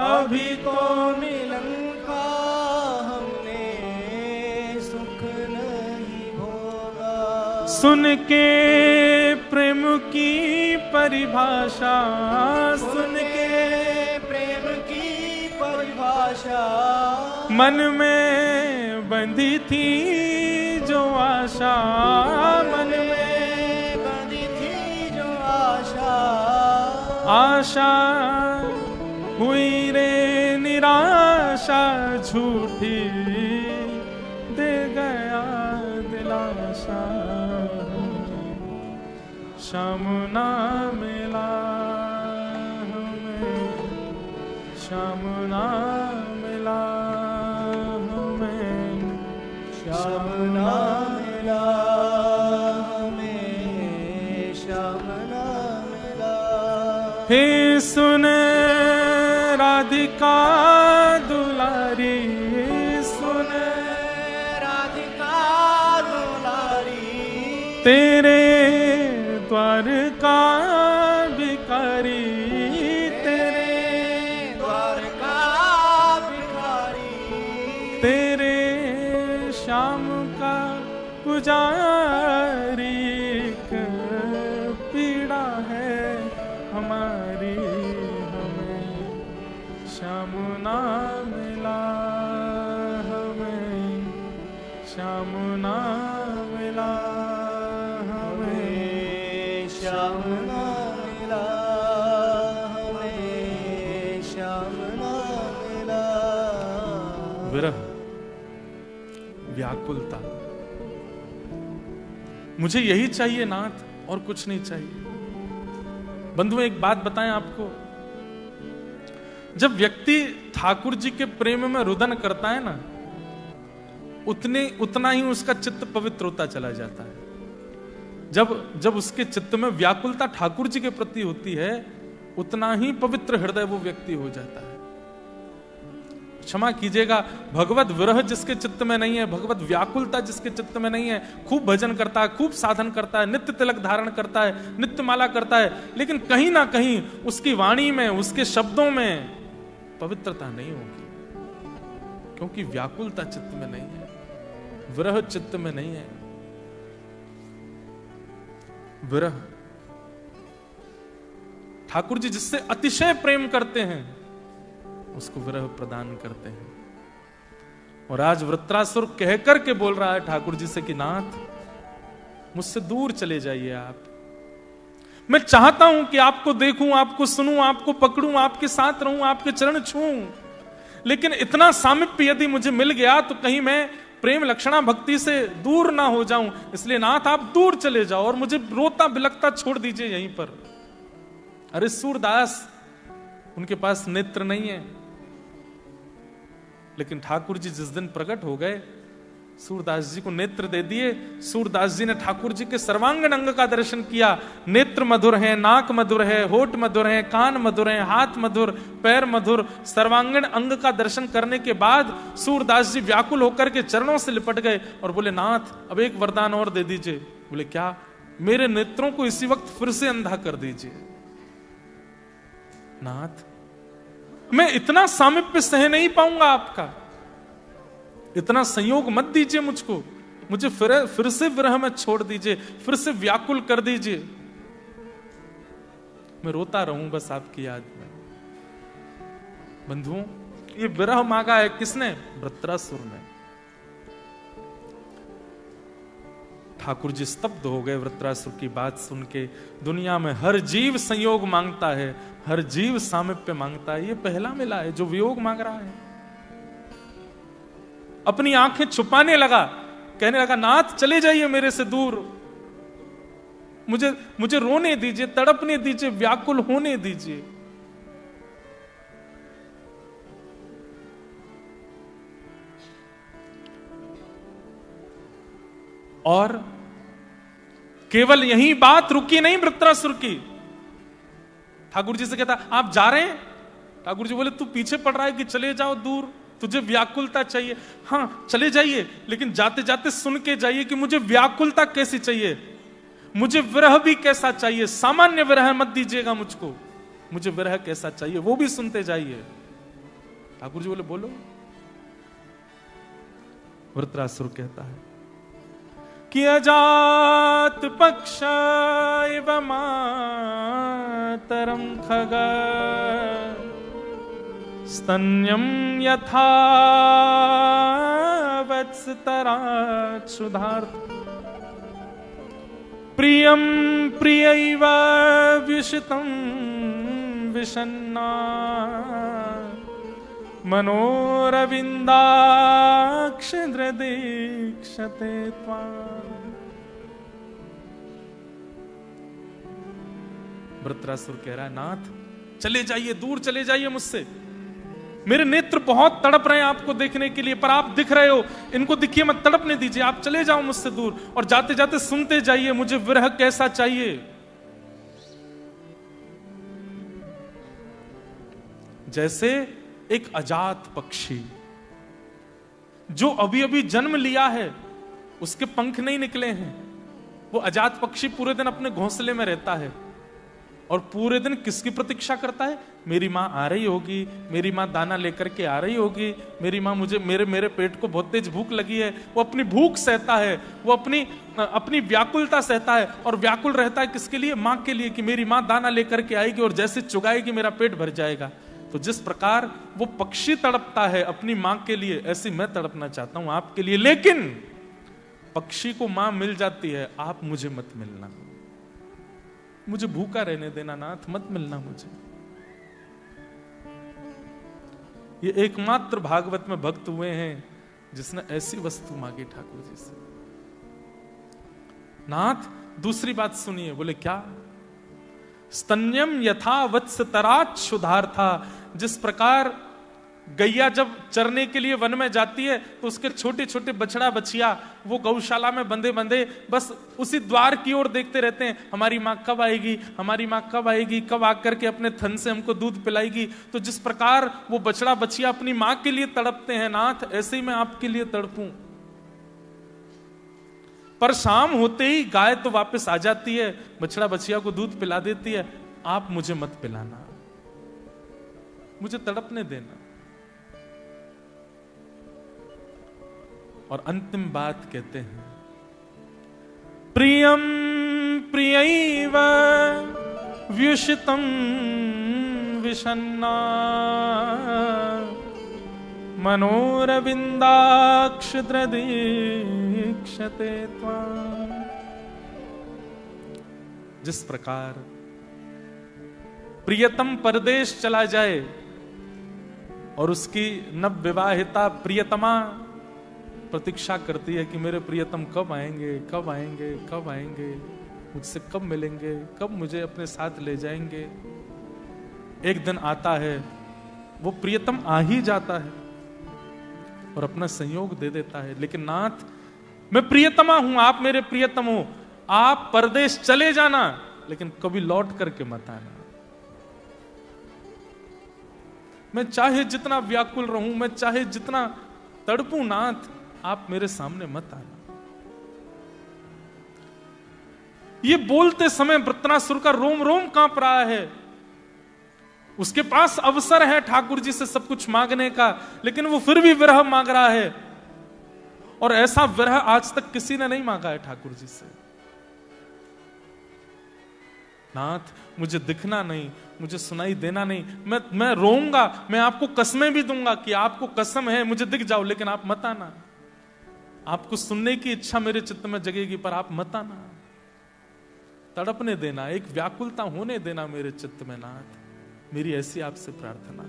अभी तो मिलन का हमने सुख नहीं भोगा। सुन के प्रेम की परिभाषा, सुन के प्रेम की परिभाषा, मन में बंधी थी जो आशा, मन में बंधी थी जो आशा, आशा हुई रे निराशा, झूठी दे गया दिलासा, श्याम ना मिला हमें, श्याम ना मिला हमें, श्याम ना मिला हमें, श्याम ना मिला। हे सुन राधिका दुलारी, सुन राधिका दुलारी, तेरे द्वार का भिखारी, तेरे द्वार का भिखारी, तेरे श्याम का पुजारी, एक पीड़ा है हमारी, हमें श्याम ना मिला हमें, श्याम ना मिला हमें, श्याम ना मिला हमें, श्याम ना मिला। विरह, व्याकुलता, मुझे यही चाहिए नाथ, और कुछ नहीं चाहिए। बंधु, एक बात बताएं आपको, जब व्यक्ति ठाकुर जी के प्रेम में रुदन करता है ना, उतना ही उसका चित्त पवित्र होता चला जाता है। जब उसके चित्त में व्याकुलता ठाकुर जी के प्रति होती है, उतना ही पवित्र हृदय वो व्यक्ति हो जाता है। क्षमा कीजिएगा, भगवत विरह जिसके चित्त में नहीं है, भगवत व्याकुलता जिसके चित्त में नहीं है, खूब भजन करता है, खूब साधन करता है, नित्य तिलक धारण करता है, नित्य माला करता है, लेकिन कहीं ना कहीं उसकी वाणी में, उसके शब्दों में पवित्रता नहीं होगी, क्योंकि व्याकुलता चित्त में नहीं है, विरह चित्त में नहीं है। विरह, ठाकुर जी जिससे अतिशय प्रेम करते हैं उसको विरह प्रदान करते हैं। और आज वृत्रासुर कहकर के बोल रहा है ठाकुर जी से कि नाथ, मुझसे दूर चले जाइए आप। मैं चाहता हूं कि आपको देखूं, आपको सुनूं, आपको पकड़ूं, आपके साथ रहूं, आपके चरण छूऊं, लेकिन इतना सामिप्य यदि मुझे मिल गया तो कहीं मैं प्रेम लक्षणा भक्ति से दूर ना हो जाऊं। इसलिए नाथ आप दूर चले जाओ और मुझे रोता बिलखता छोड़ दीजिए यहीं पर। अरे सूरदास, उनके पास नेत्र नहीं है, लेकिन ठाकुर जी जिस दिन प्रकट हो गए, सूरदास जी को नेत्र दे दिए। सूरदास जी ने ठाकुर जी के सर्वांगीण अंग का दर्शन किया। नेत्र मधुर है, नाक मधुर है, होठ मधुर है, कान मधुर है, हाथ मधुर, पैर मधुर, सर्वांगीण अंग का दर्शन करने के बाद सूरदास जी व्याकुल होकर के चरणों से लिपट गए और बोले, नाथ अब एक वरदान और दे दीजिए। बोले क्या? मेरे नेत्रों को इसी वक्त फिर से अंधा कर दीजिए। नाथ, मैं इतना सामिप्य सह नहीं पाऊंगा आपका, इतना संयोग मत दीजिए मुझको, मुझे फिर से विरह में छोड़ दीजिए, फिर से व्याकुल कर दीजिए, मैं रोता रहूं बस आपकी याद में। बंधुओं, ये विरह मांगा है किसने? वृत्रासुर ने। ठाकुर जी स्तब्ध हो गए वृत्रासुर की बात सुन के। दुनिया में हर जीव संयोग मांगता है, हर जीव सामिप्य मांगता है, ये पहला मिला है जो वियोग मांग रहा है। अपनी आंखें छुपाने लगा, कहने लगा, नाथ चले जाइए मेरे से दूर, मुझे रोने दीजिए, तड़पने दीजिए, व्याकुल होने दीजिए। और केवल यही बात रुकी नहीं वृत्रासुर की। ठाकुर जी से कहता, आप जा रहे हैं? ठाकुर जी बोले, तू पीछे पड़ रहा है कि चले जाओ दूर, तुझे व्याकुलता चाहिए। हाँ चले जाइए, लेकिन जाते जाते सुन के जाइए कि मुझे व्याकुलता कैसी चाहिए, मुझे विरह भी कैसा चाहिए। सामान्य विरह मत दीजिएगा मुझको, मुझे विरह कैसा चाहिए वो भी सुनते जाइए। ठाकुर जी बोले, बोलो। वृत्रासुर कहता है कि अजात पक्ष इव मातरम खग स्तन्यम यथा वत्सतरात् सुधार्थ प्रियम प्रियैव विशितं विषन्ना मनोरविंदाक्षद्र दीक्षते त्वाम्। वृत्रासुर कह रहा है, नाथ चले जाइए, दूर चले जाइए मुझसे, मेरे नेत्र बहुत तड़प रहे हैं आपको देखने के लिए, पर आप दिख रहे हो, इनको दिखिए मत, तड़पने दीजिए, आप चले जाओ मुझसे दूर। और जाते जाते सुनते जाइए मुझे विरह कैसा चाहिए। जैसे एक अजात पक्षी जो अभी अभी जन्म लिया है, उसके पंख नहीं निकले हैं, वो अजात पक्षी पूरे दिन अपने घोंसले में रहता है और पूरे दिन किसकी प्रतीक्षा करता है? मेरी माँ आ रही होगी, मेरी माँ दाना लेकर के आ रही होगी, मेरी माँ मुझे मेरे पेट को बहुत तेज भूख लगी है। वो अपनी भूख सहता है, वो अपनी व्याकुलता सहता है, और व्याकुल रहता है किसके लिए? माँ के लिए, कि मेरी माँ दाना लेकर के आएगी और जैसे चुगाएगी मेरा पेट भर जाएगा। तो जिस प्रकार वो पक्षी तड़पता है अपनी माँ के लिए, ऐसी मैं तड़पना चाहता हूं आपके लिए। लेकिन पक्षी को माँ मिल जाती है, आप मुझे मत मिलना, मुझे भूखा रहने देना नाथ, मत मिलना मुझे। ये एकमात्र भागवत में भक्त हुए हैं जिसने ऐसी वस्तु मांगी ठाकुर जी से। नाथ दूसरी बात सुनिए, बोले क्या? स्तन्यम यथा वत्सतरात् क्षुधार्था, जिस प्रकार गैया जब चरने के लिए वन में जाती है तो उसके छोटे छोटे बछड़ा बछिया वो गौशाला में बंधे बंधे बस उसी द्वार की ओर देखते रहते हैं, हमारी माँ कब आएगी, हमारी माँ कब आएगी, कब आकर के अपने थन से हमको दूध पिलाएगी। तो जिस प्रकार वो बछड़ा बछिया अपनी माँ के लिए तड़पते हैं नाथ, ऐसे ही मैं आपके लिए तड़पूं। पर शाम होते ही गाय तो वापस आ जाती है, बछड़ा बछिया को दूध पिला देती है, आप मुझे मत पिलाना, मुझे तड़पने देना। और अंतिम बात कहते हैं, प्रियम प्रियैव व्युषितम विषन्ना मनोरविंदाक्ष दृदीक्षते त्वाम्। जिस प्रकार प्रियतम परदेश चला जाए और उसकी नवविवाहिता प्रियतमा प्रतीक्षा करती है कि मेरे प्रियतम कब आएंगे, कब आएंगे, कब आएंगे, मुझसे कब मिलेंगे, कब मुझे अपने साथ ले जाएंगे। एक दिन आता है, वो प्रियतम आ ही जाता है और अपना संयोग दे देता है। लेकिन नाथ, मैं प्रियतमा हूं, आप मेरे प्रियतम हो, आप परदेश चले जाना लेकिन कभी लौट करके मत आना। मैं चाहे जितना व्याकुल रहूं, मैं चाहे जितना तड़पूं नाथ, आप मेरे सामने मत आना। ये बोलते समय वृत्रासुर का रोम रोम कांप रहा है। उसके पास अवसर है ठाकुर जी से सब कुछ मांगने का, लेकिन वो फिर भी विरह मांग रहा है। और ऐसा विरह आज तक किसी ने नहीं मांगा है ठाकुर जी से। नाथ, मुझे दिखना नहीं, मुझे सुनाई देना नहीं, मैं रोऊंगा, मैं आपको कसमें भी दूंगा कि आपको कसम है मुझे दिख जाओ, लेकिन आप मत आना। आपको सुनने की इच्छा मेरे चित्त में जगेगी पर आप मत आना। तड़पने देना, एक व्याकुलता होने देना मेरे चित्त में नाथ, मेरी ऐसी आपसे प्रार्थना है।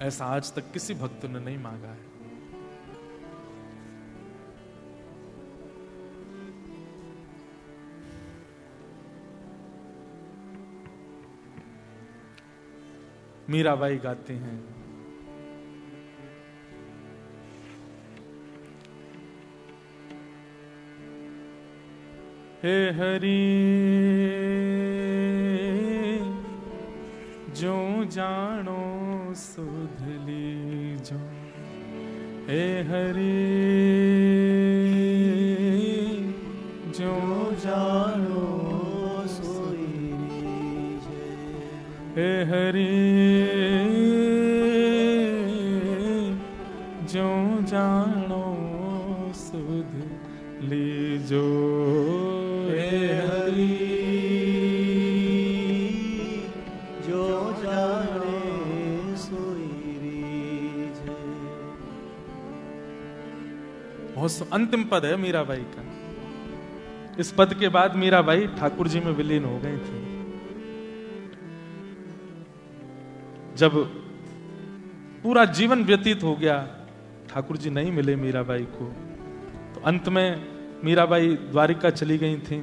ऐसा आज तक किसी भक्त ने नहीं मांगा है। मीराबाई गाती हैं, हे हरि जो जानो सुध लीजो, हे हरि जो जानो सोई लीजे, हे हरि जो जानो सुध लीजो, हे हरि जो जाने सोई रीझे। बहुत अंतिम पद है मीराबाई का। इस पद के बाद मीराबाई ठाकुर जी में विलीन हो गई थी। जब पूरा जीवन व्यतीत हो गया, ठाकुर जी नहीं मिले मीराबाई को, तो अंत में मीराबाई द्वारिका चली गई थी।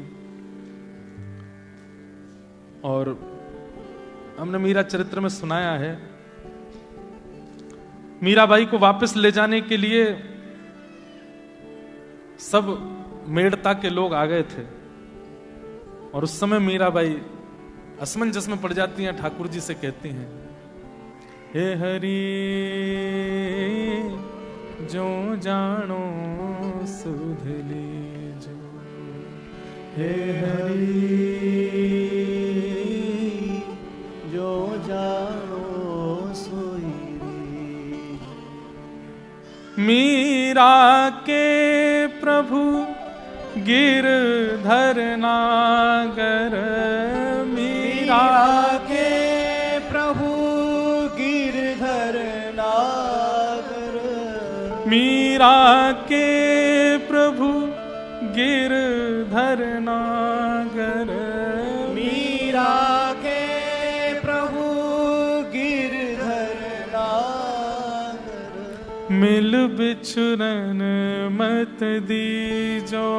और हमने मीरा चरित्र में सुनाया है, मीराबाई को वापस ले जाने के लिए सब मेड़ता के लोग आ गए थे। और उस समय मीराबाई असमंजस में पड़ जाती हैं, ठाकुर जी से कहती हैं, हे हरि जो जानो सुध लीजो, हे हरि जो जानो सोई रीझे। मीरा के प्रभु गिरधर नागर, मीरा के प्रभु गिरधर नागर, मीरा के प्रभु गिरधर नागर, मीरा के प्रभु गिरधर नागर, मिल बिछुरन मत दीजो,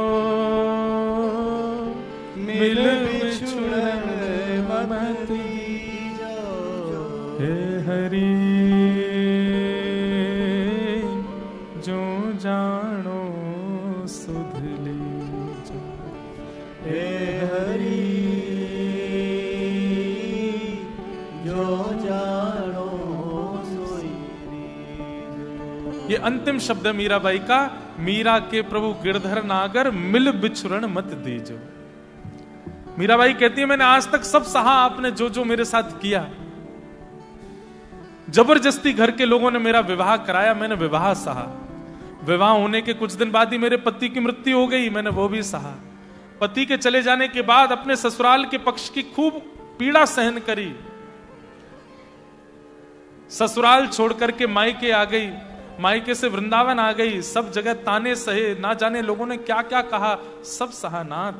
मिल बिछुरन मत दीजो, हे हरि जो जानो सुध लीजो, हे हरि जो जानो सोई लीजो। ये अंतिम शब्द है मीराबाई का। मीरा के प्रभु गिरधर नागर मिल बिछुरण मत दीजो। मीराबाई कहती है मैंने आज तक सब सहा, आपने जो जो मेरे साथ किया। जबरदस्ती घर के लोगों ने मेरा विवाह कराया, मैंने विवाह सहा। विवाह होने के कुछ दिन बाद ही मेरे पति की मृत्यु हो गई, मैंने वो भी सहा। पति के चले जाने के बाद अपने ससुराल के पक्ष की खूब पीड़ा सहन करी। ससुराल छोड़ करके मायके आ गई, मायके से वृंदावन आ गई, सब जगह ताने सहे, ना जाने लोगों ने क्या क्या कहा, सब सहा। नाथ,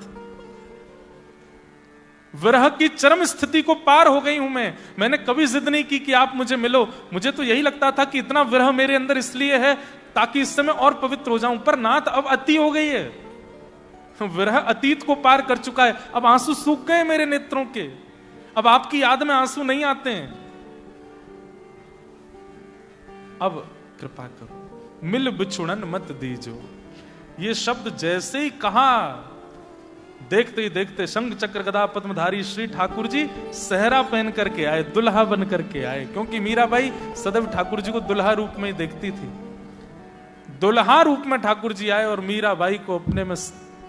विरह की चरम स्थिति को पार हो गई हूं मैंने कभी जिद नहीं की कि आप मुझे मिलो। मुझे तो यही लगता था कि इतना विरह मेरे अंदर इसलिए है ताकि इस समय और पवित्र हो जाऊं, पर नाथ अब अति हो गई है। विरह अतीत को पार कर चुका है, अब आंसू सूख गए मेरे नेत्रों के, अब आपकी याद में आंसू नहीं आते हैं। अब कृपा करो, मिल बिछुड़न मत दीजो। ये शब्द जैसे ही कहा, देखते ही देखते शंख चक्र गदा पद्मधारी श्री ठाकुर जी सहरा पहन करके आए, दुल्हा बन करके आए। क्योंकि मीराबाई सदैव ठाकुर जी को दुल्हा रूप में ही देखती थी। दुल्हा रूप में ठाकुर जी आए और मीराबाई को अपने में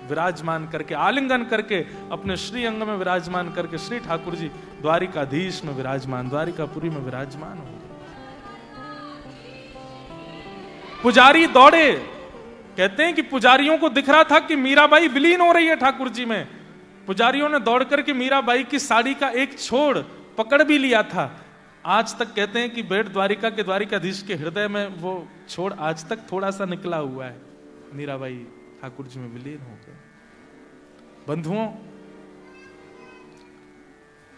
विराजमान करके, आलिंगन करके, अपने श्री अंग में विराजमान करके श्री ठाकुर जी द्वारिकाधीश में विराजमान, द्वारिकापुरी में विराजमान हो गए। पुजारी दौड़े, कहते हैं कि पुजारियों को दिख रहा था कि मीराबाई विलीन हो रही है ठाकुर जी में। पुजारियों ने दौड़ करके मीराबाई की साड़ी का एक छोड़ पकड़ भी लिया था। आज तक कहते हैं कि बेट द्वारिका के द्वारिकाधीश के हृदय में वो छोड़ आज तक थोड़ा सा निकला हुआ है। मीराबाई ठाकुर जी में विलीन हो गए। बंधुओं,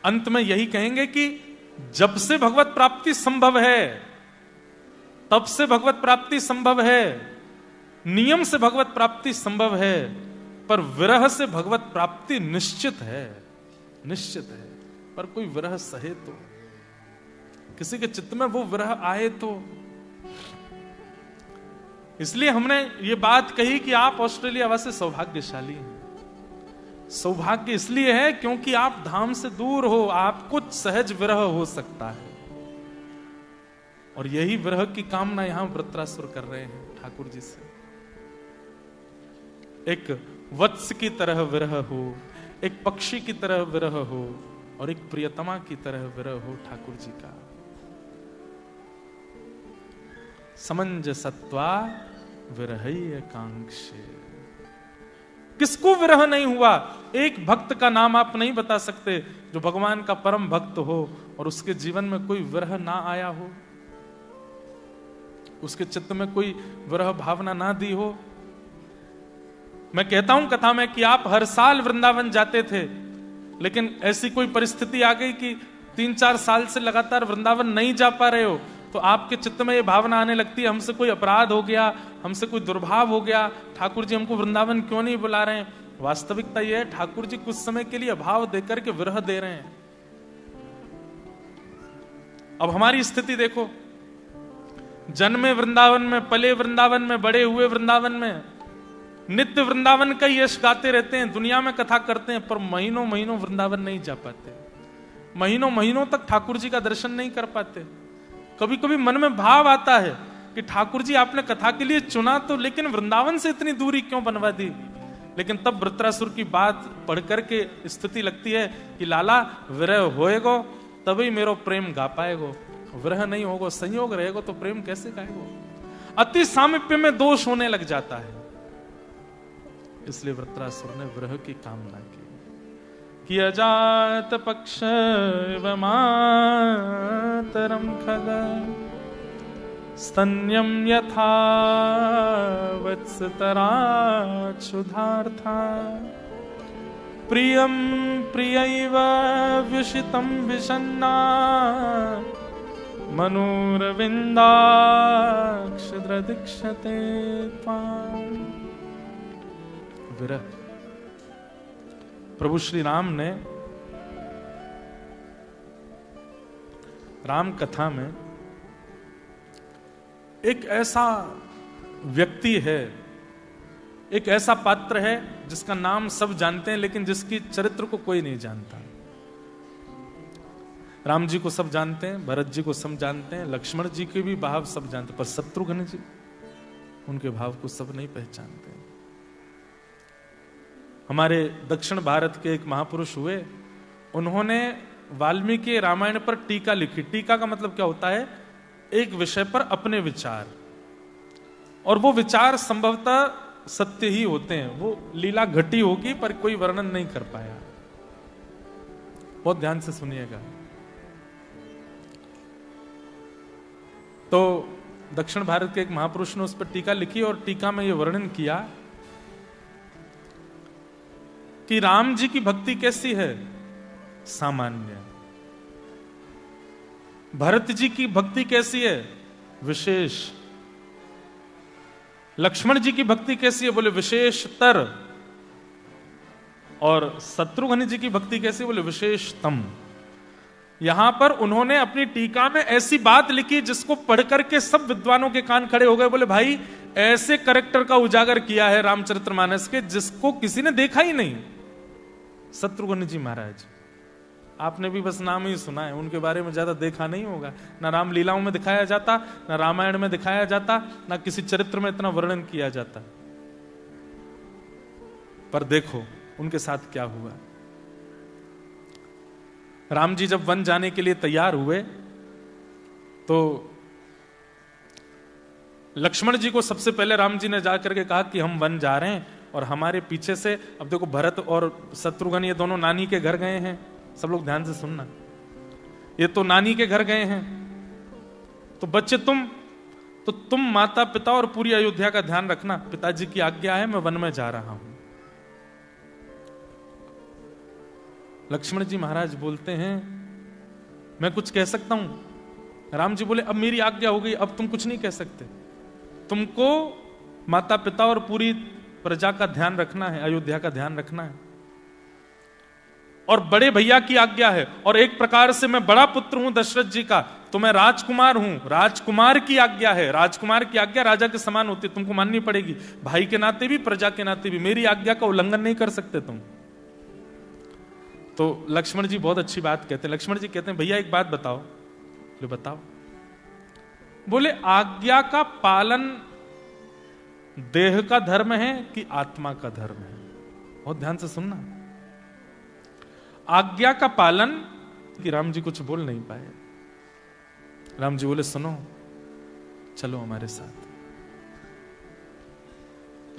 अंत में यही कहेंगे कि जब से भगवत प्राप्ति संभव है, तब से भगवत प्राप्ति संभव है, नियम से भगवत प्राप्ति संभव है, पर विरह से भगवत प्राप्ति निश्चित है, निश्चित है। पर कोई विरह सहे तो, किसी के चित्त में वो विरह आए तो। इसलिए हमने ये बात कही कि आप ऑस्ट्रेलिया वासी सौभाग्यशाली हैं। सौभाग्य इसलिए है क्योंकि आप धाम से दूर हो, आपको सहज विरह हो सकता है। और यही विरह की कामना यहां वृत्रासुर कर रहे हैं ठाकुर जी से। एक वत्स की तरह विरह हो, एक पक्षी की तरह विरह हो, और एक प्रियतमा की तरह विरह हो ठाकुर जी का। समंजसत्वा विरहय कांक्षे। किसको विरह नहीं हुआ? एक भक्त का नाम आप नहीं बता सकते जो भगवान का परम भक्त हो और उसके जीवन में कोई विरह ना आया हो, उसके चित्त में कोई विरह भावना ना दी हो। मैं कहता हूं कथा में कि आप हर साल वृंदावन जाते थे, लेकिन ऐसी कोई परिस्थिति आ गई कि 3-4 साल से लगातार वृंदावन नहीं जा पा रहे हो, तो आपके चित्त में ये भावना आने लगती है हमसे कोई अपराध हो गया, हमसे कोई दुर्भाव हो गया, ठाकुर जी हमको वृंदावन क्यों नहीं बुला रहे हैं। वास्तविकता यह है ठाकुर जी कुछ समय के लिए अभाव देकर के विरह दे रहे हैं। अब हमारी स्थिति देखो, जन्मे वृंदावन में, पले वृंदावन में, बड़े हुए वृंदावन में, नित्य वृंदावन का यश गाते रहते हैं, दुनिया में कथा करते हैं, पर महीनों महीनों वृंदावन नहीं जा पाते, महीनों महीनों तक ठाकुर जी का दर्शन नहीं कर पाते। कभी कभी मन में भाव आता है कि ठाकुर जी आपने कथा के लिए चुना तो, लेकिन वृंदावन से इतनी दूरी क्यों बनवा दी। लेकिन तब वृत्रासुर की बात पढ़ करके स्थिति लगती है कि लाला विरह होएगो तभी मेरो प्रेम गा पाएगो, विरह नहीं होगा, संयोग रहेगा तो प्रेम कैसे गाएगो। अति सामीप्य में दोष होने लग जाता है। इसलिए वृत्रासुर ने विरह की कामना की कि अजात पक्ष मातरम खग स्तन्यम यथा वत्सतरा क्षुधार्था प्रियम प्रियैव व्युषितम विषन्ना मनोरविंदाक्षद्रदीक्षते त्वाम्। विरह, प्रभु श्री राम ने राम कथा में एक ऐसा व्यक्ति है, एक ऐसा पात्र है जिसका नाम सब जानते हैं लेकिन जिसकी चरित्र को कोई नहीं जानता। राम जी को सब जानते हैं, भरत जी को सब जानते हैं, लक्ष्मण जी के भी भाव सब जानते हैं, पर शत्रुघ्न जी उनके भाव को सब नहीं पहचानते। हमारे दक्षिण भारत के एक महापुरुष हुए, उन्होंने वाल्मीकि रामायण पर टीका लिखी। टीका का मतलब क्या होता है? एक विषय पर अपने विचार, और वो विचार संभवतः सत्य ही होते हैं। वो लीला घटी होगी पर कोई वर्णन नहीं कर पाया। बहुत ध्यान से सुनिएगा। तो दक्षिण भारत के एक महापुरुष ने उस पर टीका लिखी और टीका में यह वर्णन किया कि राम जी की भक्ति कैसी है? सामान्य। भरत जी की भक्ति कैसी है? विशेष। लक्ष्मण जी की भक्ति कैसी है? बोले विशेषतर। और शत्रुघ्न जी की भक्ति कैसी है? बोले विशेषतम। यहां पर उन्होंने अपनी टीका में ऐसी बात लिखी जिसको पढ़कर के सब विद्वानों के कान खड़े हो गए। बोले भाई, ऐसे कैरेक्टर का उजागर किया है रामचरितमानस के जिसको किसी ने देखा ही नहीं। शत्रुघ्न जी महाराज, आपने भी बस नाम ही सुना है, उनके बारे में ज्यादा देखा नहीं होगा। ना रामलीलाओं में दिखाया जाता, ना रामायण में दिखाया जाता, ना किसी चरित्र में इतना वर्णन किया जाता। पर देखो उनके साथ क्या हुआ। राम जी जब वन जाने के लिए तैयार हुए तो लक्ष्मण जी को सबसे पहले राम जी ने जाकर के कहा कि हम वन जा रहे हैं और हमारे पीछे से, अब देखो भरत और शत्रुघ्न ये दोनों नानी के घर गए हैं। सब लोग ध्यान से सुनना, ये तो नानी के घर गए हैं। तो बच्चे तुम माता पिता और पूरी अयोध्या का ध्यान रखना। पिताजी की आज्ञा है, मैं वन में जा रहा हूं। लक्ष्मण जी महाराज बोलते हैं, मैं कुछ कह सकता हूं? राम जी बोले, अब मेरी आज्ञा हो गई, अब तुम कुछ नहीं कह सकते। तुमको माता पिता और पूरी प्रजा का ध्यान रखना है, अयोध्या का ध्यान रखना है, और बड़े भैया की आज्ञा है। और एक प्रकार से मैं बड़ा पुत्र हूं दशरथ जी का, तो मैं राजकुमार हूं, राजकुमार की आज्ञा है। राजकुमार की आज्ञा राजा के समान होती है, तुमको माननी पड़ेगी। भाई के नाते भी, प्रजा के नाते भी मेरी आज्ञा का उल्लंघन नहीं कर सकते तुम। तो लक्ष्मण जी बहुत अच्छी बात कहते हैं। लक्ष्मण जी कहते हैं, भैया एक बात बताओ। बोले बताओ। बोले आज्ञा का पालन देह का धर्म है कि आत्मा का धर्म है? बहुत ध्यान से सुनना। आज्ञा का पालन, कि राम जी कुछ बोल नहीं पाए। राम जी बोले, सुनो, चलो हमारे साथ।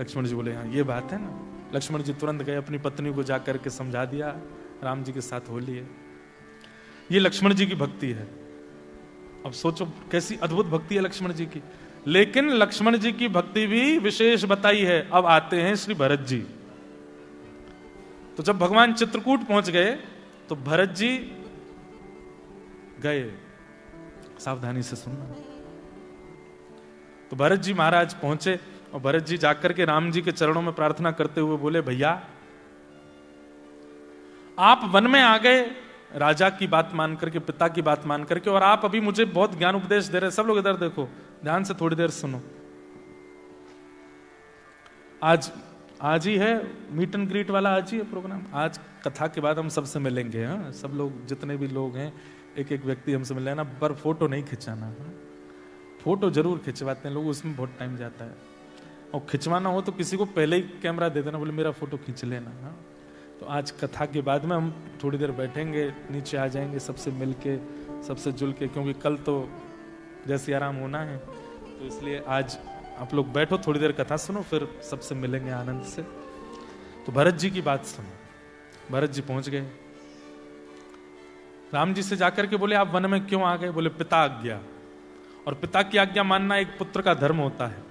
लक्ष्मण जी बोले, हाँ ये बात है ना। लक्ष्मण जी तुरंत गए, अपनी पत्नी को जाकर के समझा दिया, राम जी के साथ हो लिए। ये लक्ष्मण जी की भक्ति है। अब सोचो कैसी अद्भुत भक्ति है लक्ष्मण जी की। लेकिन लक्ष्मण जी की भक्ति भी विशेष बताई है। अब आते हैं श्री भरत जी। तो जब भगवान चित्रकूट पहुंच गए तो भरत जी गए, सावधानी से सुनना। तो भरत जी महाराज पहुंचे और भरत जी जाकर के राम जी के चरणों में प्रार्थना करते हुए बोले, भैया आप वन में आ गए राजा की बात मान करके, पिता की बात मान करके, और आप अभी मुझे बहुत ज्ञान उपदेश दे रहे हैं। सब लोग इधर देखो, ध्यान से थोड़ी देर सुनो। आज ही है मीट एंड ग्रीट वाला, आज ही है प्रोग्राम। आज कथा के बाद हम सबसे मिलेंगे। हाँ, सब लोग जितने भी लोग हैं, एक एक व्यक्ति हमसे मिल लेना, पर फोटो नहीं खिंचाना। फोटो जरूर खिंचवाते हैं लोग, उसमें बहुत टाइम जाता है। और खिंचवाना हो तो किसी को पहले ही कैमरा दे देना, बोले मेरा फोटो खींच लेना। हाँ, तो आज कथा के बाद में हम थोड़ी देर बैठेंगे, नीचे आ जाएंगे सबसे मिलके, सबसे जुल के, क्योंकि कल तो जैसे आराम होना है। तो इसलिए आज आप लोग बैठो, थोड़ी देर कथा सुनो, फिर सबसे मिलेंगे आनंद से। तो भरत जी की बात सुनो। भरत जी पहुंच गए, राम जी से जाकर के बोले, आप वन में क्यों आ गए? बोले पिता आज्ञा। और पिता की आज्ञा मानना एक पुत्र का धर्म होता है।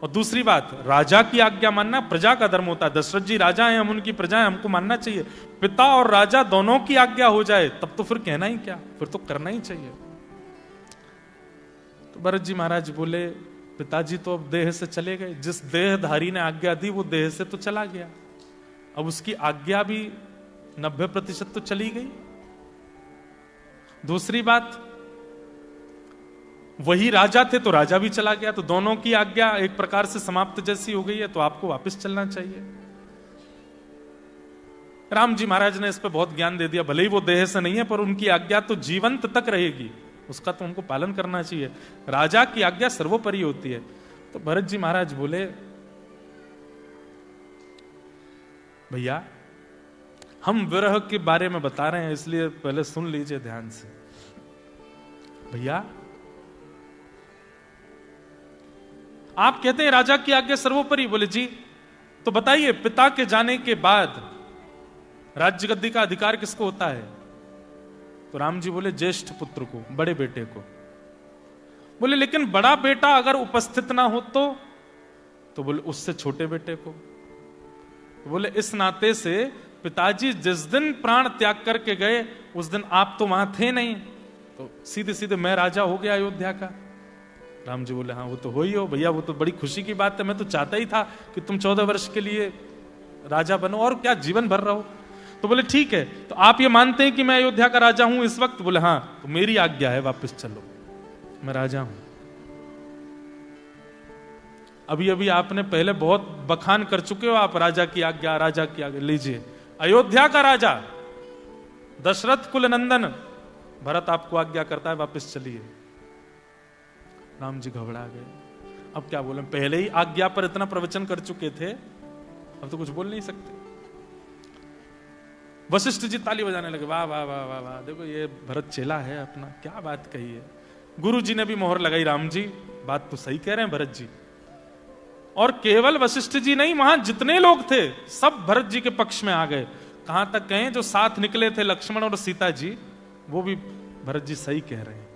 और दूसरी बात, राजा की आज्ञा मानना प्रजा का धर्म होता है। दशरथ जी राजा हैं, हम उनकी प्रजा हैं, हमको मानना चाहिए। पिता और राजा दोनों की आज्ञा हो जाए तब तो फिर कहना ही क्या, फिर तो करना ही चाहिए। तो भरत जी महाराज बोले, पिताजी तो अब देह से चले गए, जिस देहधारी ने आज्ञा दी वो देह से तो चला गया, अब उसकी आज्ञा भी 90% तो चली गई। दूसरी बात, वही राजा थे तो राजा भी चला गया, तो दोनों की आज्ञा एक प्रकार से समाप्त जैसी हो गई है, तो आपको वापस चलना चाहिए। राम जी महाराज ने इस पे बहुत ज्ञान दे दिया, भले ही वो देह से नहीं है पर उनकी आज्ञा तो जीवंत तक रहेगी, उसका तो उनको पालन करना चाहिए। राजा की आज्ञा सर्वोपरि होती है। तो भरत जी महाराज बोले, भैया हम विरह के बारे में बता रहे हैं, इसलिए पहले सुन लीजिए ध्यान से। भैया आप कहते हैं राजा की आज्ञा सर्वोपरि, बोले जी, तो बताइए पिता के जाने के बाद राज्य गद्दी का अधिकार किसको होता है? तो राम जी बोले ज्येष्ठ पुत्र को, बड़े बेटे को। बोले लेकिन बड़ा बेटा अगर उपस्थित ना हो तो बोले उससे छोटे बेटे को। तो बोले इस नाते से पिताजी जिस दिन प्राण त्याग करके गए उस दिन आप तो वहां थे नहीं, तो सीधे सीधे मैं राजा हो गया अयोध्या का। राम जी बोले हाँ वो तो हो ही हो भैया, वो तो बड़ी खुशी की बात है, मैं तो चाहता ही था कि तुम 14 वर्ष के लिए राजा बनो और क्या जीवन भर रहो। तो बोले ठीक है, तो आप ये मानते हैं कि मैं अयोध्या का राजा हूं इस वक्त? बोले हाँ, तो मेरी आज्ञा है वापस चलो, मैं राजा हूं। अभी अभी आपने पहले बहुत बखान कर चुके हो आप, राजा की आज्ञा, राजा की आज्ञा। लीजिए अयोध्या का राजा दशरथ कुल नंदन भरत आपको आज्ञा करता है, वापस चलिए। राम जी घबरा गए, अब क्या बोले, पहले ही आज्ञा पर इतना प्रवचन कर चुके थे, अब तो कुछ बोल नहीं सकते। वशिष्ठ जी ताली बजाने लगे, वाह वाह वाह वाह वाह, देखो ये भरत चेला है अपना, क्या बात कही है। गुरु जी ने भी मोहर लगाई, राम जी बात तो सही कह रहे हैं भरत जी। और केवल वशिष्ठ जी नहीं, वहां जितने लोग थे सब भरत जी के पक्ष में आ गए। कहां तक कहें जो साथ निकले थे लक्ष्मण और सीता जी, वो भी भरत जी सही कह रहे हैं।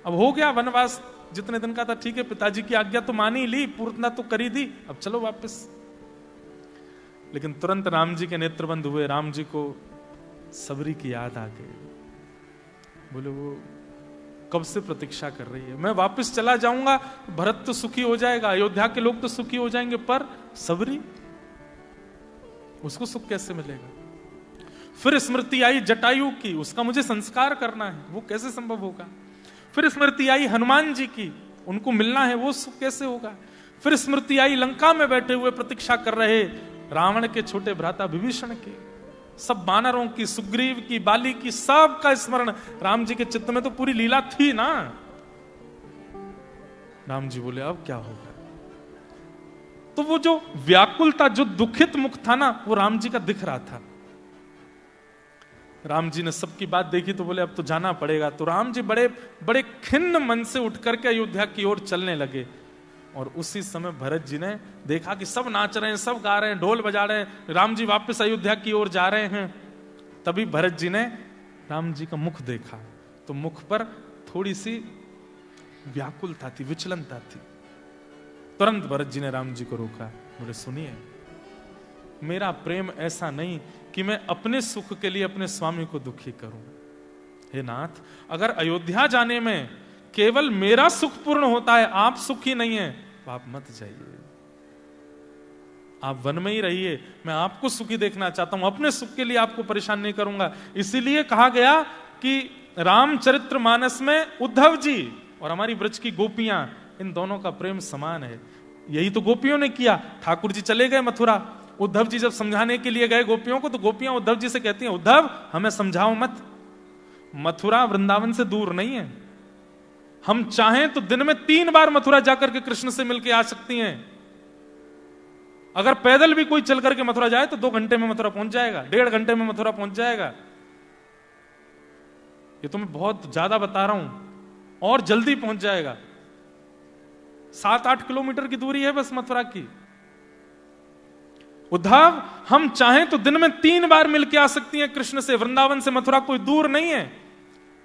अब हो गया वनवास जितने दिन का था, ठीक है, पिताजी की आज्ञा तो मानी ली, पूर्णता तो करी दी, अब चलो वापस। लेकिन तुरंत राम जी के नेत्र बंद हुए, राम जी को सबरी की याद आ गई। बोले वो कब से प्रतीक्षा कर रही है, मैं वापस चला जाऊंगा, भरत तो सुखी हो जाएगा, अयोध्या के लोग तो सुखी हो जाएंगे, पर सबरी उसको सुख कैसे मिलेगा? फिर स्मृति आई जटायु की, उसका मुझे संस्कार करना है, वो कैसे संभव होगा? फिर स्मृति आई हनुमान जी की, उनको मिलना है, वो सुख कैसे होगा? फिर स्मृति आई लंका में बैठे हुए प्रतीक्षा कर रहे रावण के छोटे भ्राता विभीषण के, सब बानरों की, सुग्रीव की, बाली की, सब का स्मरण राम जी के चित्त में तो पूरी लीला थी ना। राम जी बोले अब क्या होगा? तो वो जो व्याकुलता, जो दुखित मुख था ना, वो राम जी का दिख रहा था। राम जी ने सबकी बात देखी तो बोले अब तो जाना पड़ेगा। तो राम जी बड़े बड़े खिन्न मन से उठ करके अयोध्या की ओर चलने लगे। और उसी समय भरत जी ने देखा कि सब नाच रहे हैं, सब गा रहे हैं, ढोल बजा रहे हैं, राम जी वापस अयोध्या की ओर जा रहे हैं। तभी भरत जी ने राम जी का मुख देखा, तो मुख पर थोड़ी सी व्याकुलता थी, विचलनता थी। तुरंत भरत जी ने राम जी को रोका, बोले सुनिए, मेरा प्रेम ऐसा नहीं कि मैं अपने सुख के लिए अपने स्वामी को दुखी करूं। हे नाथ, अगर अयोध्या जाने में केवल मेरा सुख पूर्ण होता है, आप सुखी नहीं है, तो आप मत जाइए, आप वन में ही रहिए। मैं आपको सुखी देखना चाहता हूं, अपने सुख के लिए आपको परेशान नहीं करूंगा। इसीलिए कहा गया कि रामचरितमानस में उद्धव जी और हमारी ब्रज की गोपियां, इन दोनों का प्रेम समान है। यही तो गोपियों ने किया। ठाकुर जी चले गए मथुरा, उद्धव जी जब समझाने के लिए गए गोपियों को, तो गोपियां उद्धव जी से कहती हैं, उद्धव हमें समझाओ मत, मथुरा वृंदावन से दूर नहीं है, हम चाहें तो दिन में 3 बार मथुरा जाकर के कृष्ण से मिलके आ सकती हैं। अगर पैदल भी कोई चल करके मथुरा जाए तो 2 घंटे में मथुरा पहुंच जाएगा, 1.5 घंटे में मथुरा पहुंच जाएगा। ये तो मैं बहुत ज्यादा बता रहा हूं, और जल्दी पहुंच जाएगा। 7-8 किलोमीटर की दूरी है बस मथुरा की। उद्धव हम चाहें तो दिन में 3 बार मिलके आ सकती हैं कृष्ण से, वृंदावन से मथुरा कोई दूर नहीं है,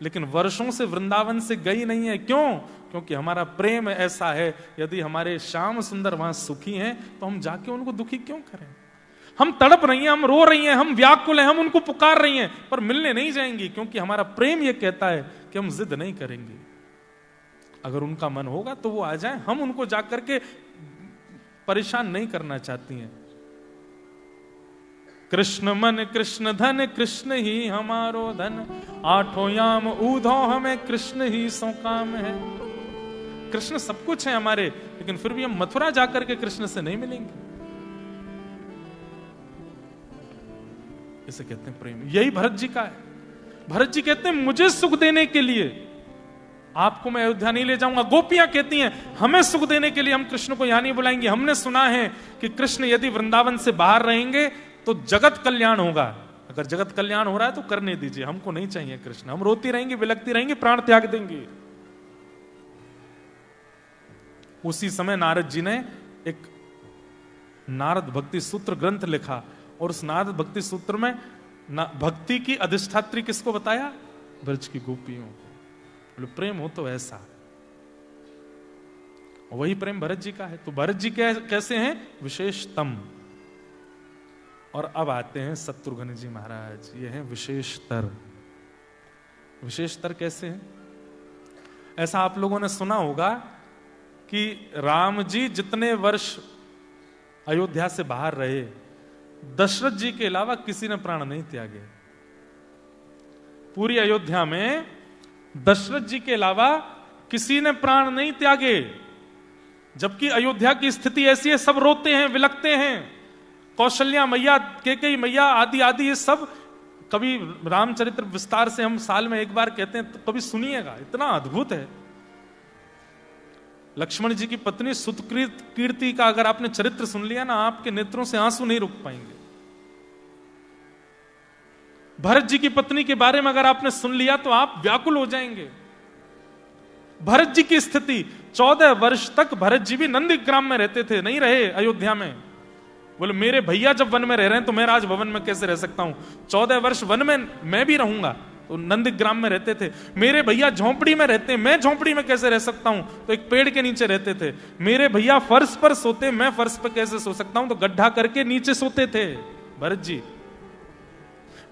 लेकिन वर्षों से वृंदावन से गई नहीं है। क्यों? क्योंकि हमारा प्रेम ऐसा है, यदि हमारे श्याम सुंदर वहां सुखी हैं तो हम जाके उनको दुखी क्यों करें? हम तड़प रही हैं, हम रो रही हैं, हम व्याकुल हैं, हम उनको पुकार रही हैं, पर मिलने नहीं जाएंगी, क्योंकि हमारा प्रेम यह कहता है कि हम जिद नहीं करेंगे। अगर उनका मन होगा तो वो आ जाए, हम उनको जाकर के परेशान नहीं करना चाहती हैं। कृष्ण मन कृष्ण धन, कृष्ण ही हमारो धन, 8 याम ऊधो हमें कृष्ण ही सो काम है। कृष्ण सब कुछ है हमारे, लेकिन फिर भी हम मथुरा जाकर के कृष्ण से नहीं मिलेंगे। इसे कहते हैं प्रेम। यही भरत जी का है। भरत जी कहते हैं मुझे सुख देने के लिए आपको मैं अयोध्या नहीं ले जाऊंगा। गोपियां कहती हैं हमें सुख देने के लिए हम कृष्ण को यहां नहीं बुलाएंगे। हमने सुना है कि कृष्ण यदि वृंदावन से बाहर रहेंगे तो जगत कल्याण होगा। अगर जगत कल्याण हो रहा है तो करने दीजिए, हमको नहीं चाहिए कृष्ण। हम रोती रहेंगे, विलकती रहेंगे, प्राण त्याग देंगे। उसी समय नारद जी ने एक नारद भक्ति सूत्र ग्रंथ लिखा, और उस नारद भक्ति सूत्र में भक्ति की अधिष्ठात्री किसको बताया? ब्रज की गोपियों को। बोले प्रेम हो तो ऐसा, वही प्रेम भरत जी का है। तो भरत जी कैसे हैं? विशेषतम। और अब आते हैं शत्रुघ्न जी महाराज, ये हैं विशेषतर। विशेषतर कैसे हैं? ऐसा आप लोगों ने सुना होगा कि राम जी जितने वर्ष अयोध्या से बाहर रहे, दशरथ जी के अलावा किसी ने प्राण नहीं त्यागे। पूरी अयोध्या में दशरथ जी के अलावा किसी ने प्राण नहीं त्यागे। जबकि अयोध्या की स्थिति ऐसी है, सब रोते हैं, विलकते हैं। कौशल्या मैया, कैकेयी मैया आदि आदि, ये सब कभी रामचरित्र विस्तार से हम साल में एक बार कहते हैं, तो कभी सुनिएगा, इतना अद्भुत है। लक्ष्मण जी की पत्नी सुतकीर्ति का अगर आपने चरित्र सुन लिया ना, आपके नेत्रों से आंसू नहीं रुक पाएंगे। भरत जी की पत्नी के बारे में अगर आपने सुन लिया तो आप व्याकुल हो जाएंगे। भरत जी की स्थिति, 14 वर्ष तक भरत जी भी नंदीग्राम में रहते थे, नहीं रहे अयोध्या में। बोले मेरे भैया जब वन में रह रहे हैं तो मैं राजभवन में कैसे रह सकता हूं? 14 वर्ष वन में मैं भी रहूंगा। तो नंदीग्राम में रहते थे। मेरे भैया झोंपड़ी में रहते हैं, मैं झोंपड़ी में कैसे रह सकता हूं? तो एक पेड़ के नीचे रहते थे। मेरे भैया फर्श पर सोते, मैं फर्श पर कैसे सो सकता हूं? तो गड्ढा करके नीचे सोते थे भरत जी।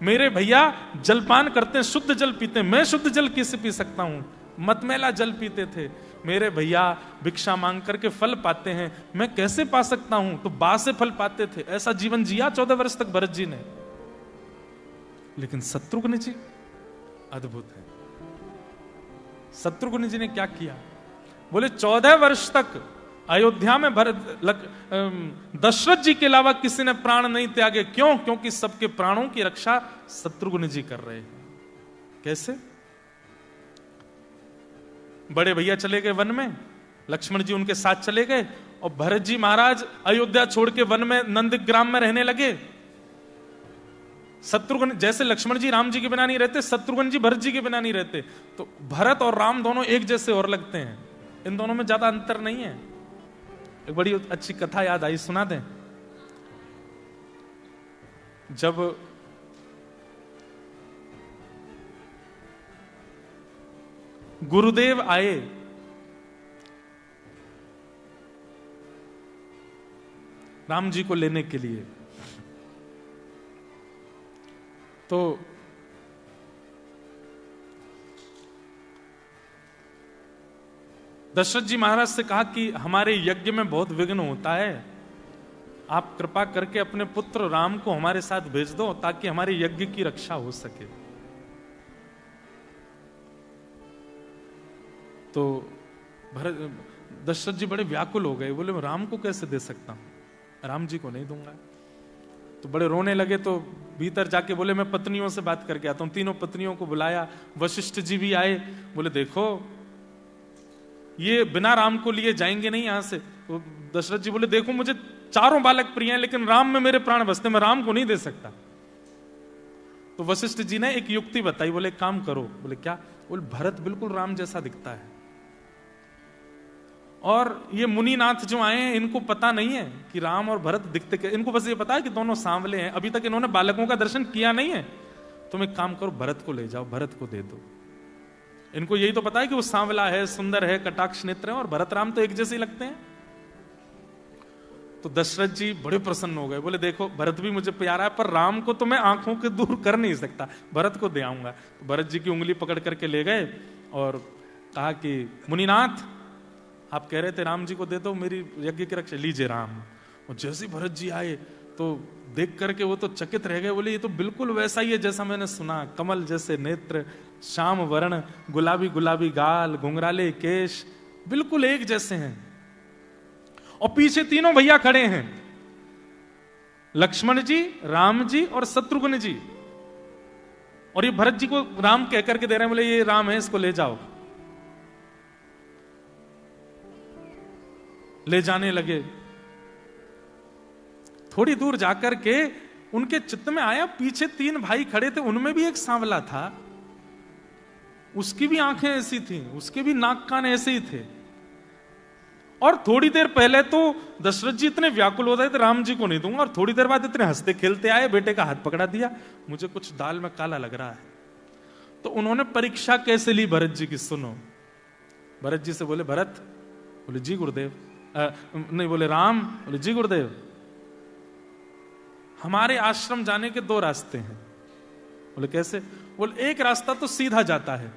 मेरे भैया जलपान करते हैं, शुद्ध जल पीते हैं, मैं शुद्ध जल कैसे पी सकता हूं? मतमेला जल पीते थे। मेरे भैया भिक्षा मांग करके फल पाते हैं, मैं कैसे पा सकता हूं? तो बासे फल पाते थे। ऐसा जीवन जिया 14 वर्ष तक भरत जी ने। लेकिन शत्रुघ्न जी अद्भुत है। शत्रुघ्न जी ने क्या किया? बोले 14 वर्ष तक अयोध्या में दशरथ जी के अलावा किसी ने प्राण नहीं त्यागे। क्यों? क्योंकि सबके प्राणों की रक्षा शत्रुघ्न जी कर रहे हैं। कैसे? बड़े भैया चले गए वन में, लक्ष्मण जी उनके साथ चले गए, और भरत जी महाराज अयोध्या छोड़ के वन में नंदग्राम में रहने लगे। शत्रुघ्न, जैसे लक्ष्मण जी राम जी के बिना नहीं रहते, शत्रुघ्न जी भरत जी के बिना नहीं रहते। तो भरत और राम दोनों एक जैसे और लगते हैं, इन दोनों में ज्यादा अंतर नहीं है। एक बड़ी अच्छी कथा याद आई, सुना दें। जब गुरुदेव आए राम जी को लेने के लिए, तो दशरथ जी महाराज से कहा कि हमारे यज्ञ में बहुत विघ्न होता है, आप कृपा करके अपने पुत्र राम को हमारे साथ भेज दो ताकि हमारे यज्ञ की रक्षा हो सके। तो दशरथ जी बड़े व्याकुल हो गए। बोले राम को कैसे दे सकता हूं, राम जी को नहीं दूंगा। तो बड़े रोने लगे। तो भीतर जाके बोले मैं पत्नियों से बात करके आता हूं। तीनों पत्नियों को बुलाया, वशिष्ठ जी भी आए। बोले देखो ये बिना राम को लिए जाएंगे नहीं यहां से। तो दशरथ जी बोले देखो मुझे चारों बालक प्रिय हैं, लेकिन राम में मेरे प्राण बसते, मैं राम को नहीं दे सकता। तो वशिष्ठ जी ने एक युक्ति बताई। बोले काम करो। बोले क्या? बोले भरत बिल्कुल राम जैसा दिखता है, और ये मुनिनाथ जो आए हैं इनको पता नहीं है कि राम और भरत दिखते क्या, इनको बस ये पता है कि दोनों सांवले हैं, अभी तक इन्होंने बालकों का दर्शन किया नहीं है। तुम एक काम करो, भरत को ले जाओ, भरत को दे दो। इनको यही तो पता है कि वो सांवला है, सुंदर है, कटाक्ष नेत्र है, और भरत राम तो एक जैसे ही लगते हैं। तो दशरथ जी बड़े प्रसन्न हो गए। बोले देखो भरत भी मुझे प्यारा है, पर राम को तो मैं आंखों के दूर कर नहीं सकता, भरत को दे आऊंगा। तो भरत जी की उंगली पकड़ करके ले गए और कहा कि मुनिनाथ आप कह रहे थे राम जी को दे दो मेरी यज्ञ की रक्षा, लीजिए राम। और जैसे भरत जी आए तो देख करके वो तो चकित रह गए। बोले ये तो बिल्कुल वैसा ही है जैसा मैंने सुना, कमल जैसे नेत्र, श्याम वर्ण, गुलाबी गुलाबी गाल, घुंघराले केश, बिल्कुल एक जैसे हैं। और पीछे तीनों भैया खड़े हैं, लक्ष्मण जी, राम जी और शत्रुघ्न जी। और ये भरत जी को राम कह करके दे रहे हैं, बोले ये राम है, इसको ले जाओ। ले जाने लगे। थोड़ी दूर जाकर के उनके चित्त में आया, पीछे तीन भाई खड़े थे, उनमें भी एक सांवला था, उसकी भी आंखें ऐसी थी, उसके भी नाक कान ऐसे ही थे। और थोड़ी देर पहले तो दशरथ जी इतने व्याकुल हो रहे थे, राम जी को नहीं दूंगा, और थोड़ी देर बाद इतने हंसते खेलते आए, बेटे का हाथ पकड़ा दिया, मुझे कुछ दाल में काला लग रहा है। तो उन्होंने परीक्षा कैसे ली भरत जी की, सुनो। भरत जी से बोले, भरत, बोले जी गुरुदेव, नहीं बोले राम, बोले जी गुरुदेव, हमारे आश्रम जाने के दो रास्ते हैं। बोले कैसे? बोले एक रास्ता तो सीधा जाता है,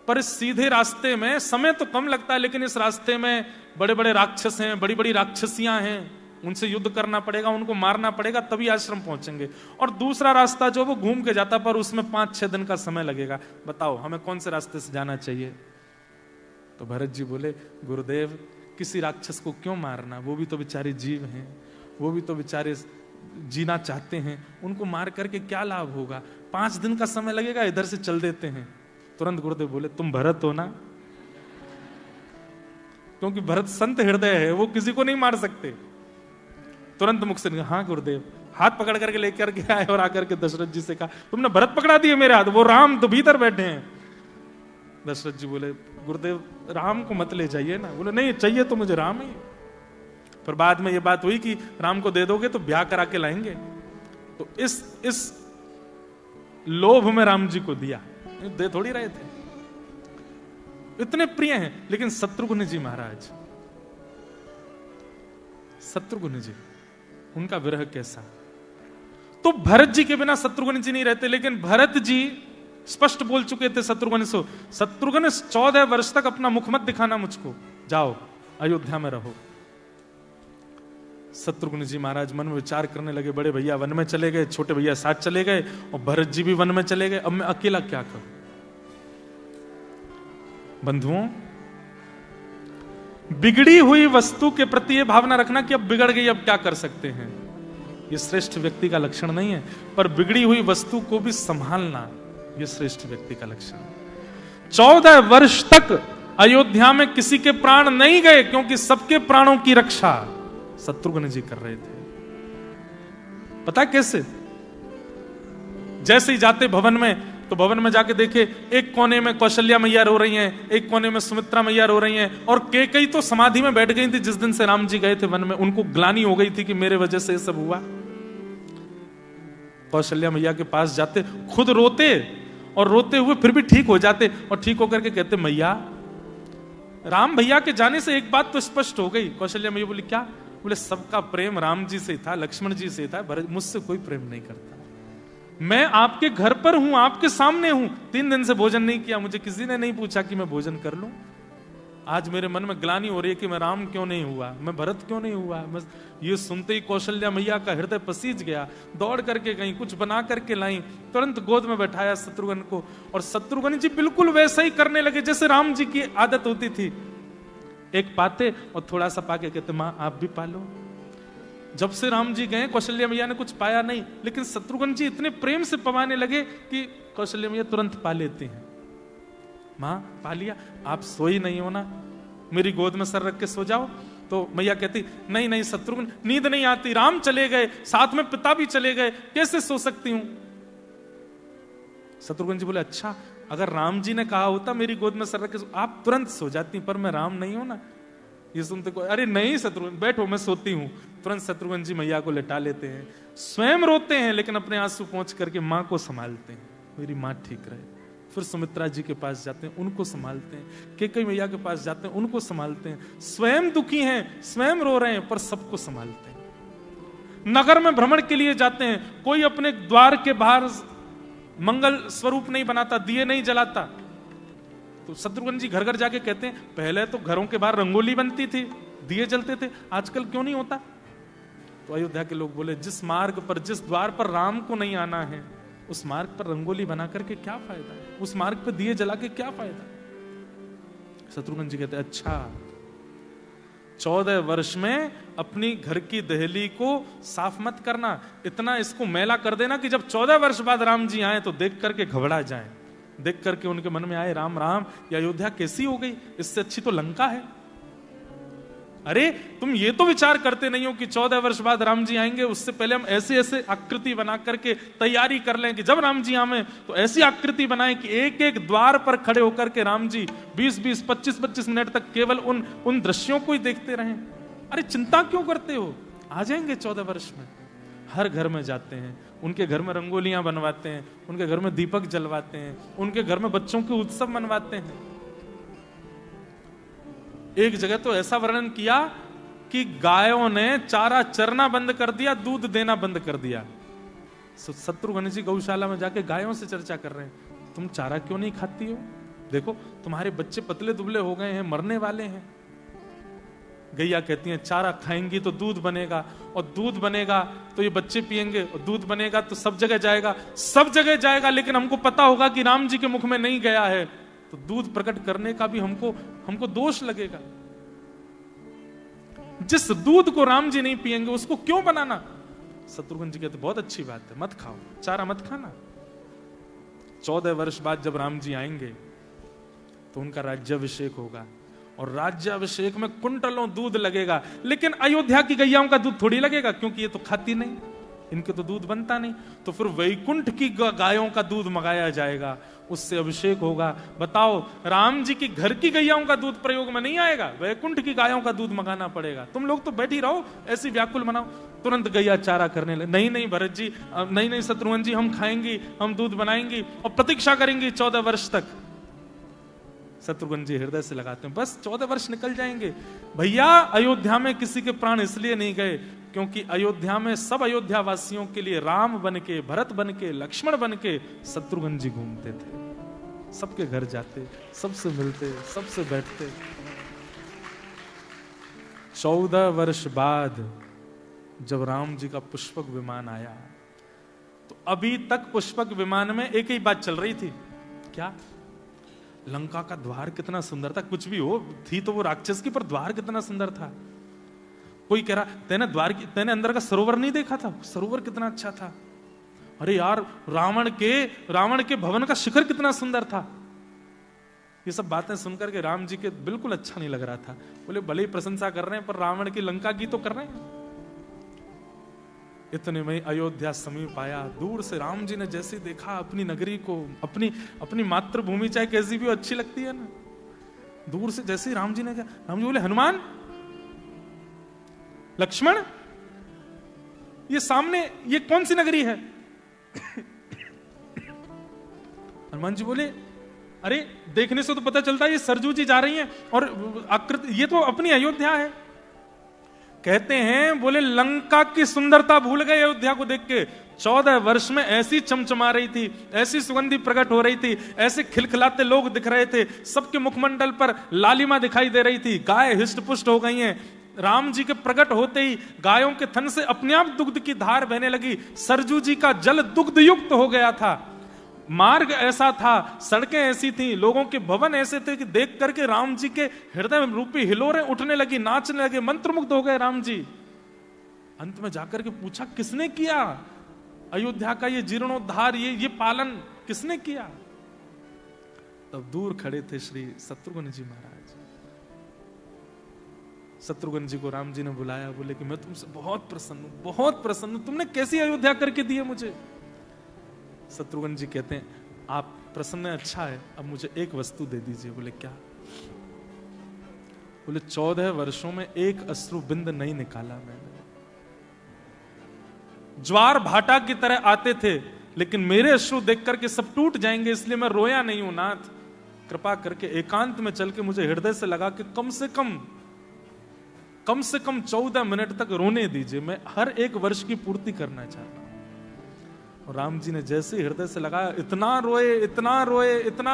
पर इस सीधे रास्ते में समय तो कम लगता है, लेकिन इस रास्ते में बड़े बड़े राक्षस हैं, बड़ी बड़ी राक्षसियां हैं, उनसे युद्ध करना पड़ेगा, उनको मारना पड़ेगा, तभी आश्रम पहुंचेंगे। और दूसरा रास्ता जो वो घूम के जाता, पर उसमें 5-6 दिन का समय लगेगा। बताओ हमें कौन से रास्ते से जाना चाहिए? तो भरत जी बोले, गुरुदेव, किसी राक्षस को क्यों मारना, वो भी तो बेचारे जीव हैं, वो भी तो बेचारे जीना चाहते हैं, उनको मार करके क्या लाभ होगा? 5 दिन का समय लगेगा, इधर से चल देते हैं। तुरंत गुरुदेव बोले, तुम भरत हो ना? क्योंकि भरत संत हृदय है, वो किसी को नहीं मार सकते। तुरंत मुख से, हाँ गुरुदेव। हाथ पकड़ करके लेकर के आए और आकर के दशरथ जी से कहा, तुमने भरत पकड़ा दिए मेरे हाथ, वो राम तो भीतर बैठे हैं। दशरथ जी बोले, गुरुदेव राम को मत ले जाइए ना। बोले नहीं, चाहिए तो मुझे राम ही। फिर बाद में ये बात हुई कि राम को दे दोगे तो ब्याह करा के लाएंगे। तो इस लोभ में राम जी को दिया, दे थोड़ी रहे थे, इतने प्रिय हैं। लेकिन शत्रुघ्न जी महाराज, शत्रुघ्न जी, उनका विरह कैसा। तो भरत जी के बिना शत्रुघ्न जी नहीं रहते, लेकिन भरत जी स्पष्ट बोल चुके थे शत्रुघ्न से, शत्रुघ्न 14 वर्ष तक अपना मुख मत दिखाना मुझको, जाओ अयोध्या में रहो। शत्रुघ्न जी महाराज मन में विचार करने लगे, बड़े भैया वन में चले गए, छोटे भैया साथ चले गए, और भरत जी भी वन में चले गए, अब मैं अकेला क्या करूं? बंधुओं, बिगड़ी हुई वस्तु के प्रति यह भावना रखना कि अब बिगड़ गई, अब क्या कर सकते हैं, यह श्रेष्ठ व्यक्ति का लक्षण नहीं है। पर बिगड़ी हुई वस्तु को भी संभालना, यह श्रेष्ठ व्यक्ति का लक्षण है। 14 वर्ष तक अयोध्या में किसी के प्राण नहीं गए, क्योंकि सबके प्राणों की रक्षा शत्रुघ्न जी कर रहे थे। पता कैसे? जैसे ही जाते भवन में, तो भवन में जाके देखे, एक कोने में कौशल्या मैया रो रही हैं, एक कोने में सुमित्रा मैया रो रही हैं, और कैकेयी तो समाधि में बैठ गई थी। जिस दिन से राम जी गए थे वन में, उनको ग्लानि हो गई थी कि मेरे वजह से ये सब हुआ। कौशल्या मैया के पास जाते, खुद रोते, और रोते हुए फिर भी ठीक हो जाते, और ठीक होकर के कहते, मैया, राम भैया के जाने से एक बात तो स्पष्ट हो गई। कौशल्या मैया बोली, क्या? बोले, सबका प्रेम राम जी से था, लक्ष्मण जी से था, भरत मुझसे कोई प्रेम नहीं करता। मैं आपके घर पर हूं, आपके सामने हूं, 3 दिन से भोजन नहीं किया, मुझे किसी ने नहीं पूछा कि मैं भोजन कर लूं। आज मेरे मन में ग्लानि हो रही है कि मैं राम क्यों नहीं हुआ, मैं भरत क्यों नहीं हुआ। बस ये सुनते ही कौशल्या मैया का हृदय पसीज गया, दौड़ करके गई, कुछ बना करके लाई, तुरंत गोद में बैठाया शत्रुघ्न को, और शत्रुघ्न जी बिल्कुल वैसा ही करने लगे जैसे राम जी की आदत होती थी। एक पाते और थोड़ा सा पाके कहते, मां आप भी पालो। जब से राम जी गए, कौशल्या मैया ने कुछ पाया नहीं, लेकिन शत्रुघ्न जी इतने प्रेम से पवाने लगे कि कौशल्या मैया तुरंत पा लेती हैं। मां पा लिया, आप सोई नहीं हो ना, मेरी गोद में सर रख के सो जाओ। तो मैया कहती, नहीं नहीं शत्रुघ्न, नींद नहीं आती, राम चले गए, साथ में पिता भी चले गए, कैसे सो सकती हूं। शत्रुघ्न जी बोले, अच्छा, अगर राम जी ने कहा होता मेरी गोद में सर रख के आप तुरंत सो जाती, पर मैं राम नहीं हूं ना। ये सुनते को, अरे नहीं शत्रुघ्न, बैठो मैं सोती हूं। तुरंत शत्रुघ्न जी मैया को लेटा लेते हैं, स्वयं रोते हैं, लेकिन अपने आंसू पहुंच करके मां को संभालते हैं, मेरी मां ठीक रहे। फिर सुमित्रा जी के पास जाते हैं, उनको संभालते हैं, कैकेयी मैया के पास जाते हैं, उनको संभालते हैं। स्वयं दुखी हैं, स्वयं रो रहे हैं, पर सबको संभालते हैं। नगर में भ्रमण के लिए जाते हैं, कोई अपने द्वार के बाहर मंगल स्वरूप नहीं बनाता, दिए नहीं जलाता। तो शत्रुघ्न जी घर घर जाके कहते हैं, पहले तो घरों के बाहर रंगोली बनती थी, दिए जलते थे, आजकल क्यों नहीं होता। तो अयोध्या के लोग बोले, जिस मार्ग पर, जिस द्वार पर राम को नहीं आना है, उस मार्ग पर रंगोली बना करके क्या फायदा है, उस मार्ग पर दिए जला के क्या फायदा। शत्रुघ्न जी कहते, अच्छा 14 वर्ष में अपनी घर की दहली को साफ मत करना, इतना इसको मैला कर देना कि जब 14 वर्ष बाद राम जी आए तो देख करके घबरा जाएं, देख करके उनके मन में आए राम राम, ये अयोध्या कैसी हो गई, इससे अच्छी तो लंका है। अरे तुम ये तो विचार करते नहीं हो कि 14 वर्ष बाद राम जी आएंगे, उससे पहले हम ऐसे ऐसे आकृति बना करके तैयारी कर लें कि जब राम जी आवे तो ऐसी आकृति बनाएं कि एक एक द्वार पर खड़े होकर के राम जी 20-20, 25-25 मिनट तक केवल उन दृश्यों को ही देखते रहें। अरे चिंता क्यों करते हो, आ जाएंगे 14 वर्ष में। हर घर में जाते हैं, उनके घर में रंगोलियां बनवाते हैं, उनके घर में दीपक जलवाते हैं, उनके घर में बच्चों के उत्सव मनवाते हैं। एक जगह तो ऐसा वर्णन किया कि गायों ने चारा चरना बंद कर दिया, दूध देना बंद कर दिया। शत्रुघ्न जी गौशाला में जाके गायों से चर्चा कर रहे हैं, तुम चारा क्यों नहीं खाती हो, देखो तुम्हारे बच्चे पतले दुबले हो गए हैं, मरने वाले हैं। गैया कहती हैं चारा खाएंगी तो दूध बनेगा, और दूध बनेगा तो ये बच्चे पिएंगे, और दूध बनेगा तो सब जगह जाएगा, सब जगह जाएगा, लेकिन हमको पता होगा कि राम जी के मुख में नहीं गया है, तो दूध प्रकट करने का भी हमको दोष लगेगा। जिस दूध को राम जी नहीं पिएंगे उसको क्यों बनाना। शत्रुघ्न जी कहते बहुत अच्छी बात है, मत खाओ, चारा मत खाना। 14 वर्ष बाद जब राम जी आएंगे तो उनका राज्याभिषेक होगा, और राज्याभिषेक में कुंटलों दूध लगेगा, लेकिन अयोध्या की गैयाओं का दूध थोड़ी लगेगा, क्योंकि ये तो खाती नहीं, इनके तो दूध बनता नहीं। तो फिर वैकुंठ की गायों का दूध मंगाया जाएगा, उससे अभिषेक होगा। बताओ, राम जी की घर की गैयाओं का दूध प्रयोग में नहीं आएगा, वैकुंठ की गायों का दूध मंगाना पड़ेगा। तुम लोग तो बैठी रहो, ऐसी व्याकुल बनाओ, तुरंत गैया चारा करने लगे। नहीं भरत जी, नहीं शत्रुघ्न जी, हम खाएंगी, हम दूध बनाएंगी और प्रतीक्षा करेंगी 14 वर्ष तक। शत्रुघ्न जी हृदय से लगाते हैं, बस 14 वर्ष निकल जाएंगे भैया। अयोध्या में किसी के प्राण इसलिए नहीं गए क्योंकि अयोध्या में सब अयोध्या वासियों के लिए राम बन के, भरत बन के, लक्ष्मण बन के शत्रुघ्न जी घूमते थे। सबके घर जाते, सबसे मिलते, सबसे बैठते। 14 वर्ष बाद जब राम जी का पुष्पक विमान आया तो अभी तक पुष्पक विमान में एक ही बात चल रही थी, क्या? लंका का द्वार कितना सुंदर था। कुछ भी हो, थी तो वो राक्षस की, पर द्वार कितना सुंदर था। कोई कह रहा तेने अंदर का सरोवर नहीं देखा था, सरोवर कितना अच्छा था। अरे यार, रावण के भवन का शिखर कितना सुंदर था। ये सब बातें सुनकर के राम जी के बिल्कुल अच्छा नहीं लग रहा था। बोले भले ही प्रशंसा कर रहे हैं, पर रावण की लंका की तो कर रहे हैं। इतने में अयोध्या समीप आया। दूर से राम जी ने जैसे देखा अपनी नगरी को, अपनी मातृभूमि चाहे कैसी भी अच्छी लगती है ना, दूर से जैसे राम जी ने कहा, राम जी बोले हनुमान, लक्ष्मण, ये सामने ये कौन सी नगरी है? हनुमान जी बोले अरे देखने से तो पता चलता है ये सरजू जी जा रही हैं, और आकृति ये तो अपनी अयोध्या है। कहते हैं बोले लंका की सुंदरता भूल गए अयोध्या को देख के। 14 वर्ष में ऐसी चमचमा रही थी, ऐसी सुगंधी प्रकट हो रही थी, ऐसे खिलखिलाते लोग दिख रहे थे, सबके मुखमंडल पर लालिमा दिखाई दे रही थी, गाय हिष्ट पुष्ट हो गई हैं। राम जी के प्रकट होते ही गायों के थन से अपने आप दुग्ध की धार बहने लगी। सरजू जी का जल दुग्ध युक्त हो गया था। मार्ग ऐसा था, सड़कें ऐसी थी, लोगों के भवन ऐसे थे कि देख करके राम जी के हृदय रूपी हिलोरें उठने लगी, नाचने लगे, मंत्रमुग्ध हो गए राम जी। अंत में जाकर के पूछा किसने किया अयोध्या का ये जीर्णोद्धार, ये पालन किसने किया? तब दूर खड़े थे श्री शत्रुघ्न जी महाराज। शत्रुघ्न जी को राम जी ने बुलाया, बोले कि मैं तुमसे बहुत प्रसन्न हूं, बहुत प्रसन्न हूं, तुमने कैसी अयोध्या करके दी है मुझे। शत्रुघ्न जी कहते हैं आप प्रसन्न अच्छा है, अब मुझे एक वस्तु दे दीजिए। बोले क्या? बोले 14 वर्षों में एक अश्रु बिंद नहीं निकाला मैंने। ज्वार भाटा की तरह आते थे, लेकिन मेरे अश्रु देख करके सब टूट जाएंगे, इसलिए मैं रोया नहीं हूं। नाथ कृपा करके एकांत में चल के मुझे हृदय से लगा कि कम से कम 14 मिनट तक रोने दीजिए, मैं हर एक वर्ष की पूर्ति करना चाहता हूं। और राम जी ने जैसे हृदय से लगाया, इतना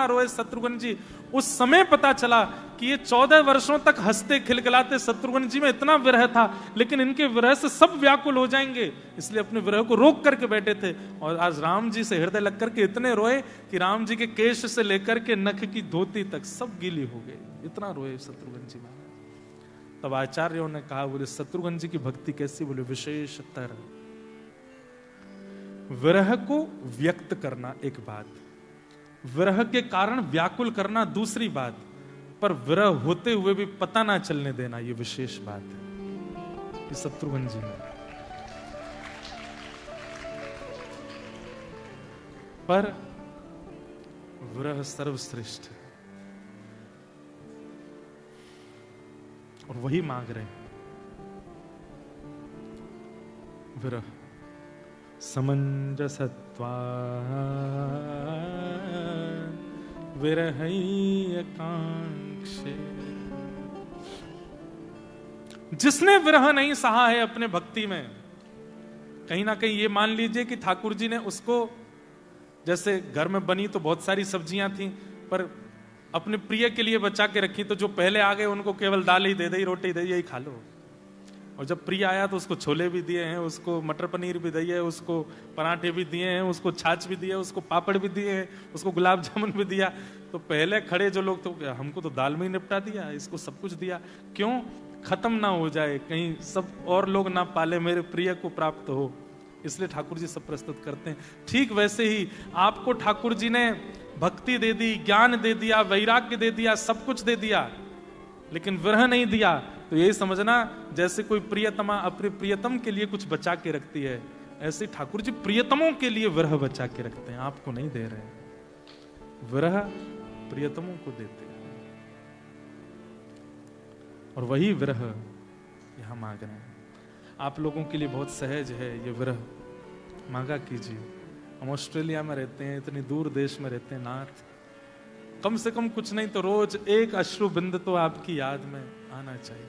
रोए शत्रुघ्न जी। उस समय पता चला कि ये 14 वर्षों तक हंसते खिलखिलाते शत्रुघ्न जी में इतना विरह था, लेकिन इनके विरह से सब व्याकुल हो जाएंगे, इसलिए अपने विरह को रोक करके बैठे थे। और आज राम जी से हृदय लग करके इतने रोए कि राम जी के केश से लेकर के नख की धोती तक सब गीली हो गई। इतना रोए शत्रुघ्न जी महाराज। तब आचार्यों ने कहा, बोले शत्रुघ्न जी की भक्ति कैसी? बोले विशेषतर। विरह को व्यक्त करना एक बात, विरह के कारण व्याकुल करना दूसरी बात, पर विरह होते हुए भी पता ना चलने देना, ये विशेष बात है। ये शत्रुघ्न जी ने, पर विरह सर्वश्रेष्ठ है और वही मांग रहे हैं। विरह समंजसत्वा विरहैकांक्षे। जिसने विरह नहीं सहा है अपने भक्ति में, कहीं ना कहीं ये मान लीजिए कि ठाकुर जी ने उसको, जैसे घर में बनी तो बहुत सारी सब्जियां थी, पर अपने प्रिय के लिए बचा के रखी, तो जो पहले आ गए उनको केवल दाल ही दे दी, रोटी दे दी, यही खा लो। और जब प्रिय आया तो उसको छोले भी दिए हैं, उसको मटर पनीर भी दिए, उसको पराठे भी दिए हैं, उसको छाछ भी दिए, उसको पापड़ भी दिए हैं, उसको गुलाब जामुन भी दिया। तो पहले खड़े जो लोग तो, हमको तो दाल में ही निपटा दिया, इसको सब कुछ दिया, क्यों? खत्म ना हो जाए, कहीं सब और लोग ना पाले, मेरे प्रिय को प्राप्त हो, इसलिए ठाकुर जी सब प्रस्तुत करते हैं। ठीक वैसे ही आपको ठाकुर जी ने भक्ति दे दी, ज्ञान दे दिया, वैराग्य दे दिया, सब कुछ दे दिया, लेकिन विरह नहीं दिया, तो यही समझना जैसे कोई प्रियतमा अपने प्रियतम के लिए कुछ बचा के रखती है, ऐसे ठाकुर जी प्रियतमों के लिए विरह बचा के रखते हैं, आपको नहीं दे रहे। विरह प्रियतमों को देते हैं और वही विरह यहां मांग रहे हैं। आप लोगों के लिए बहुत सहज है ये विरह, मांगा कीजिए। हम ऑस्ट्रेलिया में रहते हैं, इतनी दूर देश में रहते हैं, नाथ कम से कम कुछ नहीं तो रोज एक अश्रु बिंद तो आपकी याद में आना चाहिए।